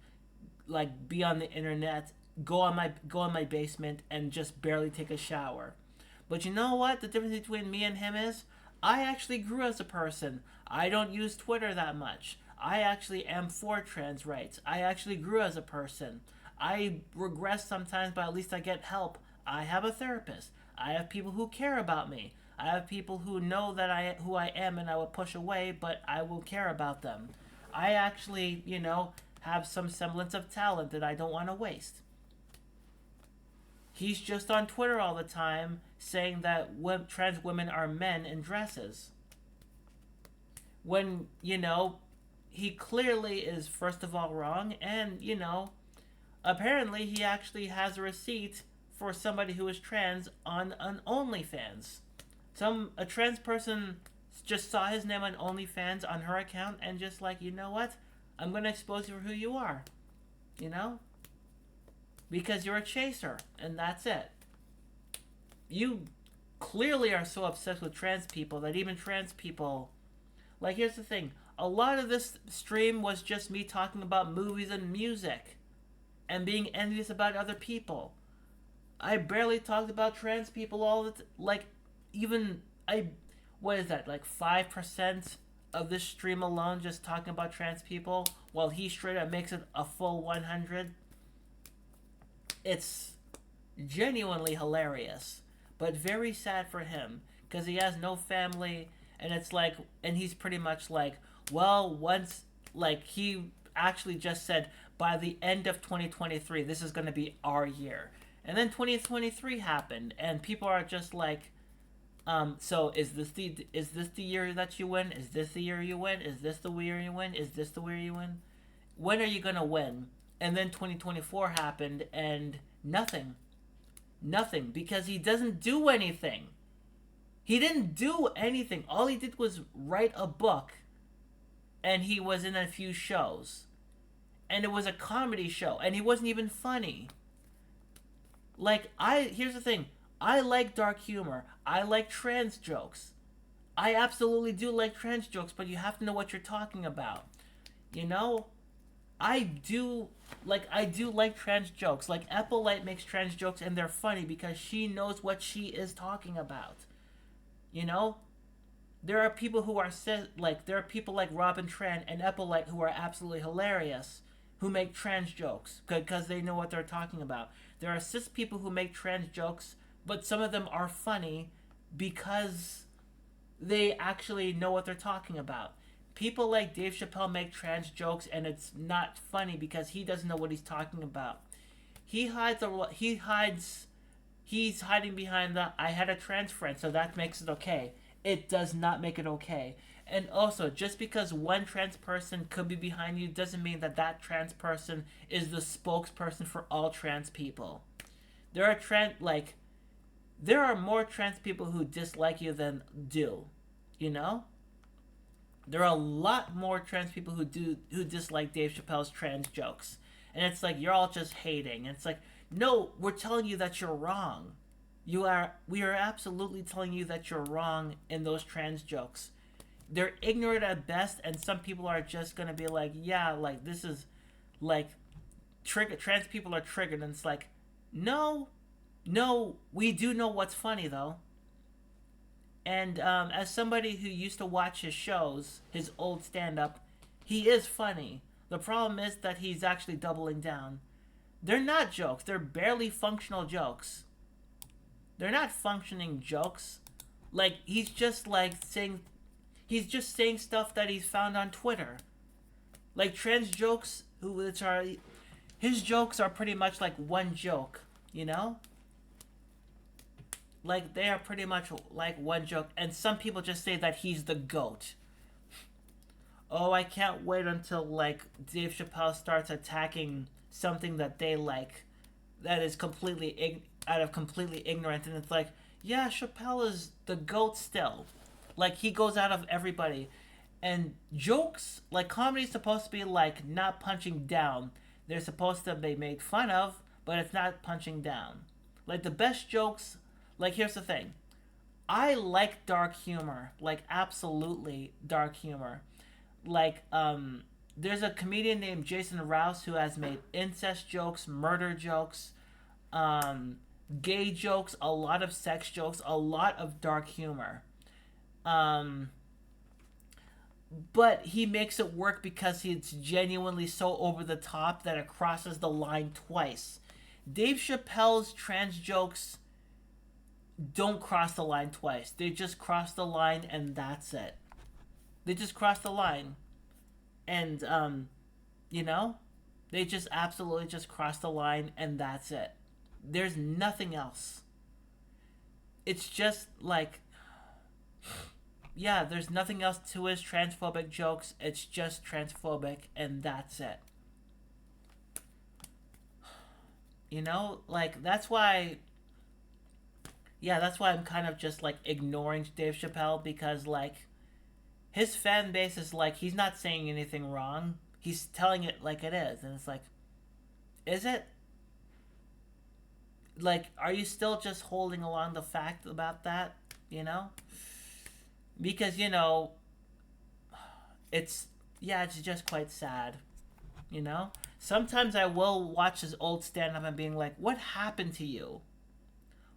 be on the internet, go in my basement and just barely take a shower. But you know what? The difference between me and him is I actually grew as a person. I don't use Twitter that much. I actually am for trans rights. I actually grew as a person. I regress sometimes, but at least I get help. I have a therapist. I have people who care about me. I have people who know that who I am and I will push away, but I will care about them. I actually, you know, have some semblance of talent that I don't want to waste. He's just on Twitter all the time saying that trans women are men in dresses. When, you know, he clearly is, first of all, wrong, and, you know, apparently he actually has a receipt for somebody who is trans on an OnlyFans. A trans person just saw his name on OnlyFans on her account and just like, you know what? I'm going to expose you for who you are. You know? Because you're a chaser, and that's it. You clearly are so obsessed with trans people that even trans people... Like, here's the thing. A lot of this stream was just me talking about movies and music and being envious about other people. I barely talked about trans people all the like, even... What is that? Like 5% of this stream alone just talking about trans people, while he straight up makes it a full 100. It's genuinely hilarious, but very sad for him because he has no family, and it's like, and he's pretty much like, well, once, like, he actually just said by the end of 2023 this is going to be our year, and then 2023 happened, and people are just like, so is this the year that you win? Is this the year you win? Is this the year you win? Is this the year you win? When are you gonna win? And then 2024 happened, and nothing, because he doesn't do anything. He didn't do anything. All he did was write a book, and he was in a few shows, and it was a comedy show, and he wasn't even funny. Like, here's the thing. I like dark humor. I like trans jokes. I absolutely do like trans jokes, but you have to know what you're talking about. You know? I do like trans jokes. Like, Eppolite makes trans jokes and they're funny because she knows what she is talking about. You know? There are people who are there are people like Robin Tran and Eppolite who are absolutely hilarious, who make trans jokes because they know what they're talking about. There are cis people who make trans jokes but some of them are funny because they actually know what they're talking about. People like Dave Chappelle make trans jokes and it's not funny because he doesn't know what he's talking about. He's hiding behind the I had a trans friend, so that makes it okay. It does not make it okay. And also, just because one trans person could be behind you doesn't mean that that trans person is the spokesperson for all trans people. There are there are more trans people who dislike you than do. You know? There are a lot more trans people who dislike Dave Chappelle's trans jokes. And it's like you're all just hating. And it's like, no, we're telling you that you're wrong. We are absolutely telling you that you're wrong in those trans jokes. They're ignorant at best, and some people are just gonna be like, yeah, like this is like trans people are triggered, and it's like, no, no, we do know what's funny though. And as somebody who used to watch his shows, his old stand up, he is funny. The problem is that he's actually doubling down. They're not jokes, they're barely functional jokes. They're not functioning jokes. Like, he's just saying stuff that he's found on Twitter. Like, trans jokes, his jokes are pretty much like one joke, you know? Like, they are pretty much like one joke. And some people just say that he's the GOAT. Oh, I can't wait until, like, Dave Chappelle starts attacking something that they like that is completely out of completely ignorant. And it's like, yeah, Chappelle is the GOAT still. Like, he goes out of everybody. And jokes, like, comedy is supposed to be, like, not punching down. They're supposed to be made fun of, but it's not punching down. Like, the best jokes, like, here's the thing. I like dark humor. Like, absolutely dark humor. Like, there's a comedian named Jason Rouse who has made incest jokes, murder jokes, gay jokes, a lot of sex jokes, a lot of dark humor. But he makes it work because it's genuinely so over the top that it crosses the line twice. Dave Chappelle's trans jokes don't cross the line twice. They just cross the line and that's it. They just cross the line. And, you know, they just absolutely just cross the line and that's it. There's nothing else. It's just like, yeah, there's nothing else to his transphobic jokes. It's just transphobic and that's it. You know, like, that's why I'm kind of just, like, ignoring Dave Chappelle because, like, his fan base is like, he's not saying anything wrong. He's telling it like it is. And it's like, is it? Like, are you still just holding along the fact about that? You know? Because, you know, it's just quite sad. You know? Sometimes I will watch his old stand-up and being like, what happened to you?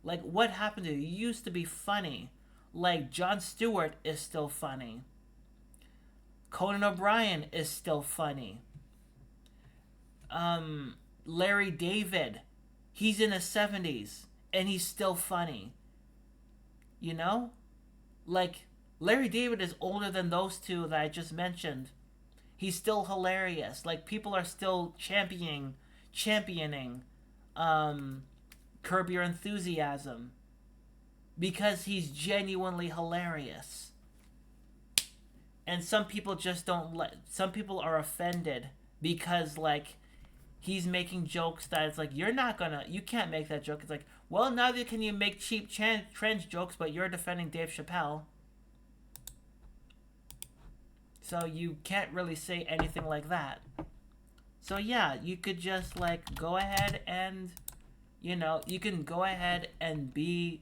Like, what happened to you? You used to be funny. Like, Jon Stewart is still funny. Conan O'Brien is still funny. Larry David, he's in his 70s and he's still funny. You know? Like, Larry David is older than those two that I just mentioned. He's still hilarious. Like, people are still championing Curb Your Enthusiasm because he's genuinely hilarious. And some people just don't some people are offended because, like, he's making jokes that it's like, you can't make that joke. It's like, well, neither can you make cheap trans jokes, but you're defending Dave Chappelle. So you can't really say anything like that. So yeah, you could just, like, go ahead and, you know, you can go ahead and be,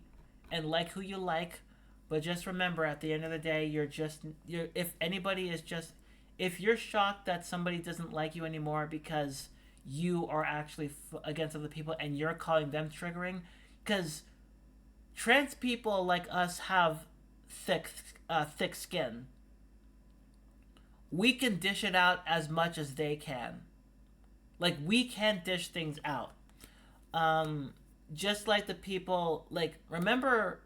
and like who you like, but just remember, at the end of the day, if you're shocked that somebody doesn't like you anymore because you are actually against other people and you're calling them triggering, because trans people like us have thick skin. We can dish it out as much as they can. Like, we can dish things out. just like the people, like, remember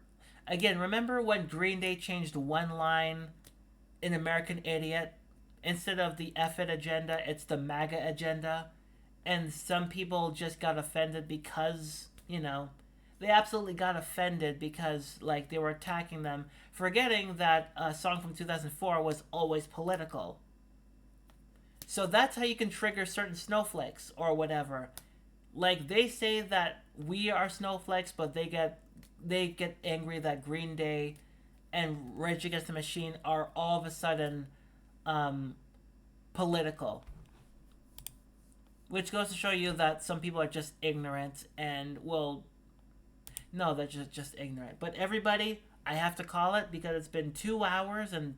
when Green Day changed one line in American Idiot? Instead of the F it agenda, it's the MAGA agenda. And some people just got offended because, they absolutely got offended because, like, they were attacking them, forgetting that a song from 2004 was always political. So that's how you can trigger certain snowflakes or whatever. Like, they say that we are snowflakes, but they get angry that Green Day and Rage Against the Machine are all of a sudden political. Which goes to show you that some people are just ignorant and will. No, they're just ignorant. But everybody, I have to call it because it's been 2 hours and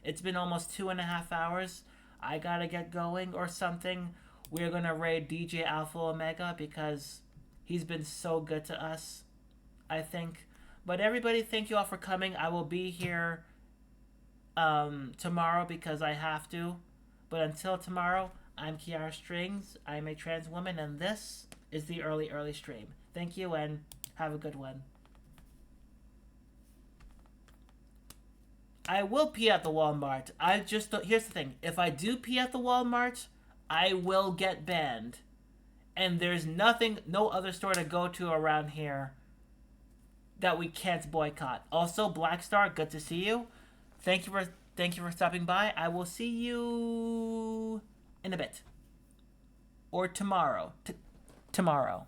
it's been almost 2.5 hours. I gotta get going or something. We're gonna raid DJ Alpha Omega because he's been so good to us, I think. But everybody, thank you all for coming. I will be here tomorrow because I have to. But until tomorrow, I'm Kiara Strings. I'm a trans woman, and this is the early stream. Thank you, and have a good one. I will pee at the Walmart. Here's the thing. If I do pee at the Walmart, I will get banned. And there's no other store to go to around here that we can't boycott. Also, Black Star, good to see you. Thank you for stopping by. I will see you in a bit. Or tomorrow. Tomorrow.